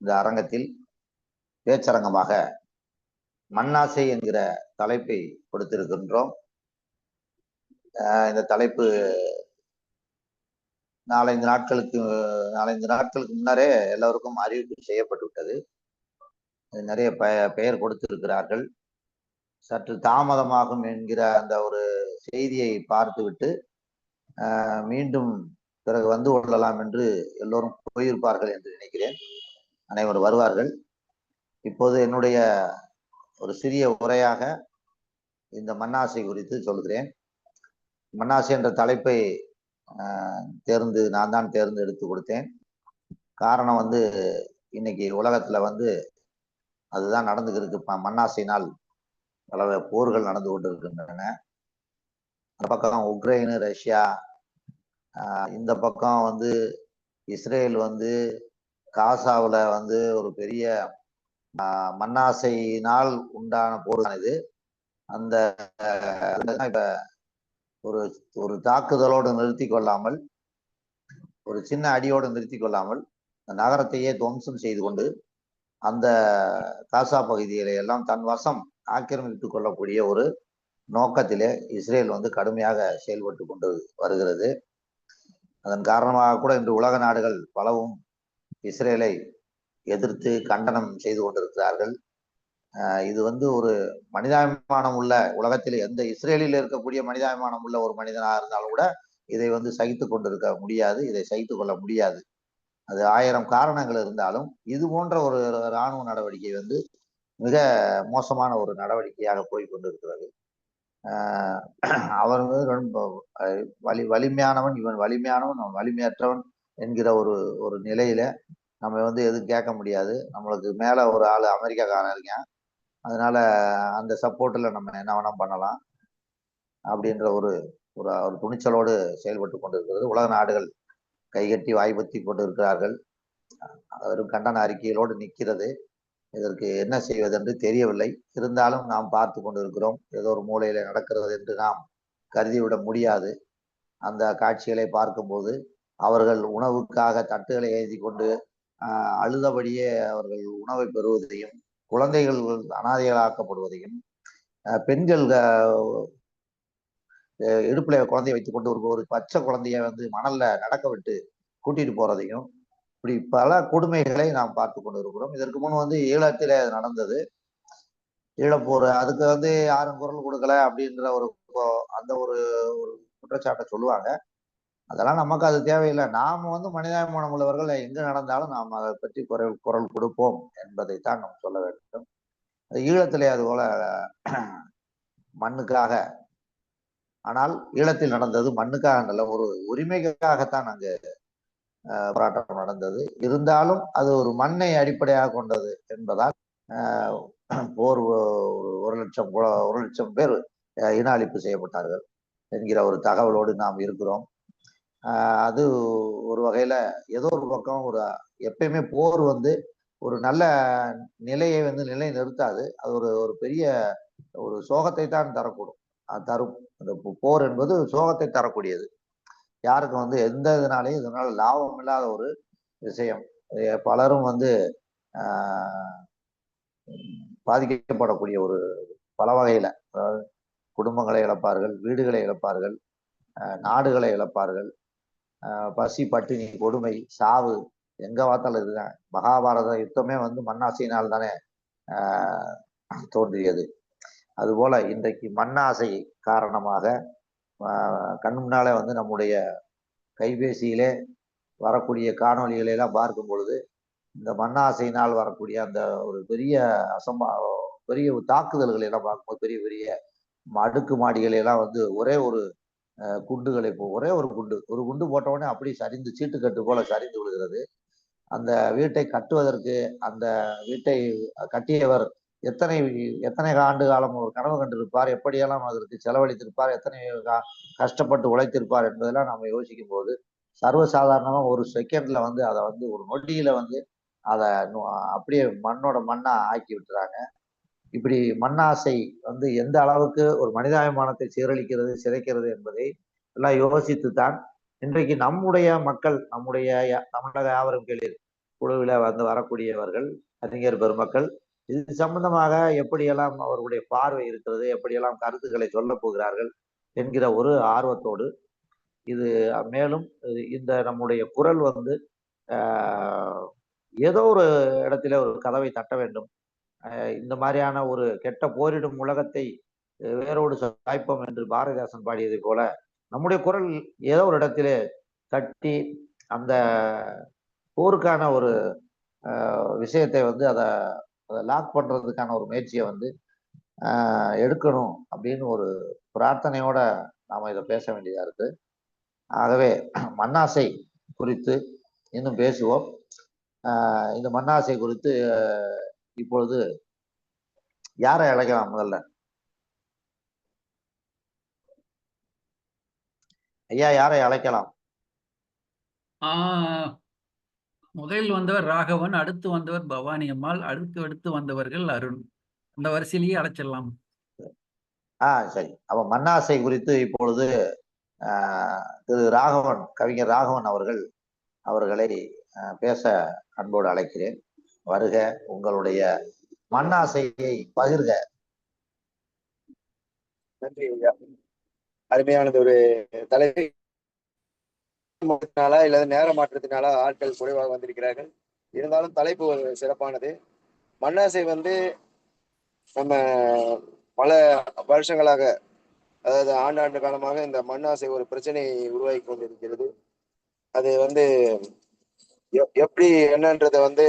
இந்த அரங்கத்தில் பேச்சரங்கமாக மண்ணாசை என்கிற தலைப்பை கொடுத்திருக்கின்றோம். இந்த தலைப்பு நாலஞ்சு நாட்களுக்கு முன்னரே எல்லோருக்கும் அறிவிப்பு செய்யப்பட்டு விட்டது. நிறைய பெயர் கொடுத்திருக்கிறார்கள். சற்று தாமதமாகும் என்கிற அந்த ஒரு செய்தியை பார்த்துவிட்டு மீண்டும் பிறகு வந்து கொள்ளலாம் என்று எல்லோரும் போயிருப்பார்கள் என்று நினைக்கிறேன். அனைவரும் வருவார்கள். இப்போது என்னுடைய ஒரு சிறிய உரையாக இந்த மண்ணாசை குறித்து சொல்கிறேன். மண்ணாசை என்ற தலைப்பை நான் தான் தேர்ந்தெடுத்து கொடுத்தேன். காரணம் இன்னைக்கு உலகத்துல அதுதான் நடந்துகிருக்கு. மண்ணாசையினால் பல போர்கள் நடந்து கொண்டிருக்கின்றன. அந்த பக்கம் உக்ரைனு, ரஷ்யா, இந்த பக்கம் இஸ்ரேல் காசாவுல ஒரு பெரிய மண்ணாசையினால் உண்டான போர் தான் இது. அந்த இப்ப ஒரு தாக்குதலோடு நிறுத்தி கொள்ளாமல், ஒரு சின்ன அடியோடு நிறுத்தி கொள்ளாமல் நகரத்தையே துவம்சம் செய்து கொண்டு அந்த காசா பகுதிகளை எல்லாம் தன் வசம் ஆக்கிரமித்துக் கொள்ளக்கூடிய ஒரு நோக்கத்திலே இஸ்ரேல் கடுமையாக செயல்பட்டு கொண்டு வருகிறது. அதன் காரணமாக கூட இன்று உலக நாடுகள் பலவும் இஸ்ரேலை எதிர்த்து கண்டனம் செய்து கொண்டிருக்கிறார்கள். இது ஒரு மனிதாபிமானம் உள்ள, உலகத்தில் எந்த இஸ்ரேலில் இருக்கக்கூடிய மனிதாபிமானம் உள்ள ஒரு மனிதனாக இருந்தாலும் கூட இதை சகித்து கொண்டிருக்க முடியாது, இதை சகித்து கொள்ள முடியாது. அது 1000 காரணங்கள் இருந்தாலும் இது போன்ற ஒரு இராணுவ நடவடிக்கை மிக மோசமான ஒரு நடவடிக்கையாக போய் கொண்டிருக்கிறது. அவர் வலிமையானவன், இவன் வலிமையானவன், அவன் வலிமையற்றவன் என்கிற ஒரு நிலையில நம்ம எதுவும் கேட்க முடியாது. நம்மளுக்கு மேல ஒரு ஆள் அமெரிக்காக்காரன் இருக்கான், அதனால அந்த சப்போர்ட்ல நம்ம என்ன வேணா பண்ணலாம் அப்படின்ற ஒரு துணிச்சலோடு செயல்பட்டு கொண்டிருக்கிறது. உலக நாடுகள் கைகட்டி வாய்ப்பத்தி கொண்டு இருக்கிறார்கள். வெறும் கண்டன அறிக்கைகளோடு நிற்கிறது. இதற்கு என்ன செய்வது என்று தெரியவில்லை. இருந்தாலும் நாம் பார்த்து கொண்டிருக்கிறோம். ஏதோ ஒரு மூலையில நடக்கிறது என்று நாம் கருதிவிட முடியாது. அந்த காட்சிகளை பார்க்கும்போது அவர்கள் உணவுக்காக தட்டுகளை ஏந்தி கொண்டு அழுதபடியே அவர்கள் உணவை பெறுவதையும், குழந்தைகள் அனாதைகளாக்கப்படுவதையும், பெண்கள் இடுப்புல குழந்தைய வைத்துக் கொண்டு ஒரு பச்சை குழந்தைய மணல்ல நடக்க விட்டு கூட்டிட்டு போறதையும், இப்படி பல கொடுமைகளை நாம் பார்த்து கொண்டு இருக்கிறோம். இதற்கு முன் ஈழத்திலே நடந்தது. ஈழப்போர், அதுக்கு யாரும் குரல் கொடுக்கல அப்படின்ற அந்த ஒரு குற்றச்சாட்டை சொல்லுவாங்க. அதெல்லாம் நமக்கு அது தேவையில்லை. நாம மனிதாபிமானம் உள்ளவர்கள் எங்கு நடந்தாலும் நாம் அதை பற்றி குரல் கொடுப்போம் என்பதைத்தான் நாம் சொல்ல வேண்டும். ஈழத்திலே அது போல மண்ணுக்காக, ஆனால் ஈழத்தில் நடந்தது மண்ணுக்காக நல்ல ஒரு உரிமைக்காகத்தான் அங்கு போராட்டம் நடந்தது. இருந்தாலும் அது ஒரு மண்ணை அடிப்படையாக கொண்டது என்பதால் போர் 1 லட்சம் பேர் இன அழிப்பு செய்யப்பட்டார்கள் என்கிற ஒரு தகவலோடு நாம் இருக்கிறோம். அது ஒரு வகையில ஏதோ ஒரு பக்கம் எப்பயுமே போர் ஒரு நல்ல நிலையை நிலை நிறுத்தாது. அது ஒரு பெரிய ஒரு சோகத்தை தான் தரக்கூடும், தரும். அந்த போர் என்பது சோகத்தை தரக்கூடியது. யாருக்கும் எந்த இதனால லாபம் இல்லாத ஒரு விஷயம். பலரும் பாதிக்கப்படக்கூடிய ஒரு பல வகையில, அதாவது குடும்பங்களை இழப்பார்கள், வீடுகளை இழப்பார்கள், நாடுகளை இழப்பார்கள். பசி, பட்டினி, கொடுமை, சாவு எங்க பார்த்தாலும் இதுதான். மகாபாரத யுத்தமே மண்ணாசையினால் தானே தோன்றியது. அதுபோல இன்றைக்கு மண்ணாசை காரணமாக கண் முன்னாலே நம்முடைய கைபேசியிலே வரக்கூடிய காணொலிகளை எல்லாம் பார்க்கும் பொழுது இந்த மண்ணாசையினால் வரக்கூடிய அந்த ஒரு பெரிய பெரிய தாக்குதல்களை எல்லாம் பார்க்கும்போது, பெரிய பெரிய அடுக்கு மாடிகளை எல்லாம் ஒரே ஒரு குண்டுகளை ஒரே ஒரு குண்டு போட்ட உடனே அப்படி சரிந்து சீட்டுக்கட்டு போல சரிந்து விடுகிறது. அந்த வீட்டை கட்டுவதற்கு, அந்த வீட்டை கட்டியவர் எத்தனை ஆண்டு காலம் ஒரு கனவு கண்டிருப்பார், எப்படியெல்லாம் அதற்கு செலவழித்திருப்பார், எத்தனை கஷ்டப்பட்டு உழைத்திருப்பார் என்பதெல்லாம் நம்ம யோசிக்கும் போது சர்வசாதாரணமா ஒரு செகண்ட்ல அதை ஒரு நொடியில அதை அப்படியே மண்ணோட மண்ணா ஆக்கி விட்டுறாங்க. இப்படி மண்ணாசை எந்த அளவுக்கு ஒரு மனிதாபிமானத்தை சீரழிக்கிறது, சிதைக்கிறது என்பதை எல்லாம் யோசித்துத்தான் இன்றைக்கு நம்முடைய மக்கள், நம்முடைய தமிழக யாவரும் கேளீர், குழுவில வந்து வரக்கூடியவர்கள் அறிஞர் பெருமக்கள் இது சம்பந்தமாக எப்படியெல்லாம் அவர்களுடைய பார்வை இருக்கிறது, எப்படியெல்லாம் கருத்துக்களை சொல்ல போகிறார்கள் என்கிற ஒரு ஆர்வத்தோடு இது மேலும் இந்த நம்முடைய குரல் வந்து ஏதோ ஒரு இடத்துல ஒரு கதவை தட்ட வேண்டும். இந்த மாதிரியான ஒரு கெட்ட போரிடும் உலகத்தை வேரோடு சாய்ப்போம் என்று பாரதிதாசன் பாடியதை போல நம்முடைய குரல் ஏதோ ஒரு இடத்திலே தட்டி அந்த போருக்கான ஒரு விஷயத்தை வந்து அதை லாக் பண்றதுக்கான ஒரு முயற்சியை வந்து எடுக்கணும் அப்படின்னு ஒரு பிரார்த்தனையோட நாம இதை பேச வேண்டியதா இருக்கு. ஆகவே மண்ணாசை குறித்து இன்னும் பேசுவோம். இந்த மண்ணாசை குறித்து இப்பொழுது யாரை அழைக்கலாம்? முதல்ல ஐயா, யாரை அழைக்கலாம்? முதலில் வந்தவர் ராகவன், அடுத்து வந்தவர் பவானி அம்மாள், அடுத்து வந்தவர்கள் அருண். அந்த வரிசையிலேயே அழைச்சிடலாம். சரி. அப்ப மண்ணாசை குறித்து இப்பொழுது திரு ராகவன், கவிஞர் ராகவன் அவர்களை பேச அன்போடு அழைக்கிறேன். வருக, உங்களுடைய மண்ணாசையை பகிர்க. நன்றி ஐயா. அருமையானது. ஒரு தலைமை இல்ல நேர மாற்றத்தினால ஆட்கள் குறைவாக வந்திருக்கிறார்கள். இருந்தாலும் தலைப்பு ஒரு சிறப்பானது. மண்ணாசை வந்து நம்ம பல வருஷங்களாக, அதாவது ஆண்டாண்டு காலமாக இந்த மண்ணாசை ஒரு பிரச்சனையை உருவாக்கி கொண்டிருக்கிறது. அது வந்து எப்படி என்னன்றதை வந்து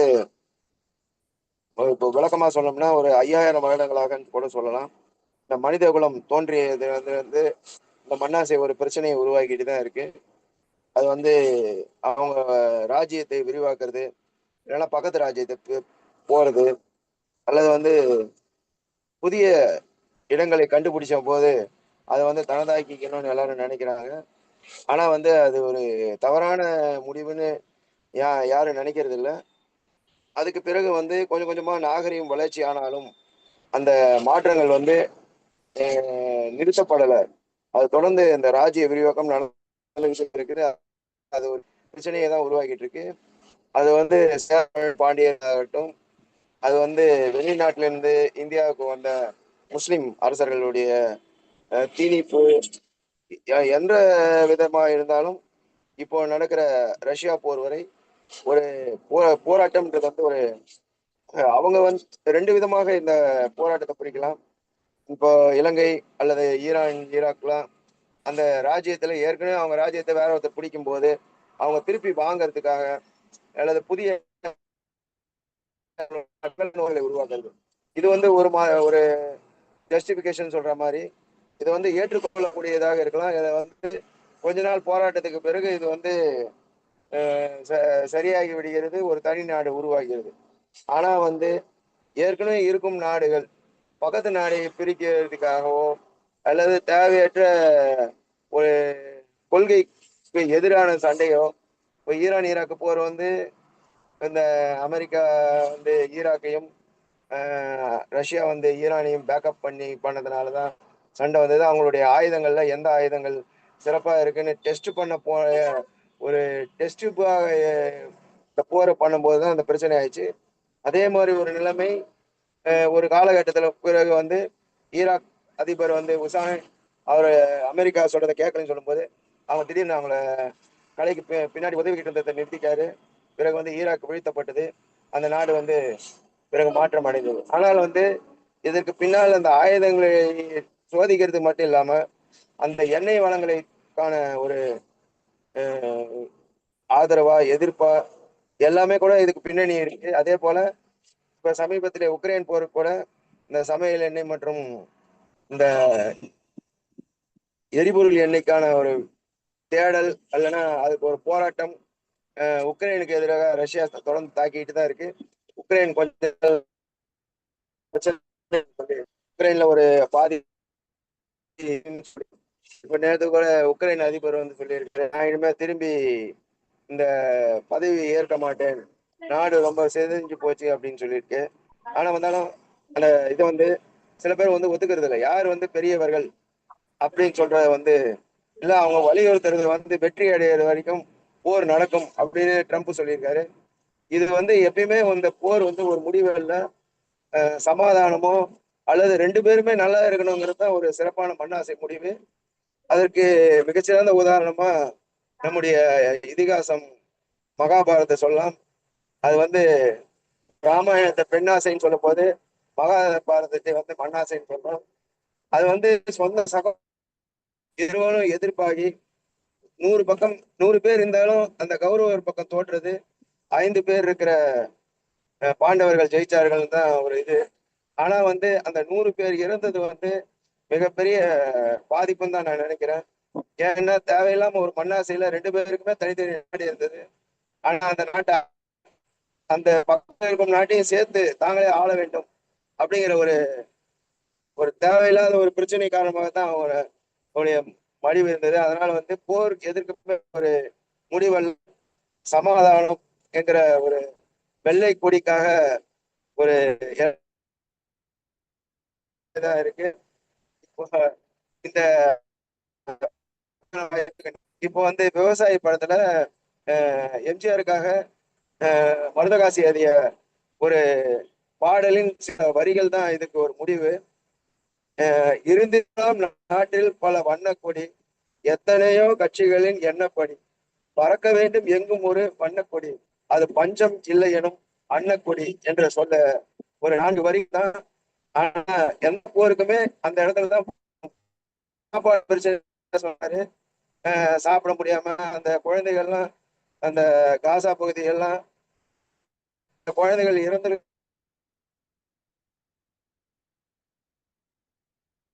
இப்போ விளக்கமா சொல்லணும்னா ஒரு 5000 வருடங்களாக கூட சொல்லலாம். இந்த மனித குலம் தோன்றியது வந்து இந்த மண்ணாசை ஒரு பிரச்சனையை உருவாக்கிட்டு தான் இருக்கு. அது வந்து அவங்க ராஜ்யத்தை விரிவாக்குறது, இல்லைன்னா பக்கத்து ராஜ்யத்துக்கு போறது, அல்லது வந்து புதிய இடங்களை கண்டுபிடிச்ச போது அதை வந்து தனதாக்கிக்கணும்னு எல்லாரும் நினைக்கிறாங்க. ஆனா வந்து அது ஒரு தவறான முடிவுன்னு யாரும் நினைக்கிறது இல்லை. அதுக்கு பிறகு வந்து கொஞ்சம் கொஞ்சமா நாகரிகம் வளர்ச்சி ஆனாலும் அந்த மாற்றங்கள் வந்து நிறுத்தப்படலை. அது தொடர்ந்து இந்த ராஜ்ய விரிவாக்கம் நடந்துகிட்டு இருக்குது. அது ஒரு பிரச்சனையை தான் உருவாக்கிட்டு இருக்கு. அது வந்து பாண்டியராகட்டும், அது வந்து வெளிநாட்டில இருந்து இந்தியாவுக்கு வந்த முஸ்லிம் அரசர்களுடைய தீனிப்பு, எந்த விதமா இருந்தாலும் இப்போ நடக்கிற ரஷ்யா போர் வரை ஒரு போராட்டம்ன்றது வந்து ஒரு அவங்க வந்து 2 விதமாக இந்த போராட்டத்தை பிரிக்கலாம். இப்போ இலங்கை அல்லது ஈராக்லாம் அந்த ராஜ்யத்துல ஏற்கனவே அவங்க ராஜ்யத்தை வேற ஒருத்தர் பிடிக்கும் போது அவங்க திருப்பி வாங்கறதுக்காக அல்லது புதிய நோய்களை உருவாக்குறது, இது வந்து ஒரு ஜஸ்டிபிகேஷன் சொல்ற மாதிரி இது வந்து ஏற்றுக்கொள்ளக்கூடியதாக இருக்கலாம். இதை வந்து கொஞ்ச நாள் போராட்டத்துக்கு பிறகு இது வந்து சரியாகி விடுகிறது, ஒரு தனி நாடு உருவாகிறது. ஆனா வந்து ஏற்கனவே இருக்கும் நாடுகள் பக்கத்து நாடை பிரிக்கிறதுக்காகவோ அல்லது தேவையற்ற ஒரு கொள்கைக்கு எதிரான சண்டையோ, இப்போ ஈராக் போர் வந்து இந்த அமெரிக்கா வந்து ஈராக்கையும் ரஷ்யா வந்து ஈரானையும் பேக்கப் பண்ணதுனாலதான் சண்டை வந்தது. அவங்களுடைய ஆயுதங்கள்ல எந்த ஆயுதங்கள் சிறப்பா இருக்குன்னு டெஸ்ட் பண்ண ஒரு டெஸ்ட் போரை பண்ணும்போதுதான் அந்த பிரச்சனை ஆயிடுச்சு. அதே மாதிரி ஒரு நிலைமை ஒரு காலகட்டத்துல பிறகு வந்து ஈராக் அதிபர் வந்து உசான் அவர் அமெரிக்கா சொல்றதை கேட்கலன்னு சொல்லும்போது அவங்க திடீர்னு அவங்கள கலைக்கு பின்னாடி உதவிக்கிட்டு இருந்ததை நிறுத்திக்காரு. பிறகு வந்து ஈராக் வீழ்த்தப்பட்டது. அந்த நாடு வந்து பிறகு மாற்றம் அடைந்தது. ஆனால் வந்து இதற்கு பின்னால் அந்த ஆயுதங்களை சோதிக்கிறது மட்டும் இல்லாம அந்த எண்ணெய் வளங்களுக்கான ஒரு ஆதரவா எதிர்ப்பா எல்லாமே கூட இதுக்கு பின்னணி இருக்கு. அதே போல இப்ப சமீபத்திலே உக்ரைன் போருக்கு கூட இந்த சமையல் எண்ணெய் மற்றும் இந்த எரிபொருள் எண்ணெய்க்கான ஒரு தேடல் அல்லனா அதுக்கு ஒரு போராட்டம் உக்ரைனுக்கு எதிராக ரஷ்யா தொடர்ந்து தாக்கிட்டு தான் இருக்கு. உக்ரைன் கொஞ்சம் உக்ரைன்ல ஒரு பாதி இப்ப நேரத்து கூட உக்ரைன் அதிபர் வந்து சொல்லியிருக்கிறேன், நான் இனிமே திரும்பி இந்த பதவி ஏற்க மாட்டேன், நாடு ரொம்ப செதஞ்சு போச்சு அப்படின்னு சொல்லியிருக்கு. ஆனா வந்தாலும் அந்த இதை வந்து சில பேர் வந்து ஒத்துக்கிறது இல்லை. யார் வந்து பெரியவர்கள் அப்படின்னு சொல்றத வந்து இல்ல, அவங்க வலியுறுத்துறது வந்து வெற்றி அடையிற வரைக்கும் போர் நடக்கும் அப்படின்னு ட்ரம்ப் சொல்லியிருக்காரு. இது வந்து எப்பயுமே இந்த போர் வந்து ஒரு முடிவில் சமாதானமோ அல்லது 2 பேருமே நல்லா இருக்கணுங்கிறது தான் ஒரு சிறப்பான மண்ணாசை முடிவு. அதற்கு மிகச்சிறந்த உதாரணமா நம்முடைய இதிகாசம் மகாபாரதத்தை சொல்லலாம். அது வந்து ராமாயணத்தை பெண்ணாசைன்னு சொல்லும் போது மகாபாரதத்தை வந்து மண்ணாசைன்னு சொல்றோம். அது வந்து சொந்த சக இருவரும் எதிர்ப்பாகி 100 பக்கம் 100 பேர் இருந்தாலும் அந்த கௌரவர் பக்கம் தோற்றது 5 பேர் இருக்கிற பாண்டவர்கள் ஜெயிச்சார்கள் தான் ஒரு இது. ஆனா வந்து அந்த 100 பேர் இறந்தது வந்து மிகப்பெரிய பாதிப்புன்னு தான் நான் நினைக்கிறேன். ஏன்னா தேவையில்லாம ஒரு மண்ணாசையில 2 பேருக்குமே தனித்தனி நாடு இருந்தது. ஆனா அந்த நாட்டை அந்த பக்கத்தில் இருக்கும் நாட்டையும் சேர்த்து தாங்களே ஆள வேண்டும் அப்படிங்கிற ஒரு தேவையில்லாத ஒரு பிரச்சனை காரணமாக தான் அவருடைய மடிவு இருந்தது. அதனால வந்து போர் எதிர்க்க ஒரு முடிவல் சமாதானம் என்கிற ஒரு வெள்ளை கொடிக்காக ஒரு இதா இருக்கு. இந்த இப்போ வந்து விவசாய படத்துல எம்ஜிஆருக்காக மருதகாசி எழுதிய ஒரு பாடலின் சில வரிகள் தான் இதுக்கு ஒரு முடிவு. இருந்திருந்தாம் நாட்டில் பல வண்ணக்கொடி, எத்தனையோ கட்சிகளின் எண்ணப்படி, பறக்க வேண்டும் எங்கும் ஒரு வண்ணக்கொடி, அது பஞ்சம் இல்லை எனும் அன்னக்கொடி என்று சொல்ல ஒரு 4 வரி தான். ஆனா எந்த போருக்குமே அந்த இடத்துலதான் சாப்பாடு பிரச்சனை சொன்னாரு. சாப்பிட முடியாம அந்த குழந்தைகள்லாம் அந்த காசா பகுதியெல்லாம் குழந்தைகள் இறந்து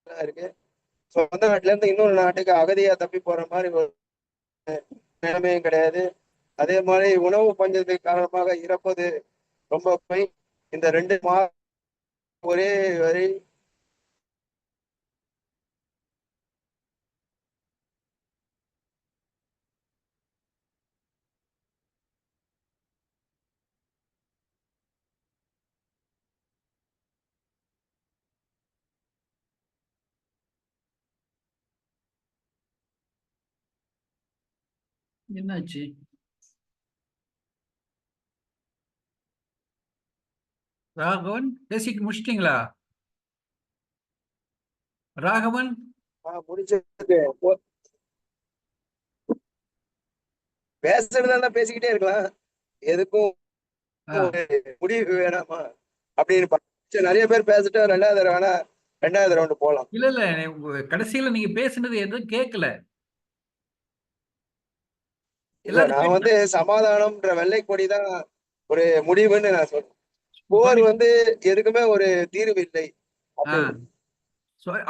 இருக்கு. சொந்த நாட்டுல இருந்து இன்னொரு நாட்டுக்கு அகதியா தப்பி போற மாதிரி ஒரு நிலைமையும் கிடையாது. அதே மாதிரி உணவு பஞ்சத்துக்கு காரணமாக இறப்பது ரொம்ப குறை. இந்த 2 ஒரே வரி என்னாச்சு? ராகவன் பேசிட்டு முடிச்சிட்டீங்களா? ராகவன் முடிச்சிருக்கு. பேசுறதா பேசிக்கிட்டே இருக்கலாம். எதுக்கும் ஒரு முடிவு வேணாமா அப்படின்னு நிறைய பேர் பேசிட்டு 2வது வேணா 2வது ரவுண்டு போலாம். இல்ல இல்ல, கடைசியில நீங்க பேசுனது எதுவும் கேட்கல. இல்ல நான் வந்து சமாதானம்ன்ற வெள்ளை கொடிதான் ஒரு முடிவுன்னு நான் சொல்றேன். போர் வந்து எதுக்குமே ஒரு தீர்வு இல்லை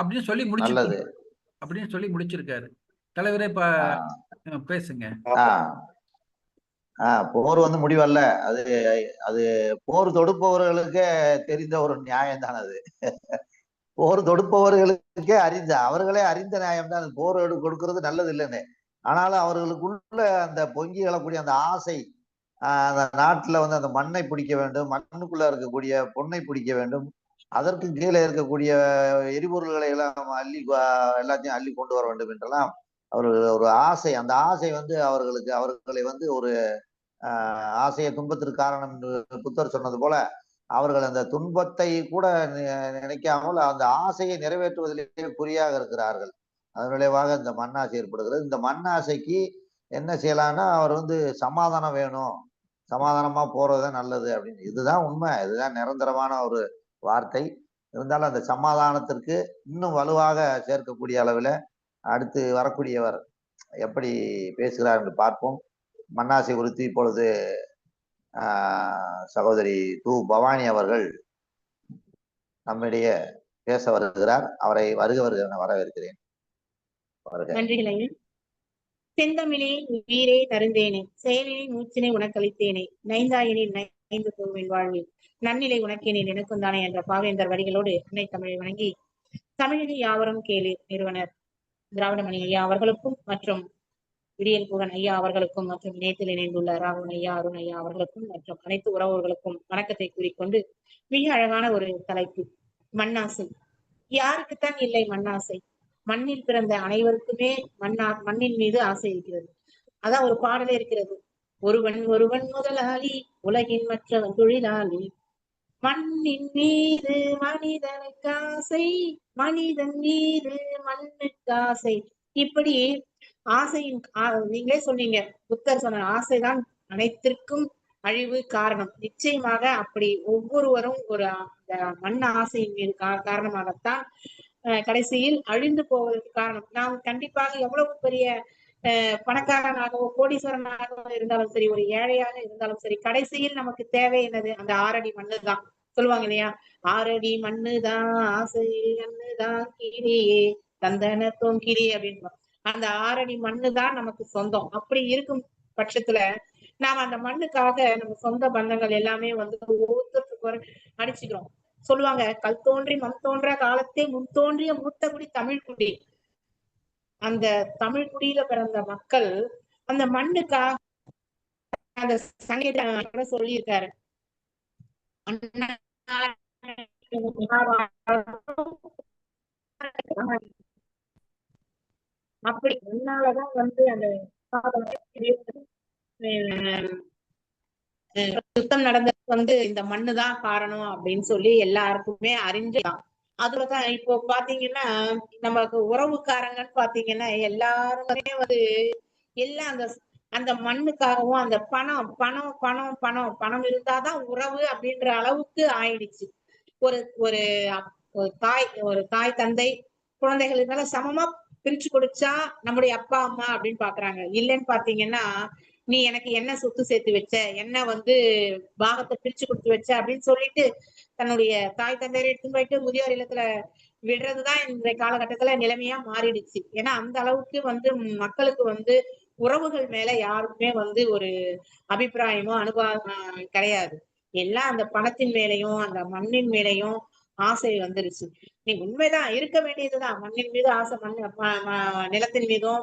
அப்படின்னு சொல்லி முடிச்சு அப்படின்னு சொல்லி முடிச்சிருக்காரு தலைவரே. பேசுங்க. போர் வந்து முடிவல்ல. அது அது போர் தொடுப்பவர்களுக்கே தெரிந்த ஒரு நியாயம் தான் அது. போர் தொடுப்பவர்களுக்கே அவர்களே அறிந்த நியாயம் தான். போர் கொடுக்கறது நல்லது இல்லைன்னு. ஆனாலும் அவர்களுக்குள்ள அந்த பொங்கி எழக்கூடிய அந்த ஆசை, அந்த நாட்டுல வந்து அந்த மண்ணை பிடிக்க வேண்டும், மண்ணுக்குள்ள இருக்கக்கூடிய பொண்ணை பிடிக்க வேண்டும், அதற்கு கீழே இருக்கக்கூடிய எரிபொருள்களை எல்லாம் எல்லாத்தையும் அள்ளி கொண்டு வர வேண்டும் என்றெல்லாம் அவர்கள் ஒரு ஆசை. அந்த ஆசை வந்து அவர்களை வந்து ஒரு ஆசைய துன்பத்திற்கு காரணம் என்று புத்தர் சொன்னது போல, அவர்கள் அந்த துன்பத்தை கூட நினைக்காமல் அந்த ஆசையை நிறைவேற்றுவதிலேயே குறியாக இருக்கிறார்கள். அதன் விளைவாக இந்த மண்ணாசை ஏற்படுகிறது. இந்த மண்ணாசைக்கு என்ன செய்யலாம்னா, அவர் வந்து சமாதானம் வேணும், சமாதானமா போறதுதான் நல்லது அப்படின்னு. இதுதான் உண்மை, இதுதான் நிரந்தரமான ஒரு வார்த்தை. இருந்தாலும் அந்த சமாதானத்திற்கு இன்னும் வலுவாக சேர்க்கக்கூடிய அளவில் அடுத்து வரக்கூடியவர் எப்படி பேசுகிறார் என்று பார்ப்போம். மண்ணாசை குறித்து இப்பொழுது சகோதரி பவானி அவர்கள் நம்மிடையே பேச வருகிறார். அவரை வருக என வரவேற்கிறேன். நன்றிகள். செந்தமிழே உயிரே தருந்தேனே, செயலினை மூச்சினை உனக்களித்தேனே, நைந்தாயினில் நைந்து போவேன் வாழ்வில், நன்னிலை உனக்கேனில் எனக்கும் தானே என்ற பாவேந்தர் வரிகளோடு அன்னை தமிழை வணங்கி, தமிழினை யாவரும் கேளு நிறுவனர் திராவிடமணி ஐயா அவர்களுக்கும் மற்றும் விடியல் புகன் ஐயா அவர்களுக்கும் மற்றும் இணையத்தில் இணைந்துள்ள ராகவன் ஐயா, அருண் ஐயா அவர்களுக்கும் மற்றும் அனைத்து உறவுகளுக்கும் வணக்கத்தை கூறிக்கொண்டு, மிக அழகான ஒரு தலைப்பு, மண்ணாசை. யாருக்குத்தான் இல்லை மண்ணாசை? மண்ணில் பிறந்த அனைவருக்குமே மண்ணின் மீது ஆசை இருக்கிறது. அதான் ஒரு பாடலே இருக்கிறது, ஒருவன் ஒருவன் முதலாளி, உலகின் மற்றவன் தொழிலாளி. மண்ணின் மீது மனிதனுக்கு ஆசை, மனிதன் மீது மண்ணுக்கு ஆசை. இப்படி ஆசையின் நீங்களே சொன்னீங்க, புத்தர் சொன்ன ஆசைதான் அனைத்திற்கும் அழிவு காரணம். நிச்சயமாக அப்படி ஒவ்வொருவரும் ஒரு மண் ஆசையின் மீது காரணமாகத்தான் கடைசியில் அழிந்து போவதற்கு காரணம். நாம் கண்டிப்பாக எவ்வளவு பெரிய பணக்காரனாகவோ கோடீஸ்வரனாகவோ இருந்தாலும் சரி, ஒரு ஏழையாக இருந்தாலும் சரி, கடைசியில் நமக்கு தேவை என்னது? அந்த 6 அடி மண்ணு தான். சொல்லுவாங்க இல்லையா, 6 அடி மண்ணுதான் ஆசையில் மண்ணுதான் கிளியே தந்தன தோங்கிரி அப்படின்னு. அந்த 6 அடி மண்ணு தான் நமக்கு சொந்தம். அப்படி இருக்கும் பட்சத்துல நாம அந்த மண்ணுக்காக நம்ம சொந்த பந்தங்கள் எல்லாமே வந்து ஒவ்வொருத்தருக்கு அடிச்சுக்கிறோம். சொல்லுவாங்க, கல் தோன்றி மண் தோன்ற காலத்தே முன் தோன்றிய மூத்த குடி தமிழ் குடி. அந்த தமிழ் குடியில பிறந்த மக்கள் அந்த மண்ணுக்காக அந்த சங்கீத சொல்லியிருக்காரு. அப்படி முன்னாலதான் வந்து அந்த யுத்தம் நடந்தது வந்து இந்த மண்ணுதான் காரணம் அப்படின்னு சொல்லி எல்லாருக்குமே அறிஞ்சுதான். அதுலதான் இப்போ பாத்தீங்கன்னா நமக்கு உறவுக்காரங்கன்னு பாத்தீங்கன்னா எல்லாருமே வந்து எல்லாம் அந்த அந்த மண்ணுக்காகவும் அந்த பணம் பணம் பணம் பணம் பணம் இருந்தாதான் உறவு அப்படின்ற அளவுக்கு ஆயிடுச்சு. ஒரு ஒரு ஒரு தாய் தந்தை குழந்தைகளுக்கு சமமா பிரிச்சு கொடுத்தா நம்முடைய அப்பா அம்மா அப்படின்னு பாக்குறாங்க. இல்லைன்னு பாத்தீங்கன்னா, நீ எனக்கு என்ன சொத்து சேர்த்து வச்ச, என்ன வந்து பாகத்தை பிரிச்சு கொடுத்து வச்ச அப்படின்னு சொல்லிட்டு தன்னுடைய தாய் தந்தையரை எடுத்துன்னு போயிட்டு முதியோர் இல்லத்துல விடுறதுதான் இந்த காலகட்டத்துல நிலைமையா மாறிடுச்சு. ஏன்னா அந்த அளவுக்கு வந்து மக்களுக்கு வந்து உறவுகள் மேல யாருக்குமே வந்து ஒரு அபிப்பிராயமோ அனுபவம் கிடையாது. எல்லாம் அந்த பணத்தின் மேலையும் அந்த மண்ணின் மேலையும் ஆசை வந்துருச்சு. நீ உண்மைதான், இருக்க வேண்டியதுதான். மண்ணின் மீது ஆசை, நிலத்தின் மீதும்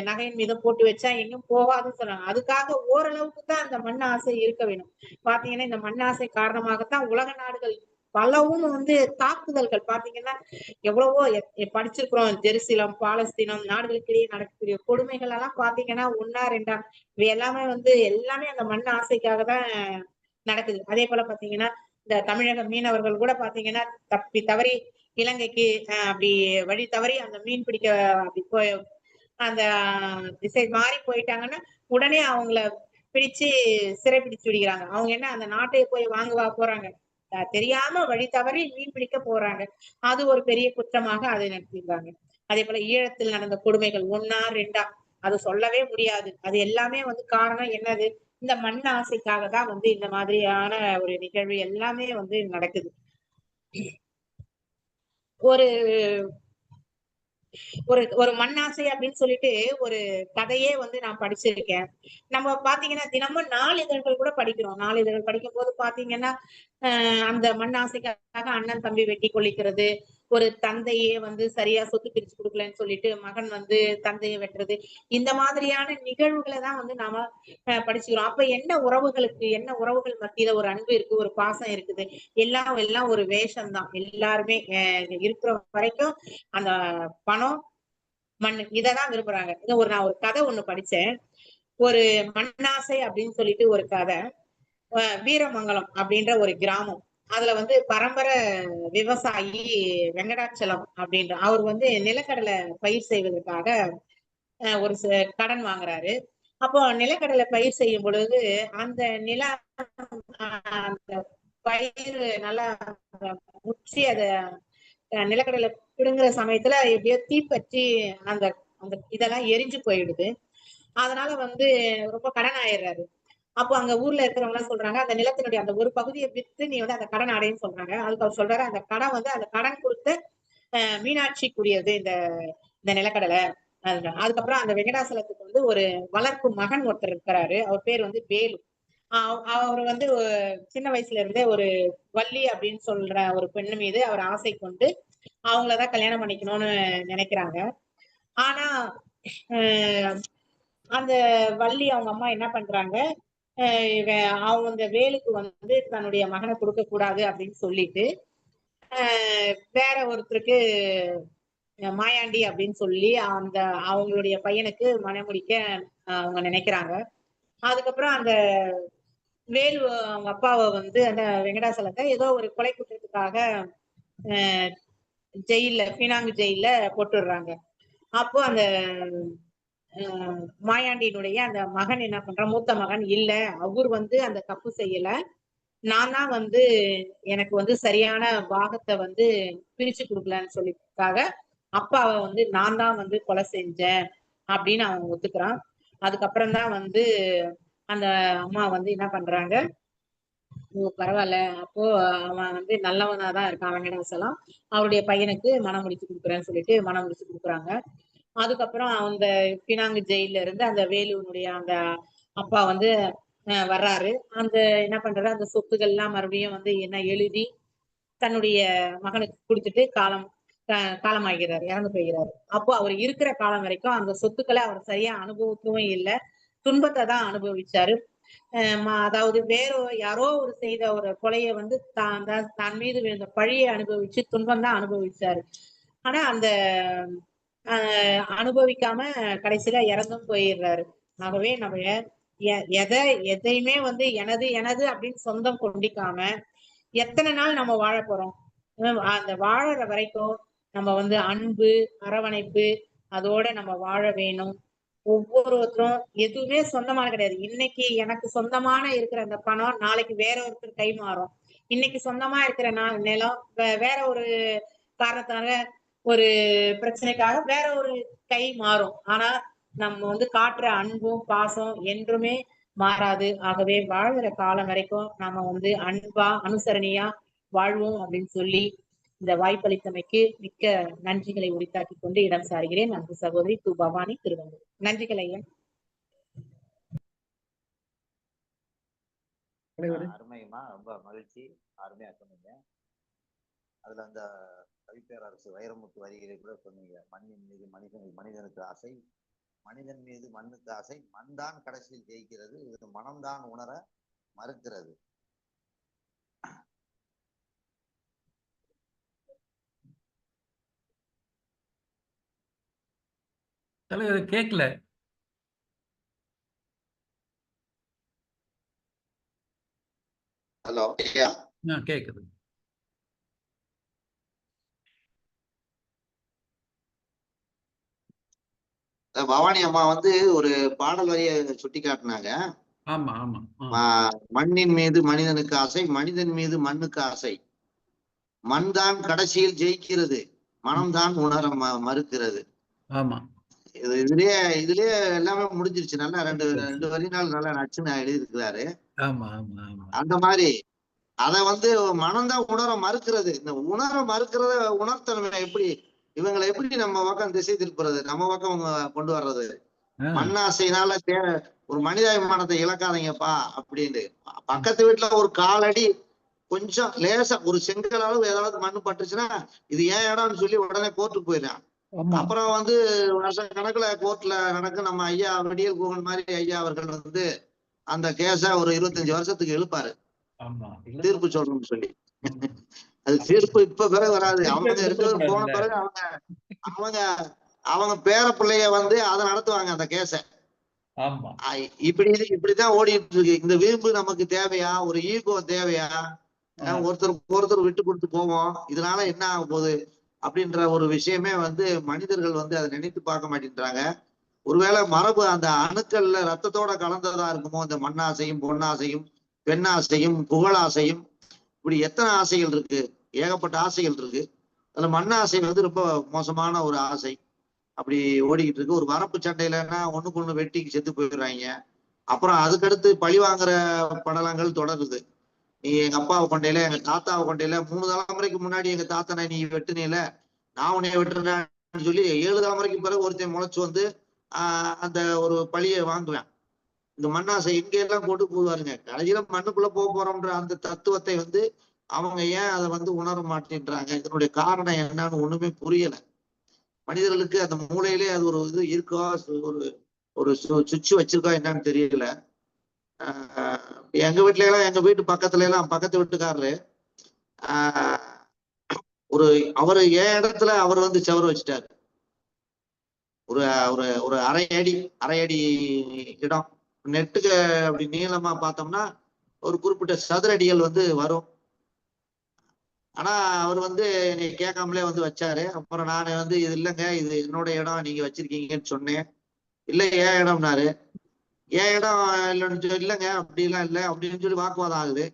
நகையின் மீதும் போட்டு வச்சா எங்கேயும் போகாதுன்னு சொன்னாங்க. அதுக்காக ஓரளவுக்கு தான் அந்த மண் ஆசை இருக்க வேணும். பாத்தீங்கன்னா இந்த மண் ஆசை காரணமாகத்தான் உலக நாடுகள் பலவும் வந்து தாக்குதல்கள் பாத்தீங்கன்னா எவ்வளவோ படிச்சிருக்கிறோம். ஜெருசலம், பாலஸ்தீனம் நாடுகளுக்கு இடையே நடக்கக்கூடிய கொடுமைகள் எல்லாம் பாத்தீங்கன்னா 1ஆ 2ஆ இவை எல்லாமே வந்து எல்லாமே அந்த மண் ஆசைக்காக தான் நடக்குது. அதே போல பாத்தீங்கன்னா இந்த தமிழக மீனவர்கள் கூட பாத்தீங்கன்னா தப்பி தவறி இலங்கைக்கு அப்படி வழி தவறி அந்த மீன் பிடிக்க அப்படி போய் அந்த திசை மாறி போயிட்டாங்கன்னா உடனே அவங்கள பிடிச்சு சிறை பிடிச்சு விடுகிறாங்க. அவங்க என்ன அந்த நாட்டை போய் வாங்கவா போறாங்க? தெரியாம வழி தவறி மீன் பிடிக்க போறாங்க. அது ஒரு பெரிய குற்றமாக அதை நடத்திடுறாங்க. அதே போல ஈழத்தில் நடந்த கொடுமைகள் 1ஆ 2ஆ அது சொல்லவே முடியாது. அது எல்லாமே வந்து காரணம் என்னது? இந்த மண் ஆசைக்காக தான் வந்து இந்த மாதிரியான ஒரு நிகழ்வு எல்லாமே வந்து நடக்குது. ஒரு ஒரு ஒரு மண்ணாசை அப்படின்னு சொல்லிட்டு ஒரு கதையே வந்து நான் படிச்சிருக்கேன். நம்ம பாத்தீங்கன்னா தினமும் நாளிதழ்கள் கூட படிக்கிறோம். நாளிதழ்கள் படிக்கும் போது பாத்தீங்கன்னா அந்த மண்ணாசைக்காக அண்ணன் தம்பி வெட்டி கொள்ளிக்கிறது, ஒரு தந்தையே வந்து சரியா சொத்து பிரிச்சு கொடுக்கலன்னு சொல்லிட்டு மகன் வந்து தந்தையை வெட்டுறது, இந்த மாதிரியான நிகழ்வுகளை தான் வந்து நாம படிச்சுக்கிறோம். அப்ப என்ன உறவுகள் மத்தியில ஒரு அன்பு இருக்கு, ஒரு பாசம் இருக்குது. எல்லாம் ஒரு வேஷம் தான். எல்லாருமே இருக்கிற வரைக்கும் அந்த பணம் மண் இததான் விரும்புறாங்க. நான் ஒரு கதை ஒண்ணு படிச்சேன். ஒரு மண்ணாசை அப்படின்னு சொல்லிட்டு ஒரு கதை. வீரமங்கலம் அப்படின்ற ஒரு கிராமம். அதுல வந்து பரம்பரை விவசாயி வெங்கடாச்சலம் அப்படின்ற அவர் வந்து நிலக்கடலை பயிர் செய்வதற்காக ஒரு கடன் வாங்குறாரு. அப்போ நிலக்கடலை பயிர் செய்யும் பொழுது அந்த அந்த பயிர் நல்லா முற்றி அத நிலக்கடலை பிடுங்குற சமயத்துல எப்படியோ தீப்பற்றி அந்த அந்த இதெல்லாம் எரிஞ்சு போயிடுது. அதனால வந்து ரொம்ப கடன் ஆயிடுறாரு. அப்போ அங்க ஊர்ல இருக்கிறவங்க எல்லாம் சொல்றாங்க, அந்த நிலத்தினுடைய அந்த ஒரு பகுதியை வித்து நீ வந்து அந்த கடன் அடைன்னு சொல்றாங்க. அதுக்கு அவர் சொல்றாரு, அந்த கடன் வந்து அந்த கடன் கொடுத்த மீனாட்சிக்குரியது இந்த இந்த நிலக்கடலை. அதுக்கப்புறம் அந்த வெங்கடாசலத்துக்கு வந்து ஒரு வளர்ப்பு மகன் ஒருத்தர் இருக்கிறாரு. அவர் பேர் வந்து வேலு. அவர் வந்து சின்ன வயசுல இருந்தே ஒரு வள்ளி அப்படின்னு சொல்ற ஒரு பெண்ணு மீது அவர் ஆசை கொண்டு அவங்களதான் கல்யாணம் பண்ணிக்கணும்னு நினைக்கிறாங்க. ஆனா அந்த வள்ளி அவங்க அம்மா என்ன பண்றாங்க, அவங்க வேலுக்கு வந்து தன்னுடைய மகனை கொடுக்க கூடாது அப்படின்னு சொல்லிட்டு வேற ஒருத்தருக்கு மாயாண்டி அப்படின்னு சொல்லி அந்த அவங்களுடைய பையனுக்கு மணமுடிக்க அவங்க நினைக்கிறாங்க. அதுக்கப்புறம் அந்த வேலு அவங்க அப்பாவை வந்து அந்த வெங்கடாசலத்தை ஏதோ ஒரு கொலை குற்றத்துக்காக ஜெயில பீனாங்கு ஜெயில போட்டுடுறாங்க. அப்போ அந்த மாயாண்டியினுடைய அந்த மகன் என்ன பண்றான், மூத்த மகன் இல்ல அவர் வந்து அந்த தப்பு செய்யல, நான் தான் வந்து எனக்கு வந்து சரியான பாகத்தை வந்து பிரிச்சு கொடுக்கலன்னு சொல்லிக்காக அப்பாவை வந்து நான் தான் வந்து கொலை செஞ்சேன் அப்படின்னு அவன் ஒத்துக்கிறான். அதுக்கப்புறம் தான் வந்து அந்த அம்மா வந்து என்ன பண்றாங்க, ஓ பரவாயில்ல, அப்போ அவன் வந்து நல்லவனாதான் இருக்கான் வெங்கடாசலம், அவருடைய பையனுக்கு மனம் முடிச்சு கொடுக்குறேன்னு சொல்லிட்டு மனம் முடிச்சு கொடுக்குறாங்க. அதுக்கப்புறம் அந்த பினாங்கு ஜெயில இருந்து அந்த வேலுவனுடைய அந்த அப்பா வந்து வர்றாரு. அந்த என்ன பண்றாரு, அந்த சொத்துக்கள் எல்லாம் மறுபடியும் வந்து என்ன எழுதி தன்னுடைய மகனுக்கு கொடுத்துட்டு காலமாகிறார், இறந்து போகிறார். அப்போ அவர் இருக்கிற காலம் வரைக்கும் அந்த சொத்துக்களை அவர் சரியா அனுபவிக்கவும் இல்லை, துன்பத்தை தான் அனுபவிச்சாரு. அதாவது வேற யாரோ ஒரு செய்த ஒரு கொலையை வந்து தான் மீது விழுந்த பழியை அனுபவிச்சு துன்பம் தான் அனுபவிச்சாரு. ஆனா அந்த அனுபவிக்காம கடைசியில இறந்தும் போயிடுறாரு. ஆகவே நம்ம எதையுமே வந்து எனது எனது அப்படின்னு சொந்தம் கொண்டிக்காம எத்தனை நாள் நம்ம வாழ போறோம்? அந்த வாழற வரைக்கும் நம்ம வந்து அன்பு, அரவணைப்பு அதோட நம்ம வாழ வேணும். ஒவ்வொருத்தரும் எதுவுமே சொந்தமான கிடையாது. இன்னைக்கு எனக்கு சொந்தமான இருக்கிற அந்த பணம் நாளைக்கு வேற ஒருத்தர் கை மாறும். இன்னைக்கு சொந்தமா இருக்கிற நிலம் வேற ஒரு காரணத்தால ஒரு பிரச்சனைக்காக வேற ஒரு கை மாறும். ஆனா நம்ம வந்து காட்டுற அன்பும் பாசம் என்றுமே மாறாது. ஆகவே வாழ்கிற காலம் வரைக்கும் நாம வந்து அன்பா அனுசரணையா வாழ்வோம் அப்படின்னு சொல்லி இந்த வாய்ப்பளித்தமைக்கு மிக்க நன்றிகளை உரித்தாக்கி கொண்டு இடம் சாருகிறேன். அன்பு சகோதரி து. பவானி, திருவள்ளூர். நன்றிகள் ஐயா. அருமையுமா, ரொம்ப மகிழ்ச்சி, அருமையா சொன்னீங்க. அதுல அந்த கவிப்பேரரசு வைரமுத்து வரிகளை கூட சொன்னீங்க. மண்ணின் மீது மனிதனுக்கு ஆசை, மனிதன் மீது மண்ணுக்கு ஆசை, மண் தான் கடைசியில் ஜெயிக்கிறது, இது மனம்தான் உணர மறுக்கிறது. தலைவர் கேட்கல. ஹலோ, கேக்குது. பவானி அம்மா வந்து ஒரு பாடல் வரியை சுட்டி காட்டினாங்க. ஆமா ஆமா. மண்ணின் மீது மனிதனுக்கு ஆசை, மனிதன் மீது மண்ணுக்கு ஆசை, மண் தான் கடைசியில் ஜெயிக்கிறது, மனம்தான் உணர மறுக்கிறது. ஆமா, இதுலயே எல்லாமே முடிஞ்சிருச்சு. நல்லா ரெண்டு வரிநாள் நல்லா நச்சுன்னு எழுதியிருக்கிறாரு. ஆமா ஆமா ஆமா. அந்த மாதிரி அத வந்து மனம்தான் உணர மறுக்கிறது. இந்த உணர மறுக்கிறத உணர்த்தன்மை எப்படி, இவங்களை எப்படி நம்ம பக்கம் திசை திருப்புறது, நம்ம பக்கம் கொண்டு வர்றது? மண்ணாசையினால ஒரு மனிதாபிமானத்தை இழக்காதீங்கப்பா அப்படின்னு. பக்கத்து வீட்டுல ஒரு காலடி கொஞ்சம் லேசா ஒரு செங்கல் அளவு ஏதாவது மண்ணு பட்டுச்சுன்னா இது ஏன் இடம்னு சொல்லி உடனே கோர்ட்டுக்கு போயிடுறான். அப்புறம் வந்து வருஷ கணக்குல கோர்ட்ல நடக்கு. நம்ம ஐயா விடியல் கூகன் மாதிரி ஐயா அவர்கள் வந்து அந்த கேஸ ஒரு 25 வருஷத்துக்கு இழுப்பாரு, தீர்ப்பு சொல்லணும்னு சொல்லி. அது தீர்ப்பு இப்ப பிறகு வராது. அவங்க 2 பேரும் போன பிறகு அவங்க பேர பிள்ளைய வந்து அதை நடத்துவாங்க அந்த கேஸ. இப்படிதான் ஓடிட்டு இருக்கு. இந்த வீம்பு நமக்கு தேவையா? ஒரு ஈகோ தேவையா? ஒருத்தர் விட்டு கொடுத்து போவோம், இதனால என்ன ஆக போகுது அப்படின்ற ஒரு விஷயமே வந்து மனிதர்கள் வந்து அதை நினைத்து பார்க்க மாட்டேன்றாங்க. ஒருவேளை மரபு அந்த அணுக்கள்ல ரத்தத்தோட கலந்ததா இருக்குமோ? இந்த மண்ணாசையும் பொன்னாசையும் பெண்ணாசையும் புகழாசையும், இப்படி எத்தனை ஆசைகள் இருக்கு, ஏகப்பட்ட ஆசைகள் இருக்கு. அதுல மண்ணாசை வந்து ரொம்ப மோசமான ஒரு ஆசை. அப்படி ஓடிக்கிட்டு இருக்கு. ஒரு வரப்பு சண்டையிலன்னா ஒண்ணுக்கு ஒண்ணு வெட்டிக்கு செத்து போயிடுறாங்க. அப்புறம் அதுக்கடுத்து பழி வாங்குற படலங்கள் தொடருது. நீ எங்க அப்பாவை கொண்டையில, எங்க தாத்தாவை கொண்டையில, 3 தலைமுறைக்கு முன்னாடி எங்க தாத்தனை நீ வெட்டுனீல, நான் உன்னைய வெட்டுறேன்னு சொல்லி 7 தலைமுறைக்கு பிறகு ஒருத்தன் முளைச்சு வந்து அந்த ஒரு பழியை வாங்குவேன். இந்த மண்ணாசை இங்க எல்லாம் கொண்டு போவாருங்க. கடைசியில மண்ணுக்குள்ள போறோம்ன்ற அந்த தத்துவத்தை வந்து அவங்க ஏன் அதை வந்து உணர மாட்டேன்றாங்க? இதனுடைய காரணம் என்னன்னு ஒண்ணுமே புரியல. மனிதர்களுக்கு அந்த மூளையிலே அது ஒரு இது இருக்கோ, ஒரு சுவிட்ச் வச்சிருக்கோ என்னன்னு தெரியல. எங்க வீட்டுல எல்லாம், எங்க வீட்டு பக்கத்துல எல்லாம் பக்கத்து வீட்டுக்காரரு அவரு என் இடத்துல அவர் வந்து செவரு வச்சுட்டாரு. ஒரு ஒரு ஒரு அரை அடி இடம் நெட்டுக்கு அப்படி நீளமா பார்த்தோம்னா ஒரு குறிப்பிட்ட சதுரடிகள் வந்து வரும். ஆனா அவர் வந்து என்னை கேட்காமலே வந்து வச்சாரு. அப்புறம் நான் வந்து இது இல்லைங்க, இது என்னோட இடம், நீங்க வச்சிருக்கீங்கன்னு சொன்னேன். இல்ல ஏன் இடம்னாரு. ஏன் இடம் இல்லைன்னு இல்லைங்க, அப்படிலாம் இல்லை அப்படின்னு சொல்லி வாக்குவாதம் ஆகுது.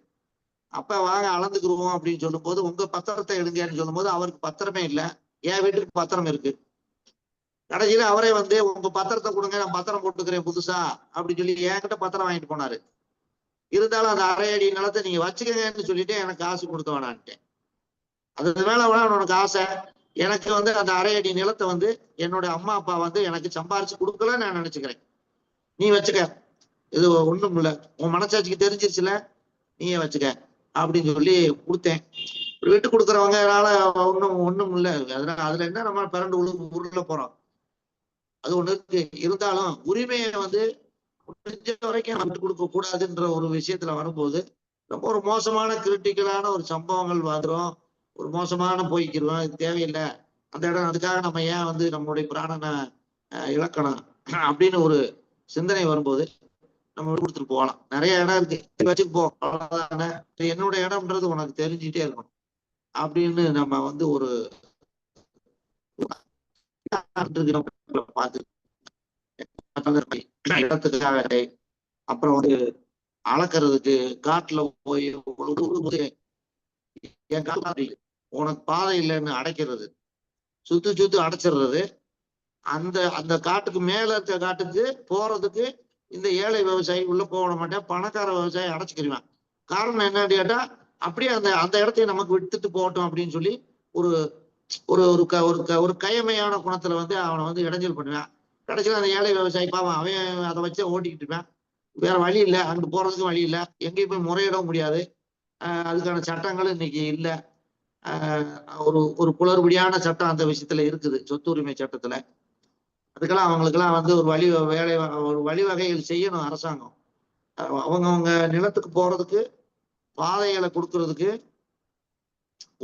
அப்ப வாங்க அளந்துக்குருவோம் அப்படின்னு சொல்லும் போது உங்க பத்திரத்தை எடுங்கன்னு சொல்லும் போது அவருக்கு பத்திரமே இல்லை, என் வீட்டுக்கு பத்திரம் இருக்கு. கடைசியில அவரே வந்து உங்க பத்திரத்தை கொடுங்க, நான் பத்திரம் போட்டுக்கிறேன் புதுசா அப்படின்னு சொல்லி என்கிட்ட பத்திரம் வாங்கிட்டு போனாரு. இருந்தாலும் அந்த அரை அடி நிலத்தை நீங்க வச்சுக்கங்கன்னு சொல்லிட்டு எனக்கு காசு கொடுத்து வேணான்ட்டேன். அது மேல உனக்கு ஆசை. எனக்கு வந்து அந்த அரை அடி நிலத்தை வந்து என்னோட அம்மா அப்பா வந்து எனக்கு சம்பாரிச்சு கொடுக்கலன்னு நான் நினைச்சுக்கிறேன். நீ வச்சுக்க, இது ஒண்ணும் இல்லை, உன் மனசாட்சிக்கு தெரிஞ்சிருச்சுல, நீயே வச்சுக்க அப்படின்னு சொல்லி கொடுத்தேன். விட்டு கொடுக்குறவங்கனால ஒண்ணும் இல்லை. அதுல என்ன நம்ம பிறண்டு உருள போறோம், அது ஒண்ணு இருக்கு. இருந்தாலும் உரிமையை வந்து முடிஞ்ச வரைக்கும் விட்டு கொடுக்க கூடாதுன்ற ஒரு விஷயத்துல வரும்போது ரொம்ப ஒரு மோசமான கிரிட்டிக்கலான ஒரு சம்பவங்கள் வந்துடும். ஒரு மோசமான போய்க்கிடுவோம், இது தேவையில்லை. அந்த இடம் அதுக்காக நம்ம ஏன் வந்து நம்மளுடைய பிராணனை இழக்கணும் அப்படின்னு ஒரு சிந்தனை வரும்போது நம்ம விட்டு கொடுத்துட்டு போகலாம். நிறைய இடம் இருக்கு, வச்சுட்டு போ, அவ்வளவுதானே. என்னோட இடம்ன்றது உனக்கு தெரிஞ்சுட்டே இருக்கணும் அப்படின்னு நம்ம வந்து ஒரு பார்த்து இடத்துக்காக அப்புறம் வந்து அளக்கிறதுக்கு காட்டுல போய் என் காட்டு உனக்கு பாதை இல்லைன்னு அடைக்கிறது, சுத்தி அடைச்சிடுறது. அந்த காட்டுக்கு மேல இருக்க காட்டுக்கு போறதுக்கு இந்த ஏழை விவசாயி உள்ள போக மாட்டேன், பணக்கார விவசாயி அடைச்சிக்கிருவான். காரணம் என்னன்னு கேட்டா அப்படியே அந்த இடத்தையும் நமக்கு விட்டுட்டு போகட்டும் அப்படின்னு சொல்லி ஒரு ஒரு ஒரு கயமையான குணத்துல வந்து அவனை வந்து இடைஞ்சல் பண்ணுவேன். கடைசியில் அந்த ஏழை விவசாயி பாவம் அவன் அதை வச்சு ஓட்டிக்கிட்டு இருப்பேன். வேற வழி இல்லை, அங்க போறதுக்கு வழி இல்லை, எங்கேயும் போய் முறையிடவும் முடியாது. அதுக்கான சட்டங்களும் இன்னைக்கு இல்லை. ஒரு குளறுபடியான சட்டம் அந்த விஷயத்துல இருக்குது, சொத்து உரிமை சட்டத்துல. அதுக்கெல்லாம் அவங்களுக்கெல்லாம் வந்து ஒரு வழிவகைகள் செய்யணும் அரசாங்கம். அவங்கவுங்க நிலத்துக்கு போறதுக்கு பாதைகளை கொடுக்கறதுக்கு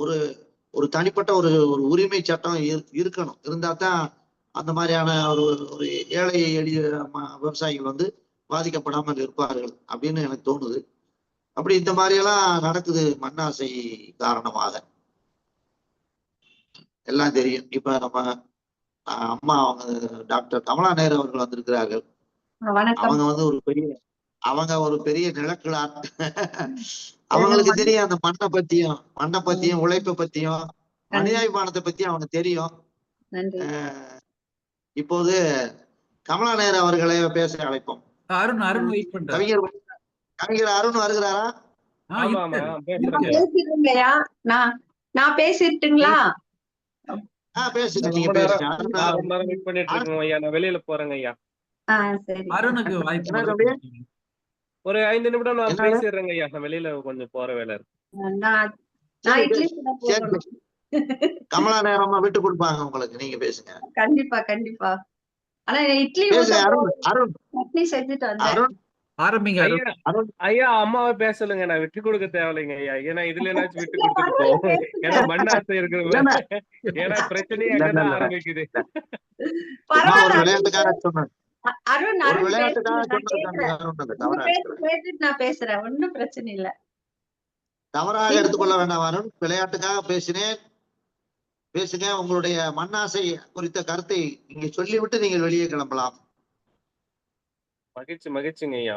ஒரு ஒரு தனிப்பட்ட ஒரு உரிமை சட்டம் இருக்கணும். இருந்தா தான் அந்த மாதிரியான ஒரு ஏழை எளிய விவசாயிகள் வந்து பாதிக்கப்படாமல் இருப்பார்கள் அப்படின்னு எனக்கு தோணுது. அப்படி இந்த மாதிரி எல்லாம் நடக்குது மண்ணாசை காரணமாக. எல்லாம் தெரியும். இப்ப நம்ம அம்மா அவங்க டாக்டர் கமலா நேரு அவர்கள் வந்திருக்கிறார்கள். அவங்க வந்து ஒரு பெரிய நிலக்கிழார். அவங்களுக்கு தெரியும் அந்த மண்ணை பத்தியும் உழைப்பை பத்தியும் மனிதாபிமானத்தை பத்தியும் அவங்க தெரியும். இப்போது கமலா நேரு அவர்களை பேச அழைப்போம். அருண் வெயிட் பண்றாரு. கவிஞர் அருண் வருகிறாரா? நான் பேசிட்டுங்களா? பேசுங்க, நீங்க பேசுங்க. வெளியில போறேங்க ஐயா. அருணுக்கு வாய்ப்பு ஒரு 5 நிமிடம் நான் பேசிடுறேங்க ஐயா, நான் வெளியில கொஞ்சம் போற வேலை இருக்கு. கமலா நேரமா விட்டு கொடுப்பாங்க உங்களுக்கு, நீங்க பேசுங்க. கண்டிப்பா. ஆனா இட்லி ஆரம்பிங்க ஐயா. அம்மாவை பேசலுங்க, நான் விட்டு கொடுக்க தேவையில்லைங்க ஐயா. ஏன்னா இதுல என்னாச்சும் விட்டு கொடுத்துட்டு போவோம். ஏன்னா மண்ணாசை இருக்கிறது, ஏன்னா பிரச்சனையே அங்கதான் ஆரம்பிக்குது. நான் பேசுறேன், ஒன்னும் பிரச்சனை இல்ல. தவறாக எடுத்துக்கொள்ள வேண்டாம் அருண், விளையாட்டுக்காக பேசினேன். பேசுங்க, உங்களுடைய மண்ணாசை குறித்த கருத்தை இங்க சொல்லிவிட்டு நீங்கள் வெளியே கிளம்பலாம். மகிழ்ச்சிங்க ஐயா.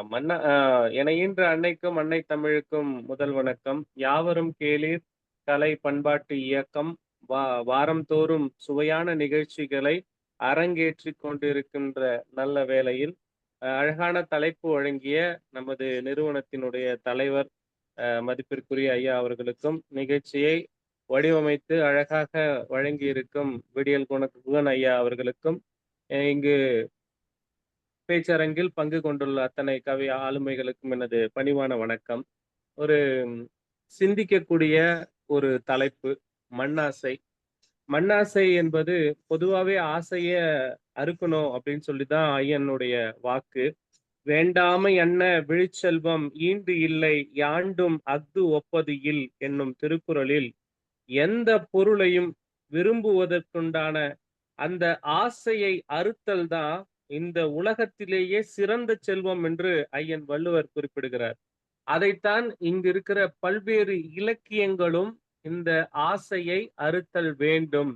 என ஈன்ற அன்னைக்கும் அன்னை தமிழுக்கும் முதல் வணக்கம். யாவரும் கேளீர் கலை பண்பாட்டு இயக்கம் வாரம் தோறும் சுவையான நிகழ்ச்சிகளை அரங்கேற்றி கொண்டிருக்கின்ற நல்ல வேளையில் அழகான தலைப்பு வழங்கிய நமது நிறுவனத்தினுடைய தலைவர் மதிப்பிற்குரிய ஐயா அவர்களுக்கும், நிகழ்ச்சியை வடிவமைத்து அழகாக வழங்கி இருக்கும் விடியல் குகன் ஐயா அவர்களுக்கும், இங்கு பேச்சரங்கில் பங்கு கொண்டுள்ள அத்தனை கவி ஆளுமைகளுக்கும் எனது பணிவான வணக்கம். ஒரு சிந்திக்கக்கூடிய ஒரு தலைப்பு மண்ணாசை என்பது பொதுவாகவே ஆசைய அறுக்கணும் அப்படின்னு சொல்லிதான் ஐயனுடைய வாக்கு. வேண்டாமை அன்ன விழிச்செல்வம் ஈண்டு இல்லை யாண்டும் அஃது ஒப்பது இல் என்னும் திருக்குறளில் எந்த பொருளையும் விரும்புவதற்குண்டான அந்த ஆசையை அறுத்தல் தான் இந்த உலகத்திலேயே சிறந்த செல்வம் என்று ஐயன் வள்ளுவர் குறிப்பிடுகிறார். அதைத்தான் இங்கு இருக்கிற பல்வேறு இலக்கியங்களும் இந்த ஆசையை அறுத்தல் வேண்டும்.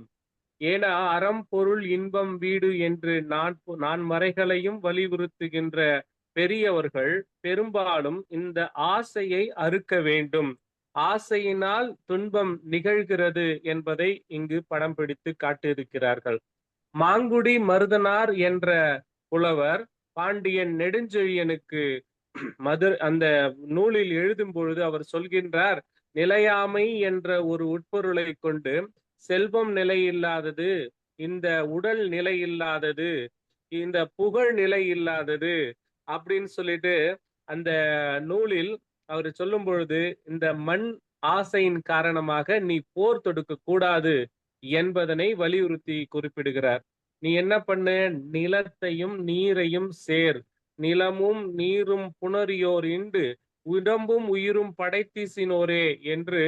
ஏன்னா அறம் பொருள் இன்பம் வீடு என்று நான் மறைகளையும் வலியுறுத்துகின்ற பெரியவர்கள் பெரும்பாலும் இந்த ஆசையை அறுக்க வேண்டும். ஆசையினால் துன்பம் நிகழ்கிறது என்பதை இங்கு படம் பிடித்து காட்டியிருக்கிறார்கள். மாங்குடி மருதனார் என்ற புலவர் பாண்டியன் நெடுஞ்செழியனுக்கு அந்த நூலில் எழுதும் பொழுது அவர் சொல்கின்றார், நிலையாமை என்ற ஒரு உட்பொருளை கொண்டு செல்வம் நிலை இல்லாதது, இந்த உடல் நிலை இல்லாதது, இந்த புகழ் நிலை இல்லாதது அப்படின்னு சொல்லிட்டு அந்த நூலில் அவர் சொல்லும் பொழுது இந்த மண் ஆசையின் காரணமாக நீ போர் தொடுக்க கூடாது என்பதனை வலியுறுத்தி குறிப்பிடுகிறார். நீ என்ன பண்ணு, நிலத்தையும் நீரையும் சேர், நிலமும் நீரும் புணரியோர் இண்டு உடம்பும் உயிரும் படைத்தீசினோரே என்று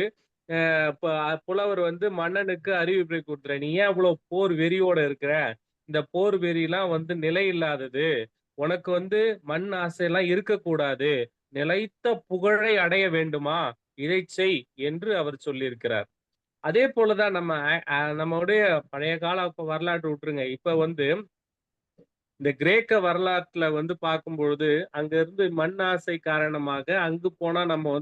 புலவர் மன்னனுக்கு அறிவிப்பை கொடுத்துற. நீ ஏன் அவ்வளவு போர் வெறியோட இருக்கிற? இந்த போர் வெறியெல்லாம் நிலை இல்லாதது, உனக்கு மண் ஆசையெல்லாம் இருக்கக்கூடாது, நிலைத்த புகழை அடைய வேண்டுமா, இதை செய் என்று அவர் சொல்லியிருக்கிறார். அதே போலதான் நம்மளுடைய பழைய கால வரலாற்று விட்டுருங்க. இப்ப இந்த கிரேக்க வரலாற்றுல பார்க்கும் பொழுது அங்க இருந்து மண் ஆசை காரணமாக அங்கு போனா நம்ம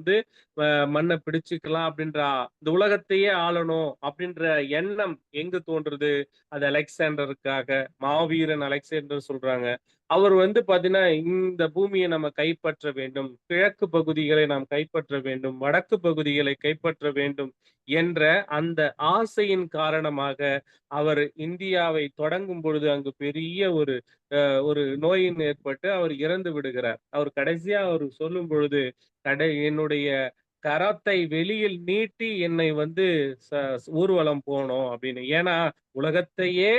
மண்ணை பிடிச்சுக்கலாம் அப்படின்ற, இந்த உலகத்தையே ஆளணும் அப்படின்ற எண்ணம் எங்கு தோன்றுது? அது அலெக்சாண்டருக்காக, மாவீரன் அலெக்சாண்டர் சொல்றாங்க. அவர் பாத்தீங்கன்னா இந்த பூமியை நம்ம கைப்பற்ற வேண்டும், கிழக்கு பகுதிகளை நாம் கைப்பற்ற வேண்டும், வடக்கு பகுதிகளை கைப்பற்ற வேண்டும் என்ற அந்த ஆசையின் காரணமாக அவர் இந்தியாவை தொடங்கும் பொழுது அங்கு பெரிய ஒரு நோயின் ஏற்பட்டு அவர் இறந்து விடுகிறார். அவர் கடைசியா அவர் சொல்லும் பொழுது, என்னுடைய கரத்தை வெளியில் நீட்டி என்னை ஊர்வலம் போனோம் அப்படின்னு. ஏன்னா உலகத்தையே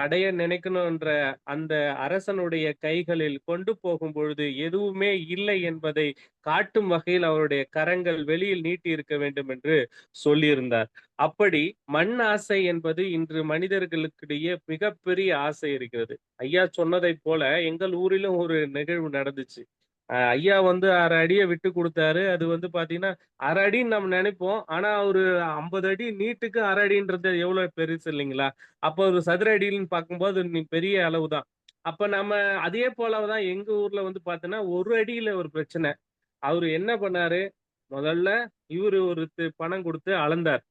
அடைய நினைக்கணும்ன்ற அந்த அரசனுடைய கைகளில் கொண்டு போகும் பொழுது எதுவுமே இல்லை என்பதை காட்டும் வகையில் அவருடைய கரங்கள் வெளியில் நீட்டி இருக்க வேண்டும் என்று சொல்லியிருந்தார். அப்படி மண் ஆசை என்பது இன்று மனிதர்களுக்கிடையே மிகப்பெரிய ஆசை இருக்கிறது. ஐயா சொன்னதை போல எங்கள் ஊரிலும் ஒரு நிகழ்வு நடந்துச்சு. ஐயா 6 அடியை விட்டு கொடுத்தாரு. அது பாத்தீங்கன்னா 1/2 அடின்னு நம்ம நினைப்போம். ஆனா ஒரு 50 அடி நீட்டுக்கு 1/2 அடின்றது எவ்வளவு பெருசு இல்லைங்களா? அப்ப ஒரு சதுர அடின்னு பார்க்கும்போது பெரிய அளவுதான். அப்ப நம்ம அதே போலதான் எங்க ஊர்ல பாத்தீங்கன்னா 1 அடியில ஒரு பிரச்சனை. அவரு என்ன பண்ணாரு, முதல்ல இவரு பணம் கொடுத்து அளந்தார்.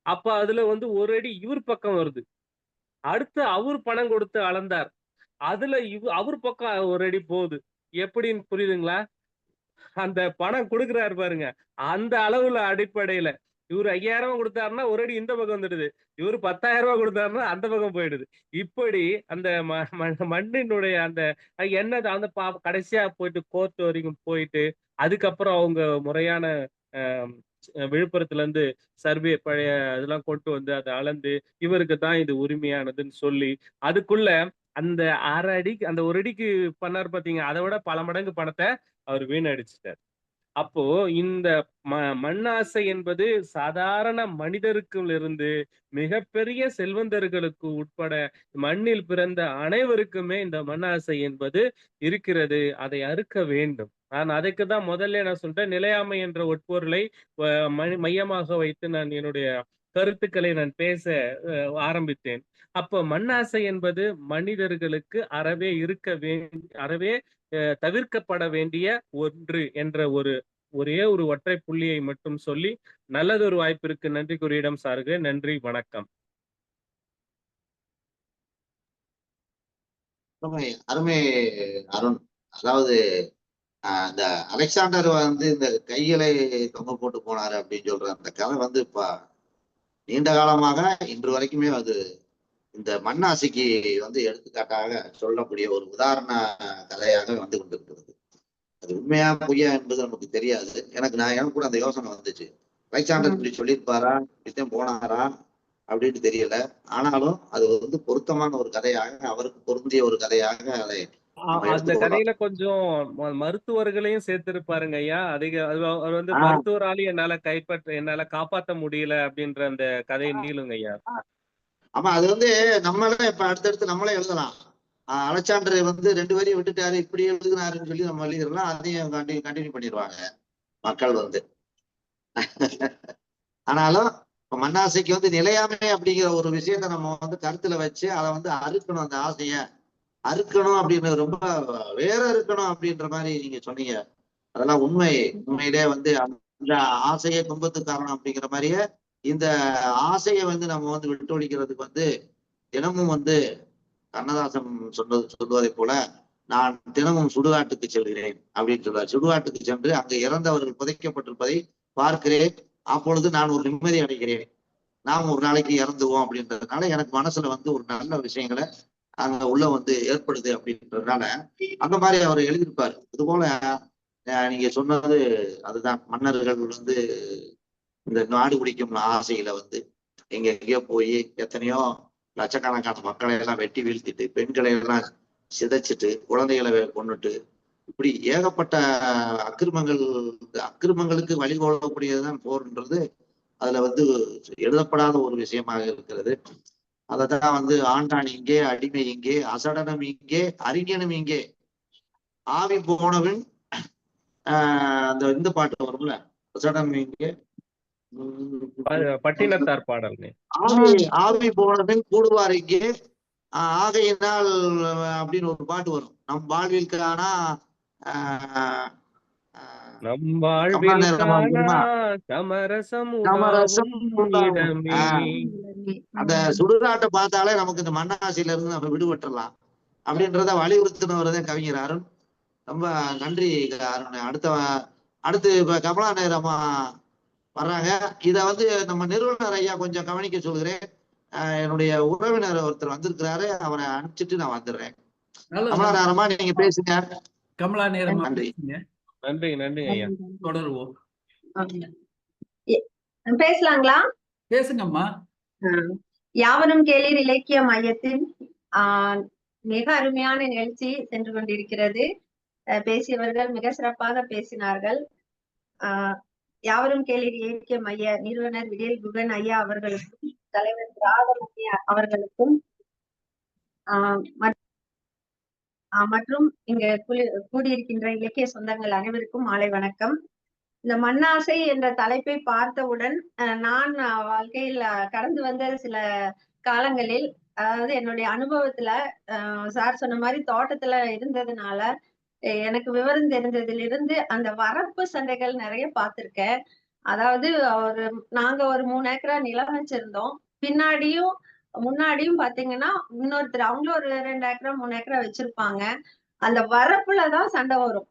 அப்ப அதுல 1 அடி இவர் பக்கம் வருது. அடுத்து அவர் பணம் கொடுத்து அளந்தார். அதுல அவர் பக்கம் 1 அடி போகுது. எப்படின்னு புரியுதுங்களா? அந்த பணம் கொடுக்குறாரு பாருங்க, அந்த அளவுல அடிப்படையில இவரு 5000 கொடுத்தாருன்னா 1 அடி இந்த பக்கம் வந்துடுது, இவரு 10,000 கொடுத்தாருன்னா அந்த பக்கம் போயிடுது. இப்படி அந்த மண்ணினுடைய அந்த என்னது அந்த கடைசியா போயிட்டு கோர்ட் வரைக்கும் போயிட்டு அதுக்கப்புறம் அவங்க முறையான விழுப்புரத்துல இருந்து சர்வே பழைய இதெல்லாம் கொண்டு அதை அளந்து இவருக்கு தான் இது உரிமையானதுன்னு சொல்லி அதுக்குள்ள அந்த 1/2 அடிக்கு அந்த 1 அடிக்கு பண்ணாரு பாத்தீங்க, அதை விட பல மடங்கு பணத்தை அவர் வீணடிச்சிட்டார். அப்போ இந்த மண்ணாசை என்பது சாதாரண மனிதருக்குள் இருந்து மிகப்பெரிய செல்வந்தர்களுக்கு உட்பட மண்ணில் பிறந்த அனைவருக்குமே இந்த மண்ணாசை என்பது இருக்கிறது. அதை அறுக்க வேண்டும். நான் அதுக்கு தான் முதல்ல நான் சொல்லிட்டேன், நிலையாமை என்ற உட்பொருளை மையமாக வைத்து நான் என்னுடைய கருத்துக்களை நான் பேச ஆரம்பித்தேன். அப்போ மண்ணாசை என்பது மனிதர்களுக்கு அறவே தவிர்க்கப்பட வேண்டிய ஒன்று என்ற ஒரே ஒரு ஒற்றை புள்ளியை மட்டும் சொல்லி நல்லதொரு வாய்ப்பிற்கு நன்றி கூறியிடம் சாருகிறேன். நன்றி, வணக்கம். அருமை அருண். அதாவது இந்த அலெக்சாண்டர் இந்த கைகளை தொங்க போட்டு போனாரு அப்படின்னு சொல்ற அந்த கதை இப்ப நீண்ட காலமாக இன்று வரைக்குமே இந்த மண்ணாசைக்கு எடுத்துக்காட்டாக சொல்லக்கூடிய ஒரு உதாரண கதையாக கொண்டிருக்கிறது. அது உண்மையா பொய்யா என்பது நமக்கு தெரியாது. எனக்கு கூட அந்த யோசனை வந்துச்சு, அலெக்சாண்டர் இப்படி சொல்லியிருப்பாரா, இப்படித்தான் போனாரா அப்படின்னு தெரியல. ஆனாலும் அது பொருத்தமான ஒரு கதையாக, அவருக்கு பொருந்திய ஒரு கதையாக அதை நம்ம அந்த எடுத்துக்கொள்ளலாம். கதையில கொஞ்சம் மருத்துவர்களையும் சேர்த்திருப்பாருங்க ஐயா. அவர் வந்து ஆஹ் மருத்துவராலையும் என்னால காப்பாத்த முடியல அப்படின்ற அந்த கதை நீளுங்க ஐயா. ஆமா, அது வந்து நம்மளே இப்ப அடுத்தடுத்து நம்மளே எழுதலாம். அலெக்சாண்டர் வந்து 2 வரியை விட்டுட்டாரு, இப்படி எழுதுனாருன்னு சொல்லி நம்ம எழுதிடலாம். அதையும் கண்டினியூ பண்ணிடுவாங்க மக்கள் வந்து. ஆனாலும் இப்ப மண்ணாசைக்கு வந்து நிலையாமை அப்படிங்கிற ஒரு விஷயத்த நம்ம வந்து கருத்துல வச்சு அதை வந்து அறுக்கணும், அந்த ஆசைய அறுக்கணும் அப்படின்னு, ரொம்ப வேற இருக்கணும் அப்படின்ற மாதிரி நீங்க சொன்னீங்க. அதெல்லாம் உண்மையிலே வந்து அந்த ஆசையே துன்பத்துக்கு காரணம் அப்படிங்கிற மாதிரியே இந்த ஆசையை வந்து நம்ம வந்து விட்டொழிக்கிறதுக்கு வந்து தினமும் வந்து கண்ணதாசன் சொல்வதை போல, நான் தினமும் சுடுகாட்டுக்கு செல்கிறேன் அப்படின்னு சொல்றார். சுடுகாட்டுக்கு சென்று அங்கு இறந்தவர்கள் புதைக்கப்பட்டிருப்பதை பார்க்கிறேன். அப்பொழுது நான் ஒரு நிம்மதி அடைகிறேன். நாம் ஒரு நாளைக்கு இறந்துவோம் அப்படின்றதுனால எனக்கு மனசுல வந்து ஒரு நல்ல விஷயங்களை அங்க உள்ள வந்து ஏற்படுது அப்படின்றதுனால அந்த மாதிரி அவர் எழுதியிருப்பார். இது போல நீங்க சொன்னது அதுதான். மன்னர்கள் வந்து இந்த நாடு பிடிக்கும் ஆசையில வந்து எங்கெங்கயோ போய் எத்தனையோ லட்சக்கணக்கான மக்களை எல்லாம் வெட்டி வீழ்த்திட்டு, பெண்களை எல்லாம் சிதைச்சிட்டு, குழந்தைகளை கொன்னுட்டு, இப்படி ஏகப்பட்ட அக்கிரமங்களுக்கு வழிகோலக்கூடியதுதான் போர்ன்றது அதுல வந்து எழுதப்படாத ஒரு விஷயமாக இருக்கிறது. அததான் வந்து ஆண்டான் இங்கே, அடிமை இங்கே, அசடனம் இங்கே, அறிஞனும் இங்கே, ஆவி போனவன் அந்த இந்த பாட்டு வரும்ல, அசடனம் இங்கே, பட்டினத்தார் பாடல். ஆவி போனவன் கூடுவார் இங்கே, ஆகையினால் அப்படின்னு ஒரு பாட்டு வரும். நம் வாழ்விற்கானா நம் வாழ்வில் சமரசம் இடமே. அந்த சுடுகாட்டை பார்த்தாலே நமக்கு இந்த மண்ணாசையில இருந்து நம்ம விடுபட்டுறலாம் அப்படின்றத வலியுறுத்தினவர்தான் கவிஞர் அருண். ரொம்ப நன்றி அருண். அடுத்து இப்ப கமலா நேரமா வர்றாங்க. இத வந்து நம்ம நிறுவனர் ஐயா கொஞ்சம் கவனிக்க சொல்கிறேன். என்னுடைய உறவினர் ஒருத்தர் வந்திருக்கிறாரு, அவரை அனுப்பிச்சிட்டு நான் வந்துடுறேன். கமலா நேரமா நீங்க பேசுங்க. கமலா நேரமா நன்றி. பேசுங்க. நன்றி ஐயா. தொடருவோம். பேசலாங்களா? பேசுங்கம்மா. யாவரும் கேளீர் இலக்கிய மையத்தின் மிக அருமையான நிகழ்ச்சி சென்று கொண்டிருக்கிறது. பேசியவர்கள் மிக சிறப்பாக பேசினார்கள். யாவரும் கேளீர் இலக்கிய மைய நிறுவனர் விடியல் குகன் ஐயா அவர்களுக்கும், தலைவர் ராகவன் ஐயா அவர்களுக்கும், மற்றும் இங்க கூடியிருக்கின்ற இலக்கிய சொந்தங்கள் அனைவருக்கும் மாலை வணக்கம். இந்த மண்ணாசை என்ற தலைப்பை பார்த்தவுடன் நான் வாழ்க்கையில் கடந்து வந்த சில காலங்களில், அதாவது என்னுடைய அனுபவத்துல சார் சொன்ன மாதிரி தோட்டத்துல இருந்ததுனால எனக்கு விவரம் தெரிஞ்சதிலிருந்து அந்த வரப்பு சண்டைகள் நிறைய பார்த்திருக்கேன். அதாவது நாங்க ஒரு 3 ஏக்கரா நிலம் வச்சிருந்தோம். பின்னாடியும் முன்னாடியும் பாத்தீங்கன்னா இன்னொருத்தர் அவங்களும் ஒரு 2 ஏக்கரா 3 ஏக்கரா வச்சிருப்பாங்க. அந்த வரப்புலதான் சண்டை வரும்.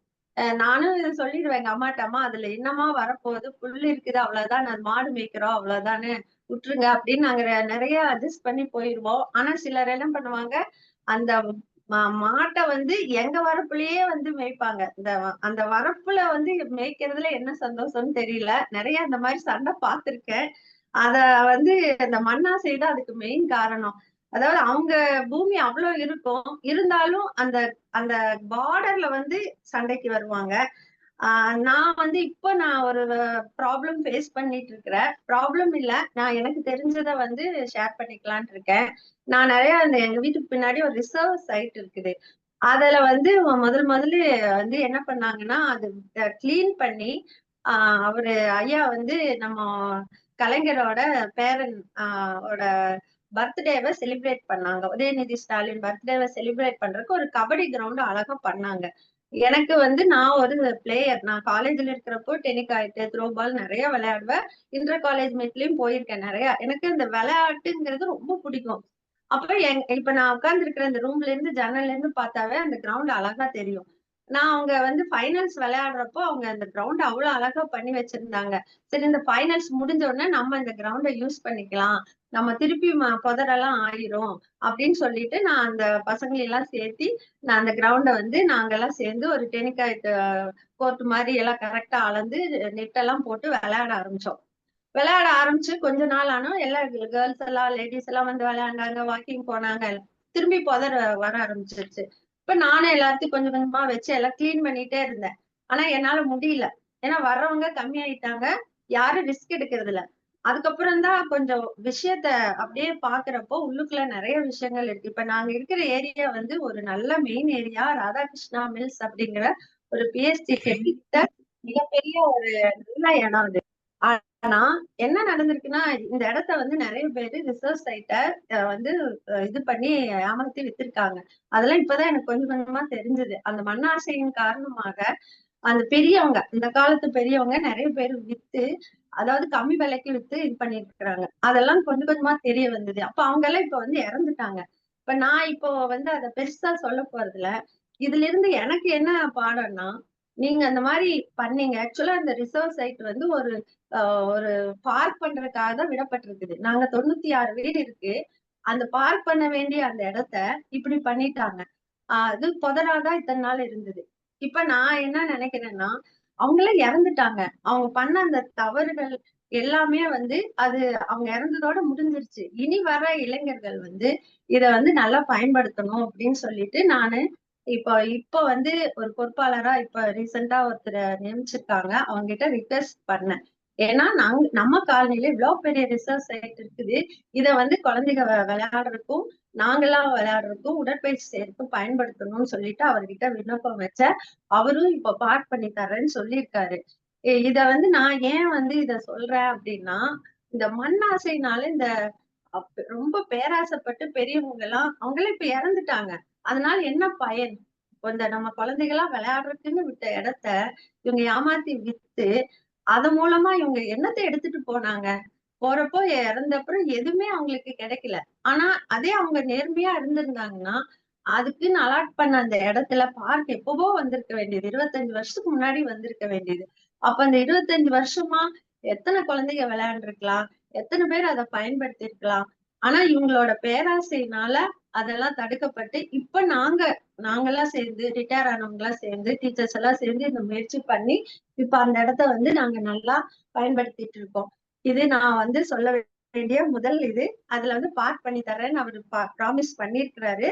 நானும் இதை சொல்லிடுவேன் எங்க அம்மாட்ட, அம்மா அதுல என்னமா வரப்போகுது, புல் இருக்குது அவ்வளவுதான், அது மாடு மேய்க்கிறோம் அவ்வளவுதானு, விட்டுருங்க அப்படின்னு நாங்க நிறைய அட்ஜஸ்ட் பண்ணி போயிருவோம். ஆனா சிலர் என்ன பண்ணுவாங்க, அந்த மாட்டை வந்து எங்க வரப்புலயே வந்து மேய்ப்பாங்க. அந்த வரப்புல வந்து மேய்க்கிறதுல என்ன சந்தோஷம்னு தெரியல. நிறைய அந்த மாதிரி சண்டை பார்த்திருக்கேன். அத வந்து அந்த மண்ணாசை தான் அதுக்கு மெயின் காரணம். அதாவது அவங்க பூமி அவ்வளவு இருக்கும், இருந்தாலும் அந்த அந்த பார்டர்ல வந்து சண்டைக்கு வருவாங்க. நான் வந்து நான் ஒரு ப்ராப்ளம் ஃபேஸ் பண்ணிட்டு இருக்கிறேன். ப்ராப்ளம் இல்ல, நான் எனக்கு தெரிஞ்சதை வந்து ஷேர் பண்ணிக்கலான் இருக்கேன். நான் நிறைய எங்க வீட்டுக்கு பின்னாடி ஒரு ரிசர்வ் சைட் இருக்குது. அதுல வந்து முதல்ல வந்து என்ன பண்ணாங்கன்னா, அது கிளீன் பண்ணி அவரு ஐயா வந்து நம்ம கலைஞரோட பேரன் ஓட பர்த்டேவை செலிப்ரேட் பண்ணாங்க. உதயநிதி ஸ்டாலின் பர்த்டேவை செலிப்ரேட் பண்றதுக்கு ஒரு கபடி கிரவுண்ட் அழகா பண்ணாங்க. எனக்கு வந்து நான் ஒரு பிளேயர். நான் காலேஜ்ல இருக்கிறப்போ டென்னிஸ், த்ரோ பால் நிறைய விளையாடுவேன். இன்டர் காலேஜ் மீட்லயும் போயிருக்கேன் நிறைய. எனக்கு இந்த விளையாட்டுங்கிறது ரொம்ப பிடிக்கும். அப்ப இப்ப நான் உட்கார்ந்து இருக்கிற இந்த ரூம்ல இருந்து ஜன்னல்ல இருந்து பார்த்தாவே அந்த கிரவுண்ட் அழகா தெரியும். நான் அவங்க வந்து ஃபைனல்ஸ் விளையாடுறப்போ அவங்க அந்த கிரவுண்ட் அவ்வளவு அழகா பண்ணி வச்சிருந்தாங்க. சரி, இந்த ஃபைனல்ஸ் முடிஞ்ச உடனே நம்ம இந்த கிரவுண்டை யூஸ் பண்ணிக்கலாம், நம்ம திருப்பி புதரெல்லாம் ஆயிரும் அப்படின்னு சொல்லிட்டு நான் அந்த பசங்களை எல்லாம் சேர்த்தி நான் அந்த கிரவுண்டை வந்து நாங்கெல்லாம் சேர்ந்து ஒரு டென்னிஸ் கோர்ட் மாதிரி எல்லாம் கரெக்டா அளந்து நெட்டெல்லாம் போட்டு விளையாட ஆரம்பிச்சோம். விளையாட ஆரம்பிச்சு கொஞ்ச நாள் ஆனும் எல்லா கேர்ள்ஸ் எல்லாம் லேடிஸ் எல்லாம் வந்து விளையாண்டாங்க, வாக்கிங் போனாங்க. திரும்பி வர ஆரம்பிச்சிருச்சு. இப்ப நானும் எல்லாத்தையும் கொஞ்சம் கொஞ்சமா வச்சு எல்லாம் கிளீன் பண்ணிட்டே இருந்தேன். ஆனா என்னால முடியல. ஏன்னா வர்றவங்க கம்மியாயிட்டாங்க, யாரும் ரிஸ்க் எடுக்கிறது இல்ல. அதுக்கப்புறம் தான் கொஞ்சம் விஷயத்த அப்படியே பாக்குறப்போ உள்ளுக்குள்ள நிறைய விஷயங்கள் இருக்கு. இப்ப நாங்க இருக்கிற ஏரியா வந்து ஒரு நல்ல மெயின் ஏரியா, ராதாகிருஷ்ணா மில்ஸ் அப்படிங்கிற ஒரு பிஎஸ்டி கிட்ட மிகப்பெரிய ஒரு நல்ல இடம் அது. ஆனா என்ன நடந்திருக்குன்னா, இந்த இடத்த வந்து நிறைய பேரு ரிசர்வ் சைட்ட வந்து இது பண்ணி ஏமாத்தி வித்திருக்காங்க. அதெல்லாம் இப்பதான் எனக்கு கொஞ்சம் கொஞ்சமா தெரிஞ்சது. அந்த மண்ணாசையின் காரணமாக அந்த பெரியவங்க, இந்த காலத்து பெரியவங்க நிறைய பேர் வித்து, அதாவது கம்மி விலைக்கு வித்து இது பண்ணிருக்கிறாங்க. அதெல்லாம் கொஞ்சம் கொஞ்சமா தெரிய வந்தது. அப்ப அவங்க எல்லாம் இப்ப வந்து இறந்துட்டாங்க. இப்ப நான் இப்போ வந்து அத பெருசா சொல்ல போறதில்ல. இதுல இருந்து எனக்கு என்ன பாடம்னா, நீங்க அந்த மாதிரி பண்ணீங்க. ஆக்சுவலா இந்த ரிசர்வ் சைட் வந்து ஒரு பார்க் பண்றதுக்காக தான் விடப்பட்டிருக்குது. நாங்க 96 வீடு இருக்கு. அந்த பார்க் பண்ண வேண்டிய அந்த இடத்த இப்படி பண்ணிட்டாங்க. அது புதராதான் இத்தனை நாள் இருந்தது. இப்ப நான் என்ன நினைக்கிறேன்னா, அவங்களே இறந்துட்டாங்க. அவங்க பண்ண அந்த தவறுகள் எல்லாமே வந்து அது அவங்க இறந்ததோட முடிஞ்சிருச்சு. இனி வர இளைஞர்கள் வந்து இத வந்து நல்லா பயன்படுத்தணும் அப்படின்னு சொல்லிட்டு நானு இப்ப வந்து ஒரு பொறுப்பாளரா இப்ப ரீசெண்டா ஒருத்தரை நியமிச்சிருக்காங்க. அவங்க கிட்ட ரிக்வெஸ்ட் பண்ணேன். ஏன்னா நம்ம காலனில இவ்வளவு பெரிய ரிசர்வ் சைட் இருக்குது. இத வந்து குழந்தைங்க விளையாடுறதுக்கும் நாங்கெல்லாம் விளையாடுறதுக்கும் உடற்பயிற்சி செய்யறதுக்கும் பயன்படுத்தணும்னு சொல்லிட்டு அவர்கிட்ட விண்ணப்பம் வச்ச. அவரும் இப்ப பார்க் பண்ணி தர்றேன்னு சொல்லியிருக்காரு. இத வந்து நான் ஏன் வந்து இத சொல்றேன் அப்படின்னா, இந்த மண் ஆசைனால இந்த ரொம்ப பேராசைப்பட்டு பெரியவங்க எல்லாம் அவங்களே இப்ப இறந்துட்டாங்க. அதனால என்ன பயன்? இப்ப இந்த நம்ம குழந்தைகளா விளையாடுறதுக்குன்னு விட்ட இடத்த இவங்க ஏமாத்தி வித்து, அது மூலமா இவங்க என்னத்தை எடுத்துட்டு போனாங்க? போறப்போ இறந்தப்புறம் எதுவுமே அவங்களுக்கு கிடைக்கல. ஆனா அதே அவங்க நேர்மையா இருந்திருந்தாங்கன்னா, அதுக்குன்னு அலாட் பண்ண அந்த இடத்துல பார்க் எப்பவோ வந்திருக்க வேண்டியது. 25 வருஷத்துக்கு முன்னாடி வந்திருக்க வேண்டியது. அப்ப அந்த 25 வருஷமா எத்தனை குழந்தைங்க விளையாண்டுருக்கலாம்? எத்தனை பேர் அதை பயன்படுத்தி இருக்கலாம்? ஆனா இவங்களோட பேராசையினால அதெல்லாம் தடுக்கப்பட்டு, இப்ப நாங்கெல்லாம் சேர்ந்து ரிட்டையர் ஆனவங்க எல்லாம் சேர்ந்து டீச்சர்ஸ் எல்லாம் சேர்ந்து இந்த முயற்சி பண்ணி இப்ப அந்த இடத்த வந்து நாங்க நல்லா பயன்படுத்திட்டு இருக்கோம். இது நான் வந்து சொல்ல வேண்டிய முதல் இது. அதுல வந்து பார்க் பண்ணி தர்றேன்னு அவரு ப்ராமிஸ் பண்ணிருக்கிறாரு.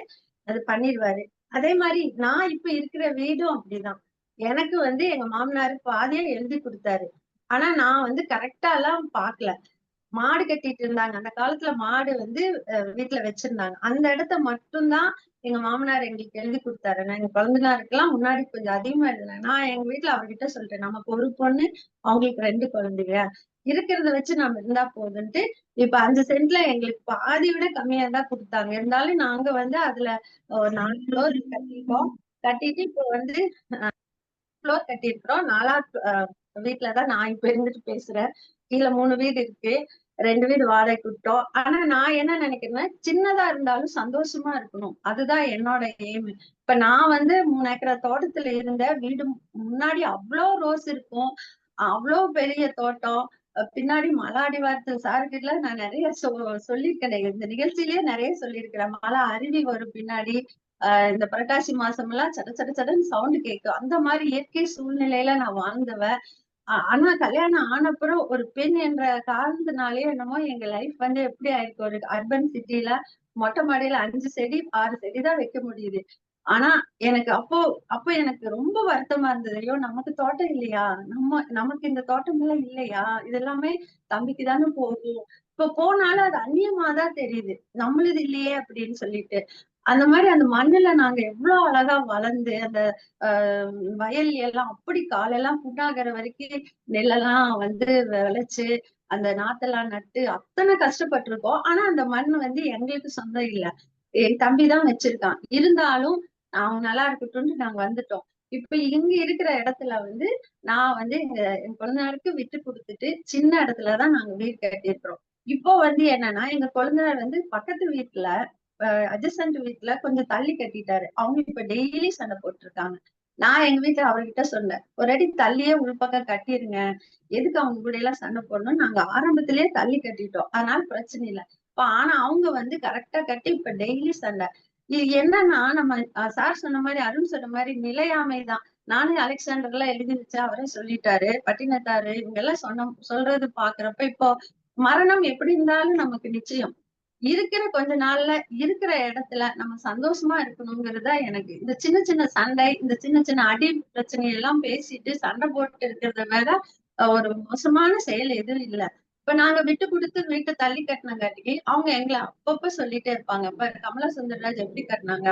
அது பண்ணிடுவாரு. அதே மாதிரி நான் இப்ப இருக்கிற வீடும் அப்படிதான். எனக்கு வந்து எங்க மாமனாரு பாதியா எழுதி கொடுத்தாரு. ஆனா நான் வந்து கரெக்டா எல்லாம் பாக்கல. மாடு கட்டிட்டு இருந்தாங்க. அந்த காலத்துல மாடு வந்து வீட்டுல வச்சிருந்தாங்க. அந்த இடத்த மட்டும்தான் எங்க மாமனார் எங்களுக்கு எழுதி கொடுத்தாரு. நான் எங்க குழந்தைனாருக்கெல்லாம் முன்னாடி கொஞ்சம் அதிகமா எழுதினேன். நான் எங்க வீட்டுல அவர்கிட்ட சொல்லிட்டேன், நமக்கு ஒரு பொண்ணு, அவங்களுக்கு 2 குழந்தைங்க. இருக்கிறத வச்சு நம்ம இருந்தா போதுன்ட்டு இப்ப 5 சென்ட்ல எங்களுக்கு பாதி விட கம்மியா தான் கொடுத்தாங்க. இருந்தாலும் நாங்க வந்து அதுல 4 ஃப்ளோர் கட்டிட்டோம். கட்டிட்டு இப்ப வந்து ஃப்ளோர் கட்டியிருக்கிறோம். 4வது வீட்டுலதான் நான் இப்ப இருந்துட்டு பேசுறேன். கீழே 3 வீடு இருக்கு. 2 வீடு வாடகைக்கு விட்டோம். ஆனா நான் என்ன நினைக்கிறேன்னா, சின்னதா இருந்தாலும் சந்தோஷமா இருக்கணும். அதுதான் என்னோட எய்ம். இப்ப நான் வந்து 3 ஏக்கரா தோட்டத்துல இருந்த வீடு முன்னாடி அவ்வளோ ரோஸ் இருக்கும். அவ்வளோ பெரிய தோட்டம். பின்னாடி மலை அடிவாரத்துல சார்கிட்ட நான் நிறைய சொல்லியிருக்கேன். இந்த நிகழ்ச்சியிலேயே நிறைய சொல்லியிருக்கிறேன். மலை அருவி வரும் பின்னாடி. இந்த புரட்டாசி மாசம் எல்லாம் சட சட சடன்னு சவுண்ட் கேட்கும். அந்த மாதிரி இயற்கை சூழ்நிலையில நான் வாழ்ந்தவ. ஆனா கல்யாணம் ஆனப்புறம் ஒரு பெண் என்ற காரணத்தினாலே என்னமோ எங்க லைஃப் வந்து எப்படி ஆயிருக்கு, ஒரு அர்பன் சிட்டில மொட்டை மாடியில 5 செடி 6 செடி தான் வைக்க முடியுது. ஆனா எனக்கு அப்போ எனக்கு ரொம்ப வருத்தமா இருந்தது. ஐயோ நமக்கு தோட்டம் இல்லையா, நமக்கு இந்த தோட்டம் எல்லாம் இல்லையா, இது எல்லாமே தம்பிக்கு தானே போகும். இப்ப போனாலும் அது அந்நியமாதான் தெரியுது, நம்மளுது இல்லையே அப்படின்னு சொல்லிட்டு. அந்த மாதிரி அந்த மண்ணுல நாங்க எவ்வளவு அழகா வளர்ந்து அந்த வயல் எல்லாம் அப்படி காலெல்லாம் புண்ணாகிற வரைக்கும் நெல்லெல்லாம் வந்து விளைச்சு அந்த நாத்தெல்லாம் நட்டு அத்தனை கஷ்டப்பட்டிருக்கோம். ஆனா அந்த மண் வந்து எங்களுக்கு சொந்தம் இல்ல, என் தம்பிதான் வச்சிருக்கான். இருந்தாலும் அவங்க நல்லா இருக்கட்டும்னு நாங்க வந்துட்டோம். இப்ப இங்க இருக்கிற இடத்துல வந்து நான் வந்து என் குழந்தையாருக்கு விட்டு கொடுத்துட்டு சின்ன இடத்துலதான் நாங்க வீடு கட்டியிருக்கிறோம். இப்போ வந்து என்னன்னா, எங்க குழந்தையார் வந்து பக்கத்து வீட்டுல அட்ஜசன்ட் வீட்டுல கொஞ்சம் தள்ளி கட்டிட்டாரு. அவங்க இப்ப டெய்லி சண்டை போட்டிருக்காங்க. நான் எங்க வீட்டுல அவர்கிட்ட சொன்னேன், ஒரு அடி தள்ளியே உள்பக்கம் கட்டிருங்க, எதுக்கு அவங்க கூட எல்லாம் சண்டை போடணும், நாங்க ஆரம்பத்திலேயே தள்ளி கட்டிட்டோம், அதனால பிரச்சனை இல்லை. ஆனா அவங்க வந்து கரெக்டா கட்டி இப்ப டெய்லி சண்டை. இது என்னன்னா, நம்ம சார் சொன்ன மாதிரி, அருண் சொன்ன மாதிரி நிலையாமைதான். நானும் அலெக்சாண்டர் எல்லாம் எழுதி வச்சா அவரே சொல்லிட்டாரு. பட்டினத்தாரு இவங்க எல்லாம் சொல்றது பாக்குறப்ப இப்போ மரணம் எப்படி இருந்தாலும் நமக்கு நிச்சயம். இருக்கிற கொஞ்ச நாள்ல இருக்கிற இடத்துல நம்ம சந்தோஷமா இருக்கணுங்கிறதா எனக்கு. இந்த சின்ன சின்ன சண்டை, இந்த சின்ன சின்ன அடி பிரச்சனை எல்லாம் பேசிட்டு சண்டை போட்டு இருக்கிறத விட ஒரு மோசமான செயல் எதுவும் இல்ல. இப்ப நாங்க விட்டு கொடுத்து வீட்டை தள்ளி கட்டினங்காட்டிக்கு அவங்க எங்களை அப்பப்ப சொல்லிட்டே இருப்பாங்க. இப்ப கமலா சுந்தரராஜ் எப்படி கட்டினாங்க,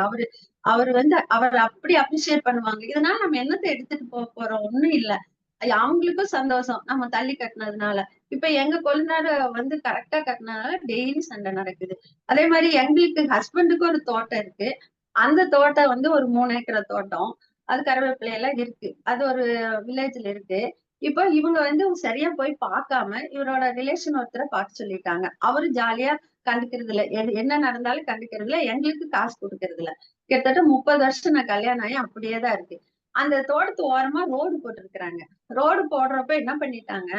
அவரு வந்து அவர் அப்படி அப்ரிசியேட் பண்ணுவாங்க. இதனால நம்ம என்னத்தை எடுத்துட்டு போறோம், ஒண்ணும் இல்ல. அவங்களுக்கும் சந்தோஷம் நம்ம தள்ளி கட்டினதுனால. இப்ப எங்க கொழுந்தாரு வந்து கரெக்டா கட்டினதுனால டெய்லி சண்டை நடக்குது. அதே மாதிரி எங்களுக்கு ஹஸ்பண்டுக்கு ஒரு தோட்டம் இருக்கு. அந்த தோட்டம் வந்து ஒரு 3 ஏக்கர் தோட்டம். அது கருவேப்பிலை எல்லாம் இருக்கு. அது ஒரு வில்லேஜ்ல இருக்கு. இப்போ இவங்க வந்து சரியா போய் பார்க்காம இவரோட ரிலேஷன் ஒருத்தரை பார்க்க சொல்லிட்டாங்க. அவரு ஜாலியா கண்டுக்கிறது இல்ல. என்ன நடந்தாலும் கண்டுக்கிறது இல்ல. எங்களுக்கு காசு கொடுக்கறது இல்ல. கிட்டத்தட்ட 30 வருஷம் நான் கல்யாணம் ஆகி அப்படியேதான் இருக்கு. அந்த தோட்டத்து ஓரமா ரோடு போட்டிருக்கிறாங்க. ரோடு போடுறப்ப என்ன பண்ணிட்டாங்க,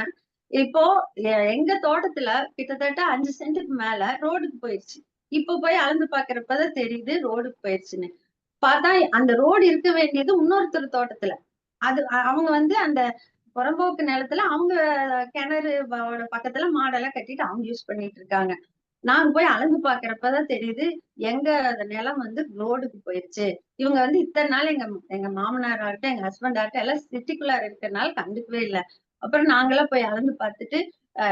இப்போ எங்க தோட்டத்துல கிட்டத்தட்ட 5 சென்ட்டுக்கு மேல ரோடுக்கு போயிருச்சு. இப்ப போய் அளந்து பாக்குறப்பதான் தெரியுது ரோடுக்கு போயிருச்சுன்னு. பார்த்தா அந்த ரோடு இருக்க வேண்டியது இன்னொருத்தர் தோட்டத்துல. அது அவங்க வந்து அந்த புறம்போக்கு நிலத்துல அவங்க கிணறு பக்கத்துல மாடெல்லாம் கட்டிட்டு அவங்க யூஸ் பண்ணிட்டு இருக்காங்க. நாங்க போய் அளந்து பாக்குறப்பதான் தெரியுது எங்க அந்த நிலம் வந்து ரோடுக்கு போயிருச்சு. இவங்க வந்து இத்தனை நாள் எங்க மாமனார் ஆகட்டும் எங்க ஹஸ்பண்ட் ஆகட்டும் எல்லாம் சிட்டிக்குள்ளார இருக்கிறதுனால கண்டுக்கவே இல்லை. அப்புறம் நாங்களாம் போய் அளந்து பார்த்துட்டு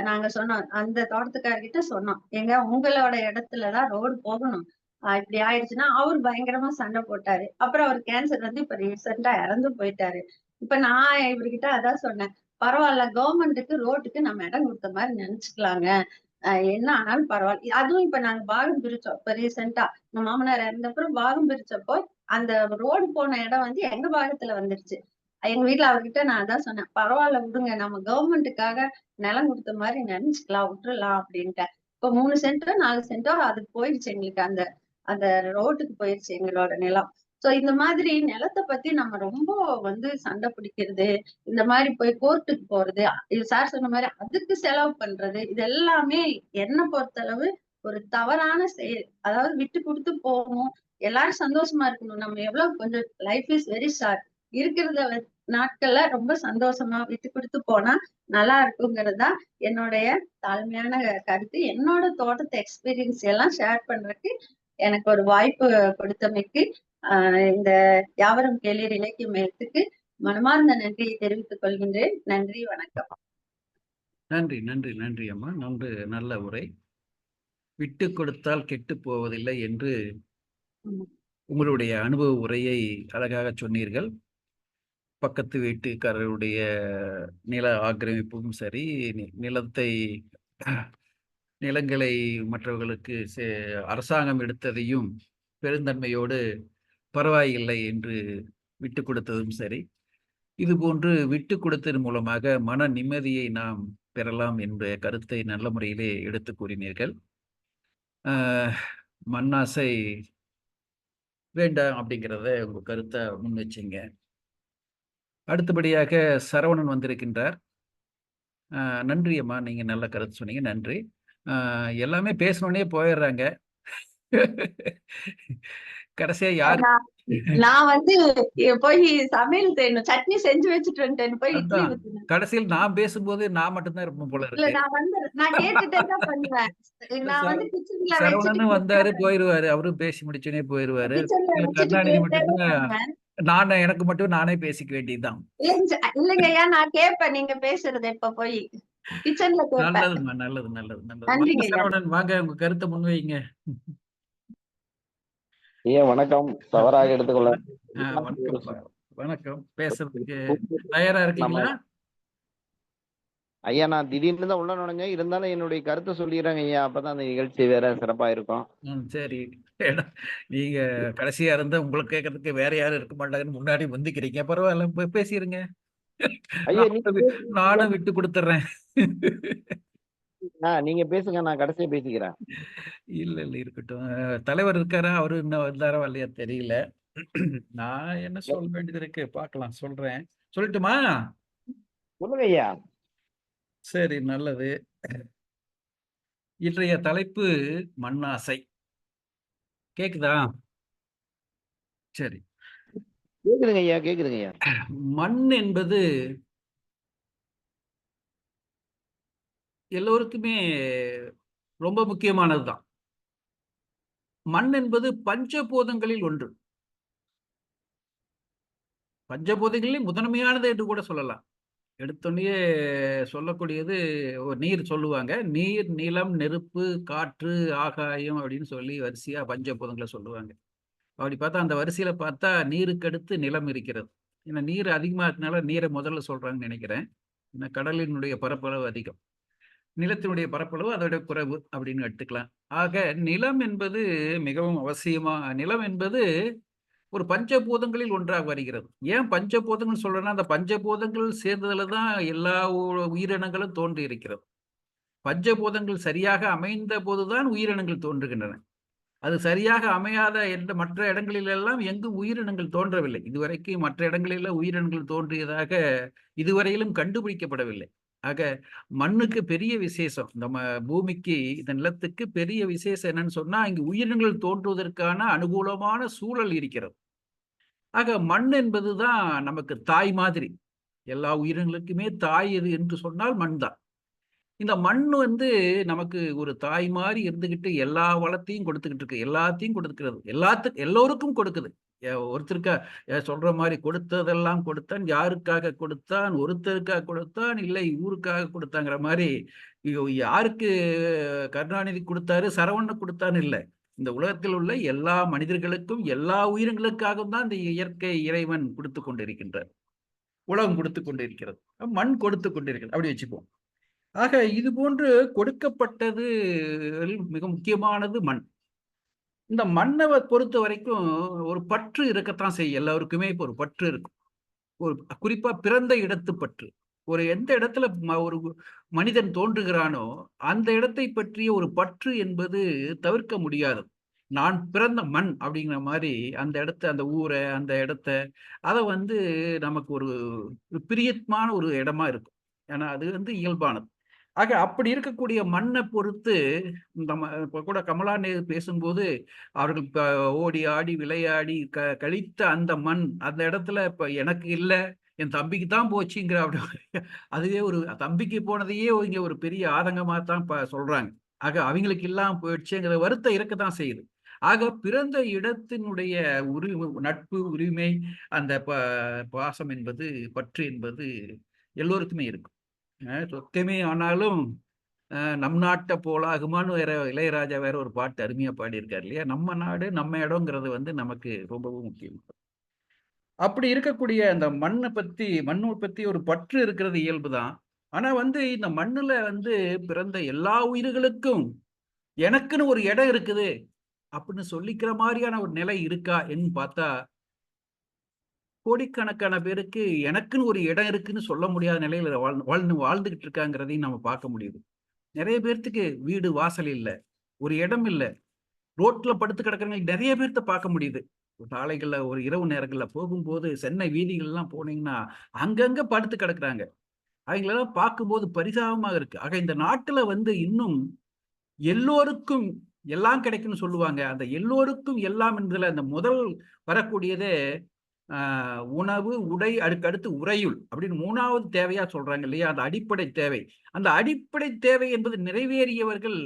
நாங்க சொன்னோம், அந்த தோட்டத்துக்காரர்கிட்ட சொன்னோம், எங்க உங்களோட இடத்துலதான் ரோடு போகணும், இப்படி ஆயிடுச்சுன்னா. அவர் பயங்கரமா சண்டை போட்டாரு. அப்புறம் அவர் கேன்சர் வந்து இப்ப ரீசெண்டா இறந்து போயிட்டாரு. இப்ப நான் இவர்கிட்ட அதான் சொன்னேன், பரவாயில்ல கவர்மெண்ட்டுக்கு ரோட்டுக்கு நம்ம இடம் கொடுத்த மாதிரி நினைச்சுக்கலாங்க, என்ன ஆனாலும் பரவாயில்ல. அதுவும் இப்ப நாங்க பாகம் பிரிச்சோம். இப்ப ரீசெண்டா எங்க மாமனார் இறந்தப்புறம் பாகம் பிரிச்சப்போ அந்த ரோடு போன இடம் வந்து எங்க பாகத்துல வந்துருச்சு. எங்க வீட்டுல அவர்கிட்ட நான் அதான் சொன்னேன், பரவாயில்ல விடுங்க, நம்ம கவர்மெண்ட்டுக்காக நிலம் கொடுத்த மாதிரி நினைச்சுக்கலாம், விட்டுறலாம் அப்படின்ட்டு. இப்ப 3 சென்டோ 4 சென்டோ அதுக்கு போயிடுச்சு. எங்களுக்கு அந்த அந்த ரோட்டுக்கு போயிடுச்சு எங்களோட நிலம். சோ இந்த மாதிரி நிலத்தை பத்தி நம்ம ரொம்ப வந்து சண்டை பிடிக்கிறது, இந்த மாதிரி போய் கோர்ட்டுக்கு போறது, இது சார் சொன்ன மாதிரி அதுக்கு செலவு பண்றது, இது எல்லாமே என்ன பொறுத்தளவு ஒரு தவறான செயல். அதாவது விட்டு கொடுத்து போகணும், எல்லாரும் சந்தோஷமா இருக்கணும். நம்ம எவ்வளவு கொஞ்சம் லைஃப் இஸ் வெரி ஷார்ட், இருக்கிறத நாட்கள்ல ரொம்ப சந்தோஷமா விட்டு கொடுத்து போனா நல்லா இருக்குங்கிறதா என்னுடைய தாழ்மையான கருத்து. என்னோட தோட்டத்தை எக்ஸ்பீரியன்ஸ் எல்லாம் ஷேர் பண்றதுக்கு எனக்கு ஒரு வாய்ப்பு கொடுத்தமைக்கு இந்த யாவரும் கேளீர் இலக்கிய மையத்துக்கு மனமார்ந்த நன்றியை தெரிவித்துக் கொள்கின்றேன். நன்றி, வணக்கம். நன்றி நன்றி நன்றி அம்மா. நன்று, நல்ல உரை. விட்டு கொடுத்தால் கெட்டு போவதில்லை என்று உங்களுடைய அனுபவ உரையை அழகாக சொன்னீர்கள். பக்கத்து வீட்டுக்காரருடைய நில ஆக்கிரமிப்பும் சரி, நிலங்களை மற்றவர்களுக்கு அரசாங்கம் எடுத்ததையும் பெருந்தன்மையோடு பரவாயில்லை என்று விட்டு கொடுத்ததும் சரி, இது போன்று விட்டு கொடுத்ததன் மூலமாக மன நிம்மதியை நாம் பெறலாம் என்ற கருத்தை நல்ல முறையிலே எடுத்து கூறினீர்கள். மண்ணாசை வேண்டாம் அப்படிங்கிறத உங்க கருத்தை முன் வச்சிங்க. அடுத்தபடியாக சரவணன் வந்திருக்கின்றார். நன்றி அம்மா, நீங்க நல்ல கருத்து சொன்னீங்க, நன்றி. எல்லாமே பேசணுன்னே போயிடுறாங்க. கடைசியா யாரு? நான் வந்து போய் சமையல் செய்யணும், சட்னி செஞ்சு வச்சுட்டு வந்துட்டேன், போய் இட்லி ஊத்தணும். கடைசியில் நான் பேசும்போது நான் மட்டும்தான் இருப்பேன் போல இல்ல, இருக்கு. நான் கேட்டுட்டே தான் பண்ணுவேன். நான் வந்து கிச்சன்ல சரவணனும் வந்தாரு போயிருவாரு, அவரும் பேசி முடிச்சுனே போயிருவாரு. கருணாநிதி மட்டும்தான் எனக்கு மட்டும் நானே பேசிக்க வேண்டியதுதான். இல்லைங்க ஐயா, நான் கேட்பேன் நீங்க பேசுறது இப்ப போய் கிச்சன்ல கேட்பேன். நல்லதுமா, நல்லது நல்லது நல்லது. சரவணன் வாங்க, உங்க கருத்தை முன்வைங்க. வணக்கம். தவறாக எடுத்துக்கொள்ள வணக்கம். பேசுறதுக்கு தயாரா இருக்கீங்களா? ஐயா, நான் திடீர்னு தான் உள்ள நுழைஞ்சேன், இருந்தாலும் என்னுடைய கருத்தை சொல்லிடுறேங்க ஐயா, அப்பதான் அந்த நிகழ்ச்சி வேற சிறப்பா இருக்கும். சரி, நீங்க கடைசியா இருந்தா உங்களுக்கு கேட்கறதுக்கு வேற யாரும் இருக்க மாட்டாங்கன்னு முன்னாடி வந்துக்கிறீங்க, பரவாயில்ல, போய் பேசிடுங்க. நானும் விட்டு கொடுத்துறேன். நீங்க பேசுங்க, நான் கடைசியா பேசிக்கிறேன். இல்ல இருக்கட்டும். தலைவர் இருக்காரா, அவரு இன்னும் வந்தாரா இல்லையா தெரியல. நான் என்ன சொல்ல வேண்டியது இருக்கு பார்க்கலாம், சொல்றேன். சொல்லட்டுமா? சொல்லுங்க ஐயா. சரி, நல்லது. இன்றைய தலைப்பு மண்ணாசை. கேக்குதா? சரி, கேக்குதுங்க ஐயா, கேக்குதுங்க ஐயா. மண் என்பது எல்லோருக்குமே ரொம்ப முக்கியமானதுதான். மண் என்பது பஞ்சபூதங்களில் ஒன்று. பஞ்சபூதங்களில் முதன்மையானது என்று கூட சொல்லலாம். எடுத்தோடனே சொல்லக்கூடியது நீர் சொல்லுவாங்க. நீர், நிலம், நெருப்பு, காற்று, ஆகாயம் அப்படின்னு சொல்லி வரிசையா பஞ்சபூதங்களை சொல்லுவாங்க. அப்படி பார்த்தா அந்த வரிசையில பார்த்தா நீருக்கு அடுத்து நிலம் இருக்கிறது. ஏன்னா நீர் அதிகமா இருக்கனால நீரை முதல்ல சொல்றாங்கன்னு நினைக்கிறேன். ஏன்னா கடலினுடைய பரப்பளவு அதிகம், நிலத்தினுடைய பரப்பளவு அதோட குறைவு அப்படின்னு எடுத்துக்கலாம். ஆக நிலம் என்பது மிகவும் அவசியமா. நிலம் என்பது ஒரு பஞ்சபூதங்களில் ஒன்றாக வருகிறது. ஏன் பஞ்சபூதங்கள் சொல்றேன்னா, அந்த பஞ்சபூதங்கள் சேர்ந்ததுல தான் எல்லா உயிரினங்களும் தோன்றி இருக்கிறது. பஞ்சபூதங்கள் சரியாக அமைந்த போதுதான் உயிரினங்கள் தோன்றுகின்றன. அது சரியாக அமையாத மற்ற இடங்களிலெல்லாம் எங்கும் உயிரினங்கள் தோன்றவில்லை. இதுவரைக்கும் மற்ற இடங்களில் உயிரினங்கள் தோன்றியதாக இதுவரையிலும் கண்டுபிடிக்கப்படவில்லை. ஆக மண்ணுக்கு பெரிய விசேஷம், நம்ம பூமிக்கு, இந்த நிலத்துக்கு பெரிய விசேஷம் என்னன்னு சொன்னா, இங்கு உயிரினங்கள் தோன்றுவதற்கான அனுகூலமான சூழல் இருக்கிறது. ஆக மண் என்பதுதான் நமக்கு தாய் மாதிரி. எல்லா உயிரினங்களுக்குமே தாய் எது என்று சொன்னால் மண் தான். இந்த மண் வந்து நமக்கு ஒரு தாய் மாதிரி இருந்துகிட்டு எல்லா வளத்தையும் கொடுத்துக்கிட்டு இருக்கு, எல்லாத்தையும் கொடுக்கிறது, எல்லோருக்கும் கொடுக்குது. ஒருத்தருக்கா சொல்ற மாதிரி கொடுத்ததெல்லாம் கொடுத்தான், யாருக்காக கொடுத்தான், ஒருத்தருக்காக கொடுத்தான், இல்லை ஊருக்காக கொடுத்தாங்கிற மாதிரி. யாருக்கு கருணாநிதி கொடுத்தாரு, சரவணன் கொடுத்தான்னு இல்லை, இந்த உலகத்தில் உள்ள எல்லா மனிதர்களுக்கும் எல்லா உயிரினங்களுக்காகவும் தான் இந்த இயற்கை இறைவன் கொடுத்து கொண்டிருக்கின்றார். உலகம் கொடுத்து கொண்டிருக்கிறது, மண் கொடுத்து கொண்டிருக்கிறது, அப்படி வச்சுப்போம். ஆக இது போன்று கொடுக்கப்பட்டது மிக முக்கியமானது மண். இந்த மண்ணை பொறுத்த வரைக்கும் ஒரு பற்று இருக்கத்தான் செய்யும். எல்லாருக்குமே இப்போ ஒரு பற்று இருக்கும். ஒரு குறிப்பா பிறந்த இடத்து பற்று. ஒரு எந்த இடத்துல ஒரு மனிதன் தோன்றுகிறானோ அந்த இடத்தை பற்றிய ஒரு பற்று என்பது தவிர்க்க முடியாது. நான் பிறந்த மண் அப்படிங்கிற மாதிரி அந்த இடத்த, அந்த ஊரை, அந்த இடத்த, அதை வந்து நமக்கு ஒரு பிரியமான ஒரு இடமா இருக்கும். ஏன்னா அது வந்து இயல்பானது. ஆக அப்படி இருக்கக்கூடிய மண்ணை பொறுத்து இப்ப கூட கமலா நேரு பேசும்போது அவர்கள் ஓடி ஆடி விளையாடி கழித்த அந்த மண் அந்த இடத்துல இப்ப எனக்கு இல்லை, என் தம்பிக்கு தான் போச்சுங்கிற அப்படி அதுவே ஒரு தம்பிக்கு போனதையே இங்க ஒரு பெரிய ஆதங்கமா தான் சொல்றாங்க. ஆக அவங்களுக்கு இல்லாம போயிடுச்சுங்கிற வருத்தம் இருக்கத்தான் செய்யுது. ஆக பிறந்த இடத்தினுடைய நட்பு, உரிமை, அந்த பாசம் என்பது, பற்று என்பது எல்லோருக்குமே இருக்கும். சொத்தமே ஆனாலும் நம் நாட்டை போலாகுமான்னு வேற இளையராஜா வேற ஒரு பாட்டு அருமையா பாடியிருக்காரு இல்லையா? நம்ம நாடு நம்ம இடங்கிறது வந்து நமக்கு ரொம்பவும் முக்கியம். அப்படி இருக்கக்கூடிய அந்த மண்ணை பத்தி ஒரு பற்று இருக்கிறது இயல்புதான். ஆனா வந்து இந்த மண்ணுல வந்து பிறந்த எல்லா உயிர்களுக்கும் எனக்குன்னு ஒரு இடம் இருக்குது அப்படின்னு சொல்லிக்கிற மாதிரியான ஒரு நிலை இருக்கா என்று பார்த்தா, கோடிக்கணக்கான பேருக்கு எனக்குன்னு ஒரு இடம் இருக்குன்னு சொல்ல முடியாத நிலையில வாழ்ந்துகிட்டு இருக்காங்கிறதையும் நம்ம பார்க்க முடியுது. நிறைய பேர்த்துக்கு வீடு வாசல் இல்லை, ஒரு இடம் இல்லை, ரோட்ல படுத்து கிடக்கிறவங்க நிறைய பேர்த்த பார்க்க முடியுது. சாலைகள்ல ஒரு இரவு நேரங்கள்ல போகும்போது சென்னை வீதிகள்லாம் போனீங்கன்னா அங்கங்க படுத்து கிடக்குறாங்க. அவங்களெல்லாம் பார்க்கும்போது பரிதாபமாக இருக்கு. ஆக இந்த நாட்டுல வந்து இன்னும் எல்லோருக்கும் எல்லாம் கிடைக்கும்னு சொல்லுவாங்க. அந்த எல்லோருக்கும் எல்லாம் என்பதுல அந்த முதல் வரக்கூடியதே உணவு, உடை, அடுத்து உறையுள் அப்படின்னு 3வது தேவையா சொல்றாங்க இல்லையா? அந்த அடிப்படை தேவை. அந்த அடிப்படை தேவை என்பது நிறைவேறியவர்கள்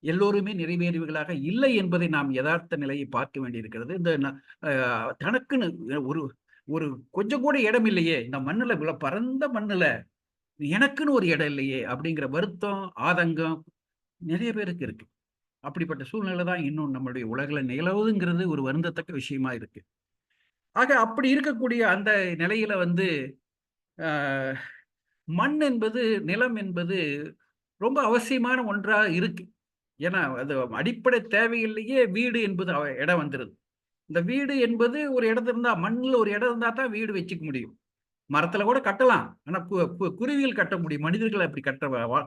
எல்லோருமே நிறைவேறியவர்களாக இல்லை என்பதை நாம் யதார்த்த நிலையை பார்க்க வேண்டியிருக்கிறது. இந்த தனக்குன்னு ஒரு ஒரு கொஞ்சம் கூட இடம் இல்லையே, இந்த மண்ணுல, இவ்வளவு பரந்த மண்ணுல எனக்குன்னு ஒரு இடம் இல்லையே அப்படிங்கிற வருத்தம், ஆதங்கம் நிறைய பேருக்கு இருக்கு. அப்படிப்பட்ட சூழ்நிலை தான் இன்னும் நம்மளுடைய உலகில் நிலவுதுங்கிறது ஒரு வருந்தத்தக்க விஷயமா இருக்கு. ஆக அப்படி இருக்கக்கூடிய அந்த நிலையில வந்து மண் என்பது, நிலம் என்பது ரொம்ப அவசியமான ஒன்றா இருக்கு. ஏன்னா அது அடிப்படை தேவையிலேயே வீடு என்பது இடம் வந்துருது. இந்த வீடு என்பது ஒரு இடத்துல இருந்தா, மண்ணில் ஒரு இடம் இருந்தா தான் வீடு வச்சுக்க முடியும். மரத்துல கூட கட்டலாம், ஆனா குருவிகள் கட்ட முடியும், மனிதர்கள் அப்படி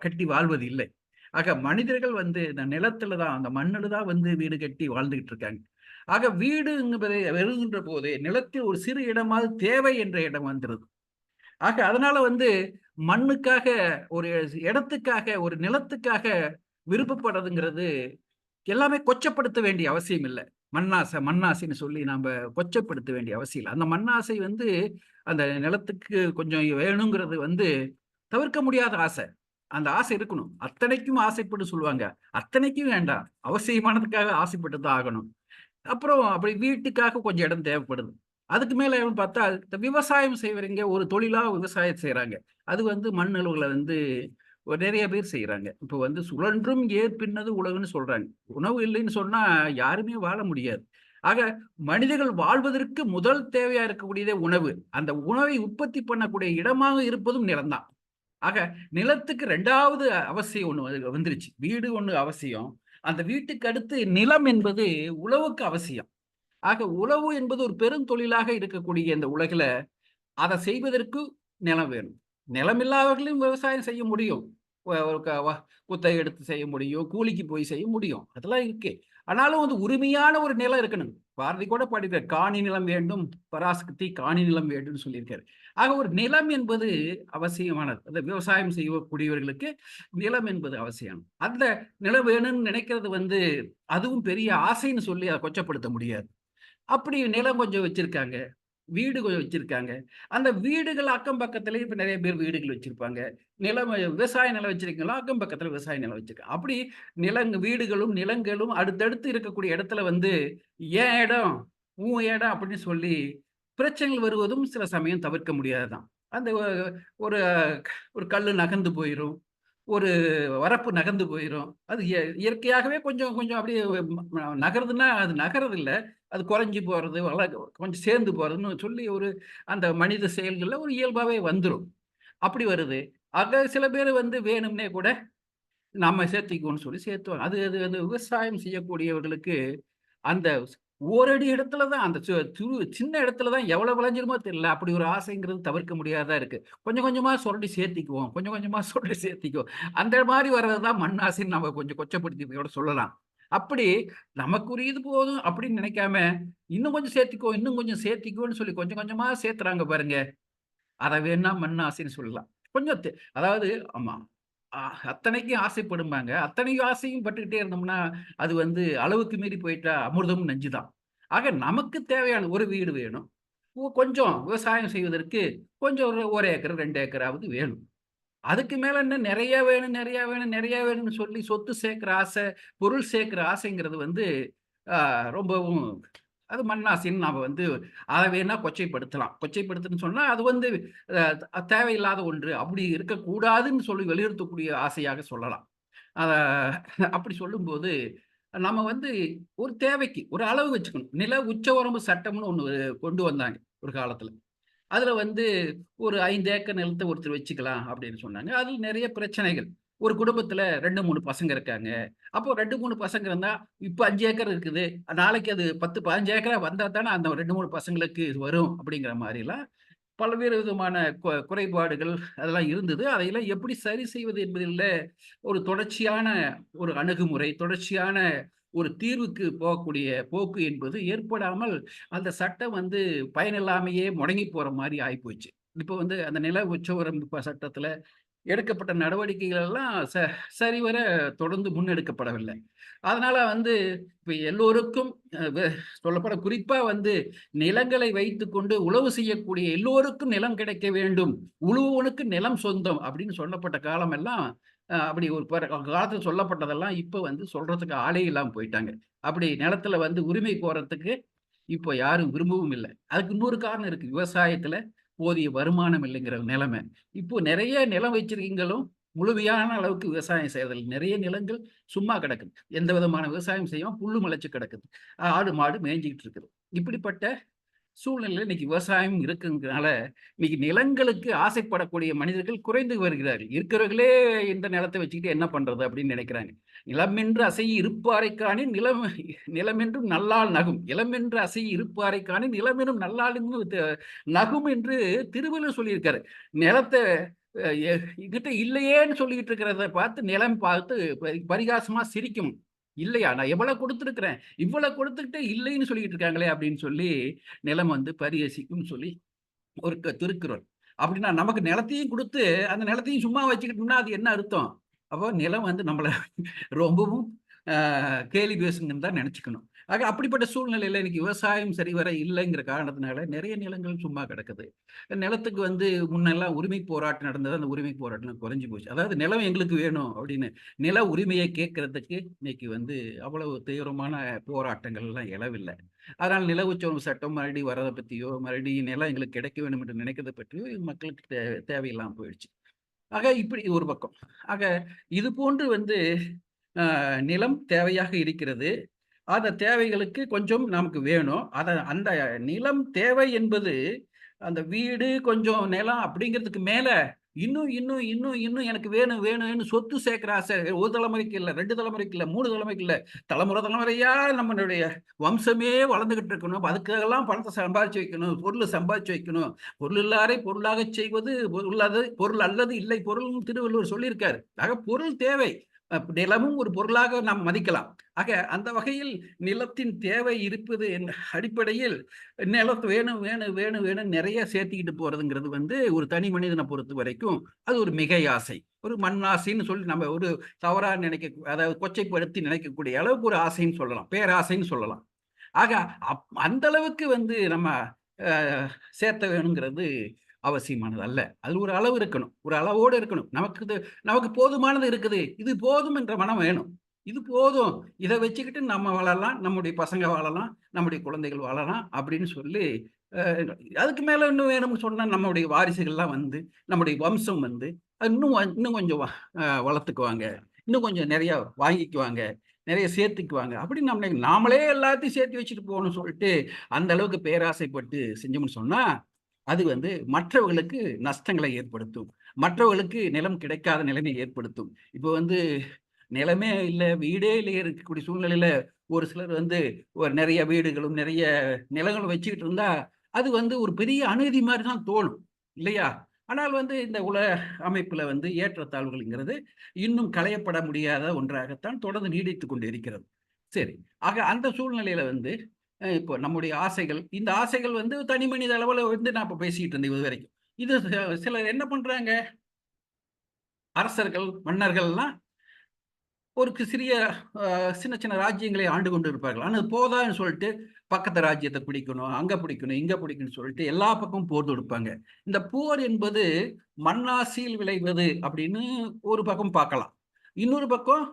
கட்டி வாழ்வது இல்லை. ஆக மனிதர்கள் வந்து இந்த நிலத்துல தான், அந்த மண்ணில் தான் வந்து வீடு கட்டி வாழ்ந்துகிட்டு இருக்காங்க. ஆக வீடு என்பதை வருகின்ற போது நிலத்தில் ஒரு சிறு இடமாவது தேவை என்ற இடம் வந்துருது. ஆக அதனால வந்து மண்ணுக்காக, ஒரு இடத்துக்காக, ஒரு நிலத்துக்காக விருப்பப்படுறதுங்கிறது எல்லாமே கொச்சப்படுத்த வேண்டிய அவசியம் இல்லை. மண்ணாசைன்னு சொல்லி நாம கொச்சப்படுத்த வேண்டிய அவசியம் இல்லை. அந்த மண்ணாசை வந்து அந்த நிலத்துக்கு கொஞ்சம் வேணுங்கிறது வந்து தவிர்க்க முடியாத ஆசை. அந்த ஆசை இருக்கணும். அத்தனைக்கும் ஆசைப்பட்டு சொல்லுவாங்க. அத்தனைக்கும் வேண்டாம். அவசியமானதுக்காக ஆசைப்பட்டு தான் ஆகணும். அப்புறம் அப்படி வீட்டுக்காக கொஞ்சம் இடம் தேவைப்படுது. அதுக்கு மேல பார்த்தா இந்த விவசாயம் செய்றவங்க ஒரு தொழிலா விவசாயம் செய்றாங்க. அது வந்து மண்ணளவுல வந்து நிறைய பேர் செய்றாங்க. இப்போ வந்து சுழன்றும் ஏர் பின்னது உலகுன்னு சொல்றாங்க. உணவு இல்லைன்னு சொன்னா யாருமே வாழ முடியாது. ஆக மனிதர்கள் வாழ்வதற்கு முதல் தேவையா இருக்கக்கூடியதே உணவு. அந்த உணவை உற்பத்தி பண்ணக்கூடிய இடமாக இருப்பதும் நிலம் தான். ஆக நிலத்துக்கு 2வது அவசியம் ஒண்ணு வந்துருச்சு. வீடு ஒண்ணு அவசியம். அந்த வீட்டுக்கு அடுத்து நிலம் என்பது உழவுக்கு அவசியம். ஆக உழவு என்பது ஒரு பெருந்தொழிலாக இருக்கக்கூடிய இந்த உலகில, அத செய்வதற்கு நிலம் வேணும். நிலம் இல்லாதவர்களும் விவசாயம் செய்ய முடியும். ஒரு குத்தகை எடுத்து செய்ய முடியும். கூலிக்கு போய் செய்ய முடியும். அதெல்லாம் இருக்கு. ஆனாலும் வந்து உரிமையான ஒரு நிலம் இருக்கணும். பாரதி கூட பாடியிருக்கார். "காணி நிலம் வேண்டும், பராசக்தி காணி நிலம் வேண்டும்னு" சொல்லியிருக்காரு. ஆக ஒரு நிலம் என்பது அவசியமானது. அந்த விவசாயம் செய்யக்கூடியவர்களுக்கு நிலம் என்பது அவசியம். அந்த நிலம் வேணும்னு நினைக்கிறது வந்து அதுவும் பெரிய ஆசைன்னு சொல்லி அத கொச்சப்படுத்த முடியாது. அப்படி நிலம் கொஞ்சம் வச்சிருக்காங்க. வீடு கொஞ்சம் வச்சிருக்காங்க. அந்த வீடுகள் அக்கம் பக்கத்திலேயே இப்ப நெறைய பேர் வீடுகள் வச்சிருப்பாங்க. நிலம் விவசாய நிலம் வச்சிருக்கீங்களா? அக்கம் பக்கத்துல விவசாய நிலம் வச்சிருக்காங்க. அப்படி வீடுகளும், நிலங்களும் அடுத்தடுத்து இருக்கக்கூடிய இடத்துல வந்து, "என் இடம், உன் இடம்" அப்படின்னு சொல்லி பிரச்சனைகள் வருவதும் சில சமயம் தவிர்க்க முடியாதது தான். அந்த ஒரு ஒரு கல்லு நகர்ந்து போயிரும். ஒரு வரப்பு நகர்ந்து போயிரும். அது இயற்கையாகவே கொஞ்சம் கொஞ்சம் அப்படியே நகருதுன்னா, அது நகர்றதில்ல. அது குறைஞ்சு போறது, கொஞ்சம் சேர்ந்து போறதுன்னு சொல்லி ஒரு அந்த மனித செயல்கள்ல ஒரு இயல்பாவே வந்துரும். அப்படி வருது. ஆக சில பேர் வந்து வேணும்னே கூட நம்ம சேர்த்திக்குவோம்னு சொல்லி சேர்த்துவாங்க. அது அது அந்த விவசாயம் செய்யக்கூடியவர்களுக்கு அந்த ஓரடி இடத்துல தான் அந்த சின்ன இடத்துல தான் எவ்வளவு விளைஞ்சிருமோ தெரியல. அப்படி ஒரு ஆசைங்கிறது தவிர்க்க முடியாததா இருக்கு. கொஞ்சம் கொஞ்சமா சுரண்டி சேர்த்திக்குவோம். கொஞ்சம் கொஞ்சமா சுரண்டி சேர்த்திக்குவோம். அந்த மாரி வர்றது தான் மண் ஆசைன்னு நம்ம கொஞ்சம் கொச்சப்படுத்தி கூட சொல்லலாம். அப்படி நமக்குரியது போதும் அப்படின்னு நினைக்காம, இன்னும் கொஞ்சம் சேர்த்திக்கோ, இன்னும் கொஞ்சம் சேர்த்திக்கோன்னு சொல்லி கொஞ்சம் கொஞ்சமா சேர்த்துறாங்க பாருங்க. அத வேணா மண் ஆசைன்னு சொல்லலாம். கொஞ்சம் அதாவது ஆமா. அ அத்தனைக்கும் ஆசைப்படும்பாங்க. அத்தனையும் ஆசையும் பட்டுக்கிட்டே இருந்தோம்னா, அது வந்து அளவுக்கு மீறி போயிட்டா அமிர்தமும் நஞ்சு தான். ஆக நமக்கு தேவையான ஒரு வீடு வேணும். கொஞ்சம் விவசாயம் செய்வதற்கு கொஞ்சம் ஒரு 1 ஏக்கர், 2 ஏக்கராவது வேணும். அதுக்கு மேல இன்னும் நெறைய வேணும், நெறைய வேணும், நெறைய வேணும்னு சொல்லி சொத்து சேர்க்கிற ஆசை, பொருள் சேர்க்கிற ஆசைங்கிறது வந்து அ ரொம்பவும் அது மண்ணாசைன்னு நாம வந்து அத வேணா கொச்சைப்படுத்தலாம். கொச்சைப்படுத்துன்னு சொன்னா, அது வந்து தேவையில்லாத ஒன்று. அப்படி இருக்கக்கூடாதுன்னு சொல்லி வலியுறுத்தக்கூடிய ஆசையாக சொல்லலாம். அத அப்படி சொல்லும்போது, நம்ம வந்து ஒரு தேவைக்கு ஒரு அளவு வச்சுக்கணும். நில உச்சவரம்பு சட்டம்னு ஒண்ணு கொண்டு வந்தாங்க ஒரு காலத்துல. அதுல வந்து ஒரு 5 ஏக்கர் நிலத்த ஒருத்தர் வச்சுக்கலாம் அப்படின்னு சொன்னாங்க. அதில நெறைய பிரச்சனைகள். ஒரு குடும்பத்துல 2, 3 பசங்க இருக்காங்க. அப்போ 2, 3 பசங்க இருந்தா, இப்ப 5 ஏக்கர் இருக்குது. நாளைக்கு அது 10, 15 ஏக்கரா வந்தா தானே அந்த 2, 3 பசங்களுக்கு வரும் அப்படிங்கிற மாரிலாம் பல்வேறு விதமான குறைபாடுகள் அதெல்லாம் இருந்தது. அதையெல்லாம் எப்படி சரி செய்வது என்பதில ஒரு தொடர்ச்சியான ஒரு அணுகுமுறை, தொடர்ச்சியான ஒரு தீர்வுக்கு போகக்கூடிய போக்கு என்பது ஏற்படாமல், அந்த சட்டம் வந்து பயனில்லாமயே முடங்கி போற மாரி ஆயிப்போச்சு. இப்ப வந்து அந்த நில உச்சவரம்பு சட்டத்துல எடுக்கப்பட்ட நடவடிக்கைகள் எல்லாம் சரிவர தொடர்ந்து முன்னெடுக்கப்படவில்லை. அதனால வந்து இப்ப எல்லோருக்கும் சொல்லப்போனா குறிப்பா வந்து நிலங்களை வைத்துக்கொண்டு உழவு செய்யக்கூடிய எல்லோருக்கும் நிலம் கிடைக்க வேண்டும். உழுபவனுக்கு நிலம் சொந்தம் அப்படின்னு சொல்லப்பட்ட காலமெல்லாம் அப்படி ஒரு காலத்துல சொல்லப்பட்டதெல்லாம் இப்ப வந்து சொல்றதுக்கு ஆளே இல்லாம போயிட்டாங்க. அப்படி நிலத்துல வந்து உரிமை கோரத்துக்கு இப்போ யாரும் விரும்பவும் இல்ல. அதுக்கு இன்னொரு காரணம் இருக்கு. விவசாயத்துல போதிய வருமானம் இல்லைங்கிற நிலைமை. இப்போ நெறைய நிலம் வச்சிருக்கீங்களும் முழுமையான அளவுக்கு விவசாயம் செய்றதில்ல. நெறைய நிலங்கள் சும்மா கிடக்குது. எந்த விதமான விவசாயம் செய்யாம புல்லு முளைச்சு கிடக்குது. ஆடு, மாடு மேய்ஞ்சுகிட்டு இருக்குது. இப்படிப்பட்ட சூழ்நிலையில இன்னைக்கு விவசாயம் இருக்குங்கிறனால, இன்னைக்கு நிலங்களுக்கு ஆசைப்படக்கூடிய மனிதர்கள் குறைந்து வருகிறார்கள். இருக்கிறவர்களே இந்த நிலத்த வச்சுக்கிட்டு என்ன பண்றது அப்படின்னு நினைக்கிறாங்க. "நிலமென்று அசையி இருப்பாரைக் காணின் நிலமென்றும் நல்லால் நகும். இளமென்று அசையி இருப்பாரைக் காணின் நிலமெனும் நல்லால்ன்னு நகும்" என்று திருவள்ளுவர் சொல்லியிருக்காரு. நிலத்த என்கிட்ட இல்லையேன்னு சொல்லிட்டு இருக்கிறத பார்த்து நிலம் பார்த்து பரிகாசமா சிரிக்கும். இல்லையா? நான் எவ்வளவு குடுத்திருக்கிறேன். இவ்வளவு குடுத்துட்டு இல்லைன்னு சொல்லிட்டு இருக்காங்களே அப்படின்னு சொல்லி, நிலம் வந்து பரிஹசிக்கும்னு சொல்லி ஒரு திருக்குறள். அப்படின்னா நமக்கு நிலத்தையும் குடுத்து, அந்த நிலத்தையும் சும்மா வச்சுக்கிட்டோம்னா அது என்ன அர்த்தம்? அப்போ நிலம் வந்து நம்மள ரொம்பவும் கேலி பேசுங்கன்னு தான் நினைச்சுக்கணும். ஆக அப்படிப்பட்ட சூழ்நிலையில இன்னைக்கு விவசாயம் சரிவர இல்லைங்கிற காரணத்தினால நிறைய நிலங்கள் சும்மா கிடக்குது. நிலத்துக்கு வந்து முன்னெல்லாம் உரிமை போராட்டம் நடந்தது, அந்த உரிமை போராட்டம் குறைஞ்சு போச்சு. அதாவது நிலம் எங்களுக்கு வேணும் அப்படின்னு நில உரிமையை கேட்கறதுக்கு இன்னைக்கு வந்து அவ்வளவு தீவிரமான போராட்டங்கள் எல்லாம் எழவில்லை. அதனால நில உச்சவரம்பு சட்டம் மறுபடியும் வரதை பற்றியோ, மறுபடியும் நிலம் எங்களுக்கு கிடைக்க வேண்டும் என்று நினைக்கிறத பற்றியோ மக்களுக்கு தேவையில்லாமல் போயிடுச்சு. ஆக இப்படி ஒரு பக்கம். ஆக இது போன்று வந்து நிலம் தேவையாக இருக்கிறது. அந்த தேவைகளுக்கு கொஞ்சம் நமக்கு வேணும். அந்த நிலம் தேவை என்பது அந்த வீடு, கொஞ்சம் நிலம் அப்படிங்கிறதுக்கு மேல இன்னும் இன்னும் இன்னும் இன்னும் எனக்கு வேணும் வேணும்னு சொத்து சேர்க்கிற ஆசை ஒரு தலைமுறைக்கு இல்லை, 2 தலைமுறைக்கு இல்லை, 3 தலைமுறைக்கு இல்லை, தலைமுறையா நம்மளுடைய வம்சமே வளர்ந்துகிட்டு இருக்கணும். அதுக்காகலாம் பணத்தை சம்பாதிச்சு வைக்கணும், பொருள் சம்பாதிச்சு வைக்கணும். பொருள் இல்லாரை பொருளாக செய்வது பொருள் அல்லது இல்லை பொருள்னு திருவள்ளுவர் சொல்லியிருக்காரு. ஆக பொருள் தேவை. நிலமும் ஒரு பொருளாக நாம் மதிக்கலாம். ஆக அந்த வகையில் நிலத்தின் தேவை இருப்பது என்ற அடிப்படையில் நிலத்து வேணும் வேணும் வேணும் வேணும் நிறைய சேர்த்திக்கிட்டு போறதுங்கிறது வந்து ஒரு தனி மனிதனை பொறுத்த வரைக்கும் அது ஒரு மிகை ஆசை, ஒரு மண் ஆசைன்னு சொல்லி நம்ம ஒரு தவறா அதாவது கொச்சைப்படுத்தி நினைக்கக்கூடிய அளவுக்கு ஒரு ஆசைன்னு சொல்லலாம், பேராசைன்னு சொல்லலாம். ஆக அந்த அளவுக்கு வந்து நம்ம சேர்த்த வேணுங்கிறது அவசியமானது அல்ல. அது ஒரு அளவு இருக்கணும், ஒரு அளவோடு இருக்கணும். நமக்கு போதுமானது இருக்குது, இது போதும் என்ற மனம் வேணும். இது போதும், இதை வச்சுக்கிட்டு நம்ம வாழலாம், நம்முடைய பசங்க வாழலாம், நம்முடைய குழந்தைகள் வாழலாம் அப்படின்னு சொல்லி அதுக்கு மேல இன்னும் வேணும்னு சொன்னா நம்முடைய வாரிசுகள்லாம் வந்து நம்முடைய வம்சம் வந்து இன்னும் கொஞ்சம் வளர்த்துக்குவாங்க, இன்னும் கொஞ்சம் நிறைய வாங்கிக்குவாங்க, நிறைய சேர்த்துக்குவாங்க அப்படின்னு நாமளே எல்லாத்தையும் சேர்த்து வச்சுட்டு போகணும்னு சொல்லிட்டு அந்த அளவுக்கு பேராசைப்பட்டு செஞ்சோம்னு சொன்னா அது வந்து மற்றவர்களுக்கு நஷ்டங்களை ஏற்படுத்தும், மற்றவர்களுக்கு நிலம் கிடைக்காத நிலைமை ஏற்படுத்தும். இப்போ வந்து நிலமே இல்லை, வீடே இல்லையே இருக்கக்கூடிய சூழ்நிலையில ஒரு சிலர் வந்து ஒரு நிறைய வீடுகளும் நிறைய நிலங்களும் வச்சுக்கிட்டு இருந்தா அது வந்து ஒரு பெரிய அநீதி மாதிரி தான் தோணும் இல்லையா? ஆனால் வந்து இந்த அமைப்புல வந்து ஏற்றத்தாழ்வுகள்ங்கிறது இன்னும் களையப்பட முடியாத ஒன்றாகத்தான் தொடர்ந்து நீடித்து கொண்டு இருக்கிறது. சரி, ஆக அந்த சூழ்நிலையில வந்து இப்போ நம்முடைய ஆசைகள், இந்த ஆசைகள் வந்து தனி மனித அளவுல வந்து நான் இப்போ பேசிக்கிட்டு இருந்தேன் இது வரைக்கும். இது சிலர் என்ன பண்றாங்க, அரசர்கள் மன்னர்கள்லாம் ஒரு சிறிய சின்ன சின்ன ராஜ்யங்களை ஆண்டு கொண்டு இருப்பார்கள். ஆனால் அது போதான்னு சொல்லிட்டு பக்கத்து ராஜ்யத்தை பிடிக்கணும், அங்க பிடிக்கணும், இங்க பிடிக்கணும்னு சொல்லிட்டு எல்லா பக்கமும் போர் தொடுப்பாங்க. இந்த போர் என்பது மண்ணாசையில் விளைவது அப்படின்னு ஒரு பக்கம் பார்க்கலாம். இன்னொரு பக்கம்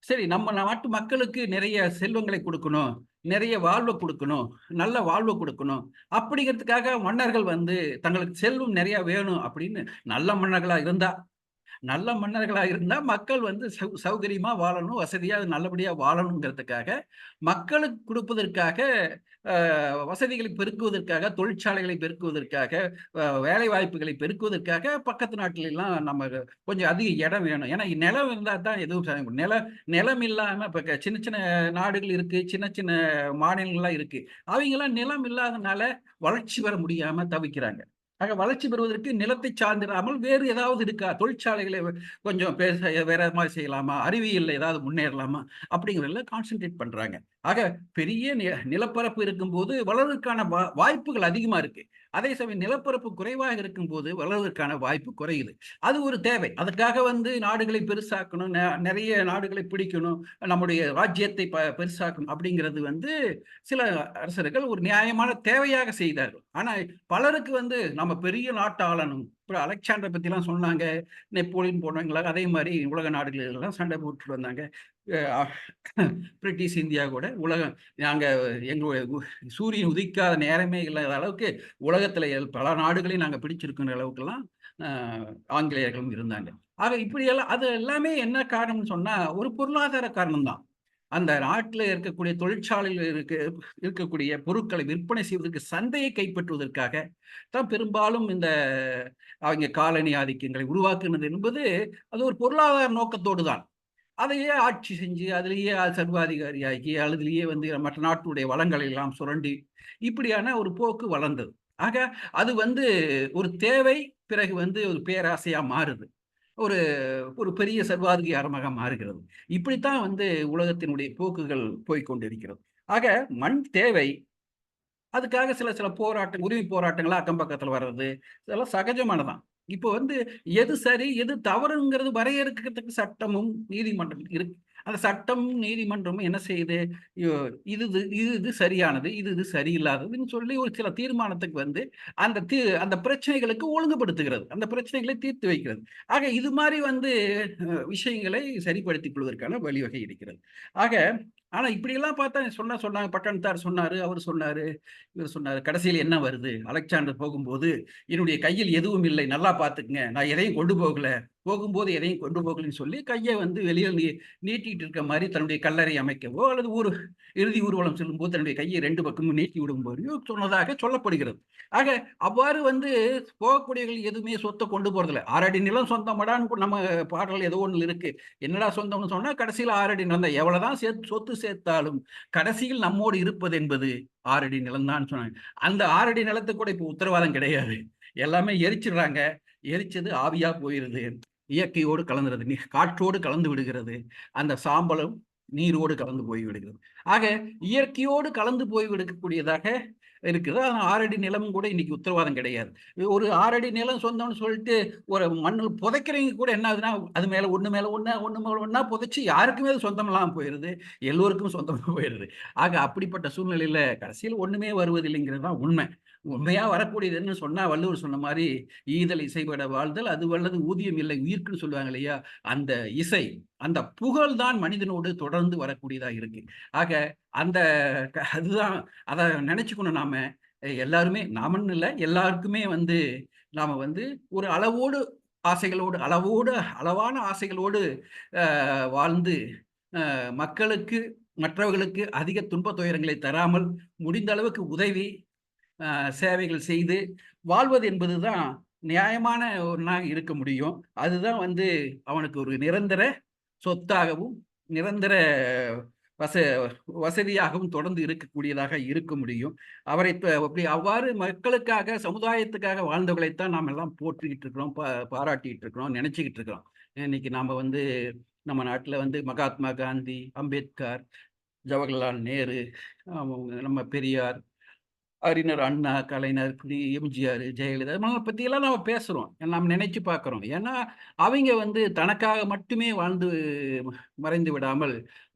சரி நம்ம நாட்டு மக்களுக்கு நிறைய செல்வங்களை கொடுக்கணும், நிறைய வாழ்வை கொடுக்கணும், நல்ல வாழ்வை கொடுக்கணும் அப்படிங்கிறதுக்காக மன்னர்கள் வந்து தங்களுக்கு செல்வம் நிறைய வேணும் அப்படின்னு நல்ல மன்னர்களா இருந்தா மக்கள் வந்து சௌகரியமா வாழணும், வசதியா நல்லபடியா வாழணுங்கிறதுக்காக மக்களுக்கு கொடுப்பதற்காக வசதிகளை பெருக்குவதற்காக, தொழிற்சாலைகளை பெருக்குவதற்காக, வேலை வாய்ப்புகளை பெருக்குவதற்காக பக்கத்து நாட்டில எல்லாம் நம்ம கொஞ்சம் அதிக இடம் வேணும். ஏன்னா நிலம் இருந்தா தான் எதுவும் நிலம் இல்லாம இப்ப சின்ன சின்ன நாடுகள் இருக்கு, சின்ன சின்ன மாநிலங்கள்லாம் இருக்கு. அவங்க எல்லாம் நிலம் இல்லாதனால வளர்ச்சி வர முடியாம தவிக்கிறாங்க. ஆக வளர்ச்சி பெறுவதற்கு நிலத்தை சார்ந்திராமல் வேறு ஏதாவது இருக்கா, தொழிற்சாலைகளை கொஞ்சம் வேற மாதிரி செய்யலாமா, அறிவியல்ல ஏதாவது முன்னேறலாமா அப்படிங்கிறதுல கான்சென்ட்ரேட் பண்றாங்க. ஆக பெரிய நிலப்பரப்பு இருக்கும்போது வளர்வதற்கான வாய்ப்புகள் அதிகமா இருக்கு. அதே சமயம் நிலப்பரப்பு குறைவாக இருக்கும்போது வளர்வதற்கான வாய்ப்பு குறையுது. அது ஒரு தேவை. அதுக்காக வந்து நாடுகளை பெருசாக்கணும், நிறைய நாடுகளை பிடிக்கணும், நம்முடைய ராஜ்யத்தை பெருசாக்கணும் அப்படிங்கிறது வந்து சில அரசர்கள் ஒரு நியாயமான தேவையாக செய்தார்கள். ஆனா பலருக்கு வந்து நம்ம பெரிய நாட்டு ஆளணும், இப்போ அலெக்சாண்டரை பத்தி எல்லாம் சொன்னாங்க, நெப்போலியன் போனவங்களா அதே மாதிரி உலக நாடுகள் எல்லாம் சண்டை போட்டுட்டு வந்தாங்க. பிரிட்டிஷ் இந்தியா கூட எங்களுடைய சூரியன் உதிக்காத நேரமே இல்லாத அளவுக்கு உலகத்துல பல நாடுகளையும் நாங்க பிடிச்சிருக்கிற அளவுக்குலாம் ஆங்கிலேயர்களும் இருந்தாங்க. ஆக இப்படியெல்லாம் அது எல்லாமே என்ன காரணம்னு சொன்னா ஒரு பொருளாதார காரணம் தான். அந்த நாட்டில் இருக்கக்கூடிய தொழிற்சாலையில் இருக்கக்கூடிய பொருட்களை விற்பனை செய்வதற்கு சந்தையை கைப்பற்றுவதற்காக தான் பெரும்பாலும் இந்த அவங்க காலனி ஆதிக்கங்களை உருவாக்குனது என்பது அது ஒரு பொருளாதார நோக்கத்தோடு தான். அதையே ஆட்சி செஞ்சு அதிலேயே சர்வாதிகாரியாகி அதுலேயே வந்து மற்ற நாட்டுடைய வளங்களை எல்லாம் சுரண்டி இப்படியான ஒரு போக்கு வளர்ந்தது. ஆக அது வந்து ஒரு தேவை, பிறகு வந்து ஒரு பேராசையா மாறுது, ஒரு ஒரு பெரிய சர்வாதிகாரமாக மாறுகிறது. இப்படித்தான் வந்து உலகத்தினுடைய போக்குகள் போய்கொண்டிருக்கிறது. ஆக மண் தேவை, அதுக்காக சில சில உரிமை போராட்டங்களா அக்கம் பக்கத்துல வர்றது இதெல்லாம் சகஜமானதான். இப்போ வந்து எது சரி எது தவறுங்கிறது வரையறுக்கிறதுக்கு சட்டமும் நீதிமன்றம் இருக்கு. அந்த சட்டம் நீதிமன்றமும் என்ன செய்யுது, இது இது இது இது சரியானது, இது இது சரியில்லாததுன்னு சொல்லி ஒரு சில தீர்மானத்துக்கு வந்து அந்த பிரச்சனைகளுக்கு ஒழுங்குபடுத்துகிறது, அந்த பிரச்சனைகளை தீர்த்து வைக்கிறது. ஆக இது மாதிரி வந்து விஷயங்களை சரிப்படுத்திக் கொள்வதற்கான வழிவகை இருக்கிறது. ஆக ஆனா இப்படியெல்லாம் பார்த்தா சொன்னாங்க, பட்டணத்தார் சொன்னாரு, அவர் சொன்னாரு, இவர் சொன்னாரு. கடைசியில் என்ன வருது? அலெக்சாண்டர் போகும்போது என்னுடைய கையில் எதுவும் இல்லை, நல்லா பார்த்துக்குங்க, நான் எதையும் கொண்டு போகல, போகும்போது எதையும் கொண்டு போகலன்னு சொல்லி கையை வந்து வெளியில் நீட்டிட்டு இருக்க மாதிரி தன்னுடைய கல்லறை அமைக்கவோ அல்லது இறுதி ஊர்வலம் செல்லும்போது தன்னுடைய கையை 2 பக்கமும் நீட்டி விடும்போது சொன்னதாக சொல்லப்படுகிறது. ஆக அவ்வாறு வந்து போகக்கூடியவர்கள் எதுவுமே சொத்தை கொண்டு போறதில்ல. 6 அடி நிலம் சொந்தமடான்னு நம்ம பாடல் ஏதோ ஒன்று இருக்கு. என்னடா சொந்தம்னு சொன்னா கடைசியில் 6 அடி நிலம் தான். எவ்வளவுதான் சொத்து சேர்த்தாலும் கடைசியில் நம்மோடு இருப்பது என்பது 6 அடி நிலம் தான் சொன்னாங்க. அந்த 6 அடி நிலத்துக்கு கூட இப்போ உத்தரவாதம் கிடையாது. எல்லாமே எரிச்சிடுறாங்க. எரிச்சது ஆவியா போயிருது, இயற்கையோடு கலந்துறது, காற்றோடு கலந்து விடுகிறது, அந்த சாம்பலும் நீரோடு கலந்து போய் விடுகிறது. ஆக இயற்கையோடு கலந்து போய் விடக்கூடியதாக இருக்குது. ஆனால் 6 அடி நிலமும் கூட இன்னைக்கு உத்தரவாதம் கிடையாது. ஒரு 6 அடி நிலம் சொந்தம்னு சொல்லிட்டு ஒரு மண்ணில் புதைக்கிறவங்க கூட என்ன ஆகுதுன்னா, அது மேல ஒண்ணு மேல ஒண்ணா புதைச்சு யாருக்குமே அது சொந்தம் இல்லாம போயிருது, எல்லோருக்கும் சொந்தமா போயிருது. ஆக அப்படிப்பட்ட சூழ்நிலையில கடைசியில் ஒண்ணுமே வருவதில்லைங்கிறது தான் உண்மை. உண்மையா வரக்கூடியதுன்னு சொன்னா வள்ளுவர் சொன்ன மாதிரி ஈதல் இசைப்பட வாழ்தல் அது வல்லது ஊதியம் இல்லை உயிர்க்குன்னு சொல்லுவாங்க இல்லையா, அந்த இசை, அந்த புகழ் தான் மனிதனோடு தொடர்ந்து வரக்கூடியதா இருக்கு. ஆக அந்த அதுதான் அதை நினைச்சுக்கணும் நாம. எல்லாருமே நாமன்னு இல்லை, எல்லாருக்குமே வந்து நாம வந்து ஒரு அளவான ஆசைகளோடு வாழ்ந்து மக்களுக்கு மற்றவர்களுக்கு அதிக துன்ப துயரங்களை தராமல் முடிந்த அளவுக்கு உதவி சேவைகள் செய்து வாழ்வது என்பதுதான் நியாயமான ஒன்றாக இருக்க முடியும். அதுதான் வந்து அவனுக்கு ஒரு நிரந்தர சொத்தாகவும் நிரந்தர வசதியாகவும் தொடர்ந்து இருக்கக்கூடியதாக இருக்க முடியும். அவரை அப்படி அவ்வாறு மக்களுக்காக சமுதாயத்துக்காக வாழ்ந்தவர்களைத்தான் நாம் எல்லாம் போற்றிக்கிட்டு இருக்கிறோம், பாராட்டிக்கிட்டு இருக்கிறோம், நினைச்சுக்கிட்டு இருக்கிறோம். இன்னைக்கு நாம வந்து நம்ம நாட்டில் வந்து மகாத்மா காந்தி, அம்பேத்கர், ஜவஹர்லால் நேரு, நம்ம பெரியார், அறிஞர் அண்ணா, கலைஞர், எம்ஜிஆர், ஜெயலலிதா இவங்களை பற்றியெல்லாம் நம்ம பேசுகிறோம், நாம் நினைச்சு பார்க்குறோம். ஏன்னா அவங்க வந்து தனக்காக மட்டுமே வாழ்ந்து மறைந்து விடாமல்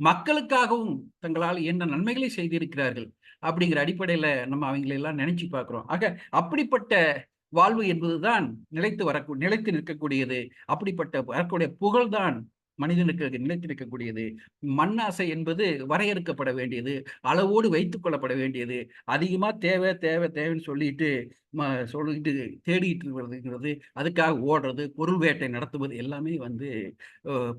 மக்களுக்காகவும் தங்களால் என்ன நன்மைகளை செய்திருக்கிறார்கள் அப்படிங்கிற அடிப்படையில் நம்ம அவங்களெல்லாம் நினைச்சு பார்க்குறோம். ஆக அப்படிப்பட்ட வாழ்வு என்பதுதான் நிலைத்து நிற்கக்கூடியது. அப்படிப்பட்ட வரக்கூடிய புகழ்தான் மனிதனுக்கு நிலைத்து நிற்கக்கூடியது. மண்ணாசை என்பது வரையறுக்கப்பட வேண்டியது, அளவோடு வைத்துக் கொள்ளப்பட வேண்டியது. அதிகமா தேவை தேவை தேவைன்னு சொல்லிட்டு தேடிட்டு வருதுங்கிறது, அதுக்காக ஓடுறது, பொருள் வேட்டை நடத்துவது எல்லாமே வந்து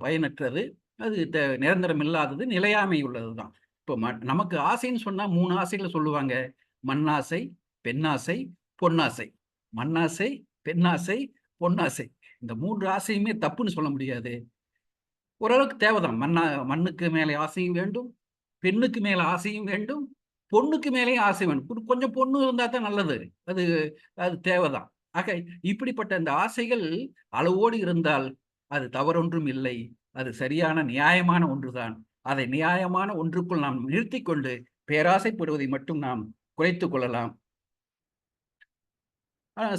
பயனற்றது. அது நிரந்தரம் இல்லாதது, நிலையாமை உள்ளதுதான். இப்போ நமக்கு ஆசைன்னு சொன்னா 3 ஆசைகளை சொல்லுவாங்க. மண்ணாசை, பெண்ணாசை, பொன்னாசை. மண்ணாசை, பெண்ணாசை, பொன்னாசை. இந்த 3 ஆசையுமே தப்புன்னு சொல்ல முடியாது. ஓரளவுக்கு தேவைதான். மண்ணுக்கு மேலே ஆசையும் வேண்டும், பெண்ணுக்கு மேல ஆசையும் வேண்டும், பொண்ணுக்கு மேலேயும் ஆசை வேண்டும். கொஞ்சம் பொண்ணு இருந்தா தான் நல்லது. அது அது தேவைதான். ஆக இப்படிப்பட்ட இந்த ஆசைகள் அளவோடு இருந்தால் அது தவறொன்றும் இல்லை. அது சரியான நியாயமான ஒன்றுதான். அதை நியாயமான ஒன்றுக்குள் நாம் நிறுத்திக் கொண்டு பேராசைப்படுவதை மட்டும் நாம் குறைத்துக் கொள்ளலாம்.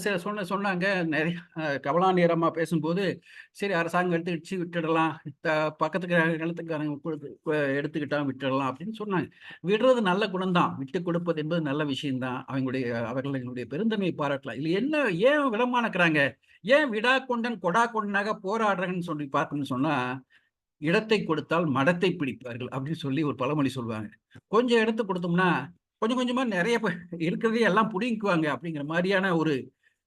சில சொன்னாங்க நிறைய கமலாநீரம்மா பேசும்போது, சரி அரசாங்கம் எடுத்துக்கிச்சு விட்டுடலாம், பக்கத்துக்கு நிலத்துக்காரங்க எடுத்துக்கிட்டா விட்டுடலாம் அப்படின்னு சொன்னாங்க. விடுறது நல்ல குணம்தான், விட்டு கொடுப்பது என்பது நல்ல விஷயம்தான். அவர்களுடைய பெருந்தன்மையை பாராட்டலாம். இல்லை என்ன ஏன் விடமானக்கிறாங்க, ஏன் விடா கொண்டன் கொடா கொண்டனாக போராடுறாங்கன்னு சொல்லி பார்க்கணும்னு சொன்னா, இடத்தை கொடுத்தால் மடத்தை பிடிப்பார்கள் அப்படின்னு சொல்லி ஒரு பழமொழி சொல்லுவாங்க. கொஞ்சம் இடத்தை கொடுத்தோம்னா கொஞ்சம் கொஞ்சமா நிறைய இருக்கிறதே எல்லாம் புடிங்குவாங்க அப்படிங்கிற மாதிரியான ஒரு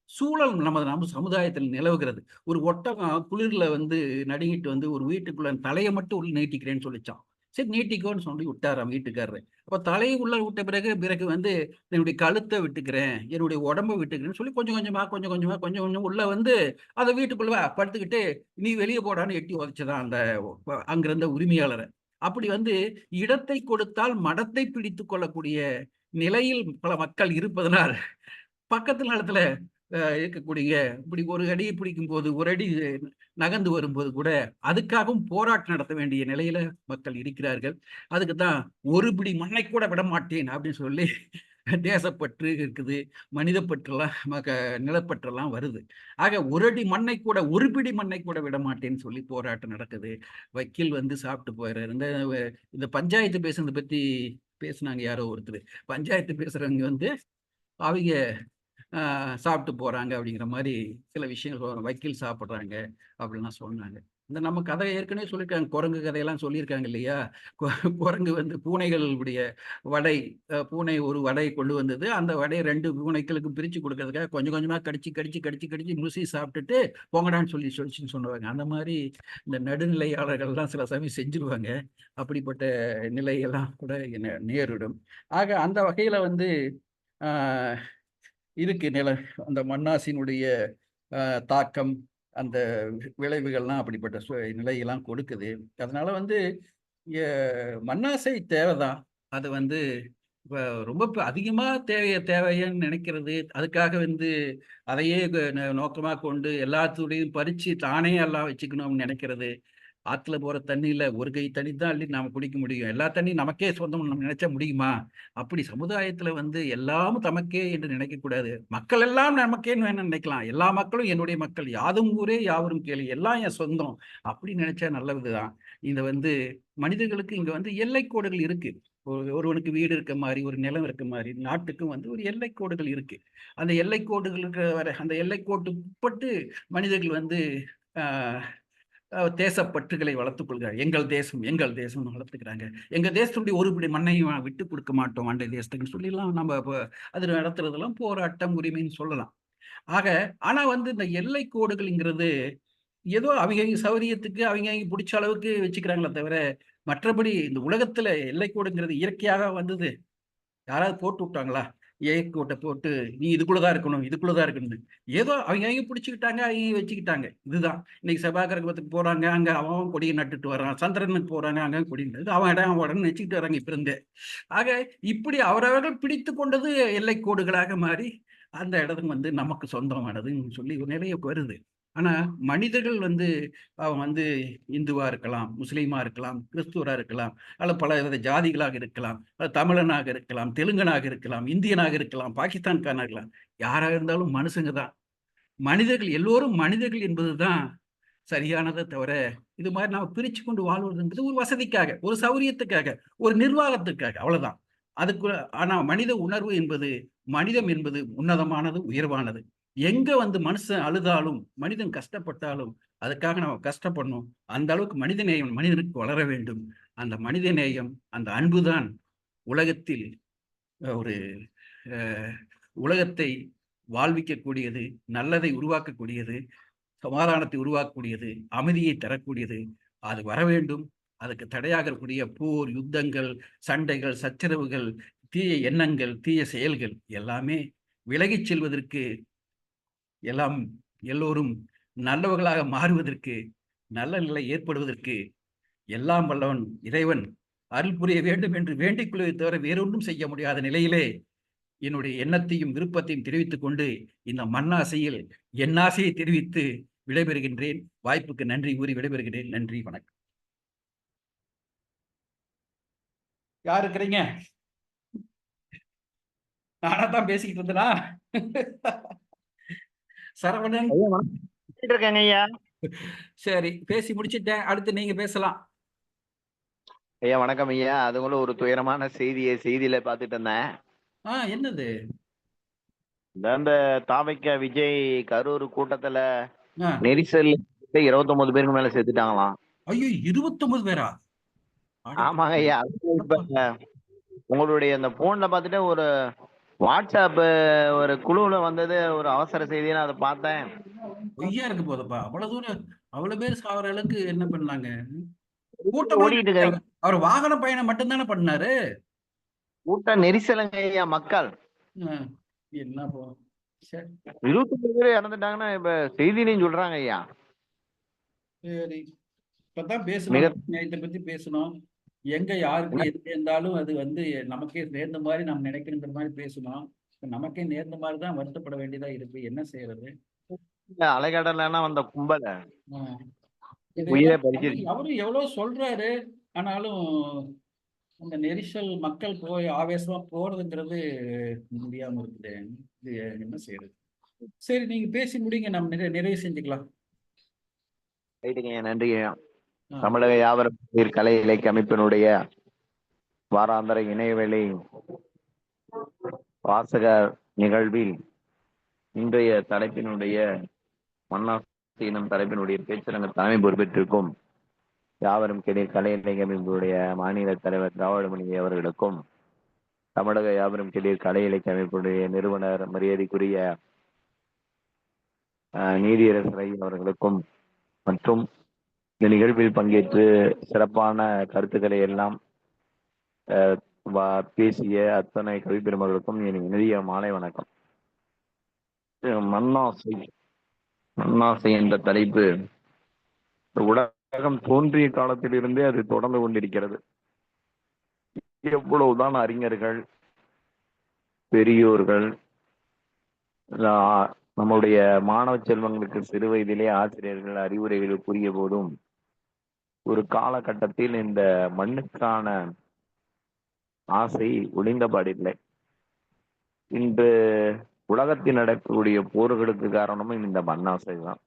சூழல் நம்ம சமுதாயத்தில் நிலவுகிறது. ஒரு ஒட்டகம் குளிர்ல வந்து நடுங்கிட்டு வந்து ஒரு வீட்டுக்குள்ள தலையை மட்டும் உள்ள நீட்டிக்கிறேன்னு சொல்லிச்சான். சரி நீட்டிக்கோன்னு சொல்லி விட்டாராம் வீட்டுக்காரரு. அப்ப தலையை உள்ள விட்ட பிறகு வந்து என்னுடைய கழுத்தை விட்டுக்கிறேன், என்னுடைய உடம்பை விட்டுக்கிறேன்னு சொல்லி கொஞ்சம் கொஞ்சம் உள்ள வந்து அதை வீட்டுக்குள்ள படுத்துக்கிட்டு நீ வெளியே போடான்னு எட்டி உதைச்சதான் அந்த அங்கிருந்த உரிமையாளரை. அப்படி வந்து இடத்தை கொடுத்தால் மடத்தை பிடித்துக் கொள்ளக்கூடிய நிலையில் பல மக்கள் இருப்பதனால் பக்கத்து நிலத்துல இருக்கக்கூடிய இப்படி ஒரு அடியை பிடிக்கும் போது ஒரு அடி நகர்ந்து வரும்போது கூட அதுக்காகவும் போராட்டம் நடத்த வேண்டிய நிலையில மக்கள் இருக்கிறார்கள். அதுக்கு தான் ஒரு பிடி மண்ணை கூட விட மாட்டேன் அப்படின்னு சொல்லி தேசப்பற்று இருக்குது, மனிதப்பற்றெல்லாம் நிலப்பற்றெல்லாம் வருது. ஆக ஒரு அடி மண்ணை கூட, ஒரு பிடி மண்ணை கூட விட மாட்டேன்னு சொல்லி போராட்டம் நடக்குது. வக்கீல் வந்து சாப்பிட்டு போயிடுறாரு. இந்த பஞ்சாயத்து பேசுனதை பத்தி பேசுனாங்க யாரோ ஒருத்தர். பஞ்சாயத்து பேசுறவங்க வந்து அவங்க சாப்பிட்டு போறாங்க அப்படிங்கிற மாதிரி சில விஷயங்கள் சொல்றாங்க. வக்கீல் சாப்பிட்றாங்க அப்படின்லாம் சொன்னாங்க. இந்த நம்ம கதை ஏற்கனவே சொல்லியிருக்காங்க. குரங்கு கதையெல்லாம் சொல்லியிருக்காங்க இல்லையா? குரங்கு வந்து பூனைகளுடைய வடை, பூனை ஒரு வடை கொண்டு வந்தது. அந்த வடையை 2 பூனைகளுக்கு பிரிச்சு கொடுக்கறதுக்காக கொஞ்சம் கொஞ்சமா கடிச்சு முழுசி சாப்பிட்டுட்டு போங்கடான்னு சொல்லிச்சுன்னு சொன்னாங்க. அந்த மாதிரி இந்த நடுநிலையாளர்கள்லாம் சில சமயம் செஞ்சிருவாங்க. அப்படிப்பட்ட நிலையெல்லாம் கூட நேரிடும். ஆக அந்த வகையில வந்து ஆஹ் இருக்கு அந்த மண்ணாசினுடைய தாக்கம், அந்த விளைவுகள்லாம் அப்படிப்பட்ட நிலையெல்லாம் கொடுக்குது. அதனால வந்து மண்ணாசை தேவைதான். அது வந்து இப்ப ரொம்ப அதிகமா தேவைன்னு நினைக்கிறது, அதுக்காக வந்து அதையே நோக்கமா கொண்டு எல்லாத்துடையும் பறிச்சு தானே எல்லாம் வச்சுக்கணும்னு நினைக்கிறது. ஆத்துல போற தண்ணியில ஒரு கை தண்ணி தான் அள்ளி நாம குடிக்க முடியும். எல்லா தண்ணியும் நமக்கே சொந்தம் நம்ம நினைச்சா முடியுமா? அப்படி சமுதாயத்துல வந்து எல்லாம் தமக்கே என்று நினைக்க கூடாது. மக்கள் எல்லாம் நமக்கேன்னு வேணும் நினைக்கலாம். எல்லா மக்களும் என்னுடைய மக்கள், யாதும் ஊரே யாவரும் கேள்வி, எல்லாம் என் சொந்தம் அப்படி நினைச்சா நல்லதுதான். இந்த வந்து மனிதர்களுக்கு இங்க வந்து எல்லைக்கோடுகள் இருக்கு. ஒருவனுக்கு வீடு இருக்க மாதிரி, ஒரு நிலம் இருக்க மாதிரி, நாட்டுக்கும் வந்து ஒரு எல்லைக்கோடுகள் இருக்கு. அந்த எல்லைக்கோடுகளுக்கு அந்த எல்லைக்கோட்டுக்கு உட்பட்டு மனிதர்கள் வந்து ஆஹ் தேசப்பற்றுகளை வளர்த்துக் கொள்கிறார். எங்கள் தேசம் வளர்த்துக்கிறாங்க. எங்க தேசத்துடைய ஒரு பிடி மண்ணையும் விட்டு கொடுக்க மாட்டோம் அண்டை தேசத்துக்குன்னு சொல்லிலாம் நம்ம அது நடத்துறதெல்லாம் போராட்டம், உரிமைன்னு சொல்லலாம். ஆக ஆனா வந்து இந்த எல்லை கோடுகள்ங்கிறது ஏதோ அவங்க சௌரியத்துக்கு அவங்க பிடிச்ச அளவுக்கு வச்சுக்கிறாங்களே தவிர, மற்றபடி இந்த உலகத்துல எல்லை கோடுங்கிறது இயற்கையாக வந்தது. யாராவது போட்டு விட்டாங்களா? ஏகோட்டை போட்டு நீ இதுக்குள்ளதான் இருக்கணும். ஏதோ அவங்க பிடிச்சுக்கிட்டாங்க, அவங்க வச்சுக்கிட்டாங்க. இதுதான் இன்னைக்கு செவ்வாய் கிரகத்துக்கு போறாங்க, அங்க அவன் கொடியை நட்டுட்டு வர்றான். சந்திரனுக்கு போறாங்க, அங்க கொடி நட்டு அவன் இடம் உடனே வச்சுக்கிட்டு வர்றாங்க இப்ப இருந்தே. ஆக இப்படி அவரவர்கள் பிடித்து கொண்டது எல்லை கோடுகளாக மாறி அந்த இடத்துக்கு வந்து நமக்கு சொந்தமானதுன்னு சொல்லி ஒரு நிலையை வருது. ஆனா மனிதர்கள் வந்து அவன் வந்து இந்துவா இருக்கலாம், முஸ்லீமா இருக்கலாம், கிறிஸ்துவரா இருக்கலாம், அல்லது பல வித ஜாதிகளாக இருக்கலாம், தமிழனாக இருக்கலாம், தெலுங்கனாக இருக்கலாம், இந்தியனாக இருக்கலாம், பாகிஸ்தான்காரனாக இருக்கலாம். யாராக இருந்தாலும் மனுஷங்க தான். மனிதர்கள் எல்லோரும் மனிதர்கள் என்பதுதான் சரியானதை தவிர, இது மாதிரி நாம பிரிச்சு கொண்டு வாழ்வதுங்கிறது ஒரு வசதிக்காக, ஒரு சௌரியத்துக்காக, ஒரு நிர்வாகத்துக்காக, அவ்வளவுதான். அதுக்கு ஆனா மனித உணர்வு என்பது, மனிதம் என்பது உன்னதமானது, உயர்வானது. எங்க வந்து மனுஷன் அழுதாலும், மனிதன் கஷ்டப்பட்டாலும் அதுக்காக நம்ம கஷ்டப்படணும். அந்த அளவுக்கு மனித நேயம் மனிதனுக்கு வளர வேண்டும். அந்த மனித நேயம், அந்த அன்புதான் உலகத்தில் ஒரு உலகத்தை வாழ்விக்கக்கூடியது, நல்லதை உருவாக்கக்கூடியது, சமாதானத்தை உருவாக்கக்கூடியது, அமைதியை தரக்கூடியது. அது வர வேண்டும். அதுக்கு தடையாக இருக்கக்கூடிய போர், யுத்தங்கள், சண்டைகள், சச்சரவுகள், தீய எண்ணங்கள், தீய செயல்கள் எல்லாமே விலகிச் செல்வதற்கு, எல்லோரும் நல்லவர்களாக மாறுவதற்கு, நல்ல நிலை ஏற்படுவதற்கு எல்லாம் வல்லவன் இறைவன் அருள் புரிய வேண்டும் என்று வேண்டிக் கொள்வதை தவிர வேறொன்றும் செய்ய முடியாத நிலையிலே என்னுடைய எண்ணத்தையும் விருப்பத்தையும் தெரிவித்துக் கொண்டு இந்த மண்ணாசையில் என் ஆசையை தெரிவித்து விடைபெறுகின்றேன். வாய்ப்புக்கு நன்றி கூறி விடைபெறுகிறேன். நன்றி, வணக்கம். யார் இருக்கிறீங்க? நானா தான் பேசிக்கிட்டு இருந்தேனா? சரவணன் இருக்காங்க ஐயா. சரி, பேசி முடிச்சிட்டேன். அடுத்து நீங்க பேசலாம். ஐயா வணக்கம் ஐயா. அதுக்குள்ள ஒரு துயரமான செய்தியில பாத்துட்டு இருந்தேன். என்னது? இந்த தாவைக்க விஜய் கரூர் கூட்டத்துல நெரிசல் 29 பேருக்கு மேல சேர்த்துட்டாங்களாம். ஐயோ, 29 பேரா? ஆமாங்க ஐயா. இப்ப உங்களுடைய அந்த போன்ல பாத்துட்டு ஒரு வாட்ஸ்அப் ஒரு குழுவுல வந்தது, ஒரு அவசர செய்தின்னு அதை பார்த்தேன். பொய்யா இருக்கு போதப்பா. அவ்வளவு தூரம் அவ்வளவு பேர் சாவர அளவுக்கு என்ன பண்ணாங்க? ஓடிட்டு இருக்காங்க. அவர் வாகன பயணம் மட்டும்தானே பண்ணாரு. கூட்ட நெரிசலுங்க ஐயா. மக்கள் என்ன போ 29 பேர் இறந்துட்டாங்கன்னா இப்ப செய்திலையும் சொல்றாங்க ஐயா. சரி, இப்பதான் பேசணும், நியாயத்தை பத்தி பேசணும். எங்க யாருக்கு எது நேர்ந்தாலும் அது வந்து நமக்கே நேர்ந்த மாதிரி நம்ம நினைக்கிற மாதிரி பேசணும். நமக்கே நேர்ந்த மாதிரி தான் வருத்தப்பட வேண்டியதா இருக்கு. என்ன செய்யறது? அலைகடலா வந்த கும்பல அவரும் எவ்வளவு சொல்றாரு. ஆனாலும் அந்த நெரிசல் மக்கள் போய் ஆவேசமா போறதுங்கிறது முடியாம இருக்குது. இது என்ன செய்யறது? சரி, நீங்க பேசி முடிங்க, நம்ம நிறைவு செஞ்சுக்கலாம். ரைட்டுங்க, நன்றிங்க. ஆ. தமிழக யாவரும் கலை இலக்கிய அமைப்பினுடைய வாராந்திர இணையவெளி வாசக நிகழ்வில் இன்றைய தலைப்பினுடைய மன்னாசி எனும் தலைப்பினுடைய பேச்சரங்க தலைமை பொறுப்பேற்றிருக்கும் யாவரும் கேளீர் கலை இலக்கிய அமைப்பினுடைய மாநில தலைவர் திராவிடமணி அவர்களுக்கும், தமிழக யாவரும் கேளீர் கலை இலக்கிய அமைப்புடைய நிறுவனர் மரியாதைக்குரிய நீதியரசர் அவர்களுக்கும், மற்றும் இந்த நிகழ்வில் பங்கேற்று சிறப்பான கருத்துக்களை எல்லாம் பேசிய அத்தனை கவிப்பெருமர்களுக்கும் என் இனிய மாலை வணக்கம். மண்ணாசை என்ற தலைப்பு உலகம் தோன்றிய காலத்திலிருந்தே அது தொடர்ந்து கொண்டிருக்கிறது. எவ்வளவுதான் அறிஞர்கள், பெரியோர்கள், நம்முடைய மாணவ செல்வங்களுக்கு சிறு வயதிலே ஆசிரியர்கள் அறிவுரைகள் கூறிய போதும் ஒரு காலகட்டத்தில் இந்த மண்ணுக்கான ஆசை ஒளிந்தபாடில்லை. இன்று உலகத்தில் நடக்கக்கூடிய போர்களுக்கு காரணமும் இந்த மண்ணாசை தான்.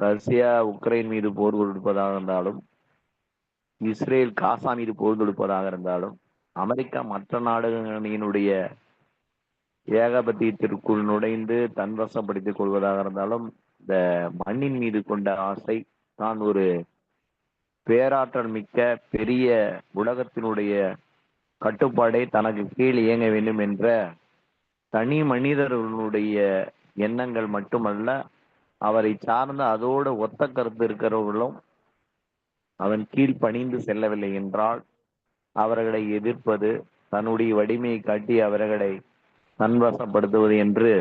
ரஷ்யா உக்ரைன் மீது போர் தொடுப்பதாக இருந்தாலும், இஸ்ரேல் காசா மீது போர் தொடுப்பதாக இருந்தாலும், அமெரிக்கா மற்ற நாடுகளினுடைய ஏகாபத்தியத்திற்குள் நுழைந்து தன்வசப்படுத்திக் கொள்வதாக இருந்தாலும், இந்த மண்ணின் மீது கொண்ட ஆசை தான் ஒரு பேராற்றல் மிக்க பெரிய உலகத்தினுடைய கட்டுப்பாடை தனக்கு கீழ் இயங்க வேண்டும் என்ற தனி மனிதர்களுடைய எண்ணங்கள் மட்டுமல்ல, அவரை சார்ந்த அதோடு ஒத்த கருத்து இருக்கிறவர்களும் அவன் கீழ் பணிந்து செல்லவில்லை என்றால் அவர்களை எதிர்ப்பது, தன்னுடைய வலிமையை காட்டி அவர்களை தன்வசப்படுத்துவது என்று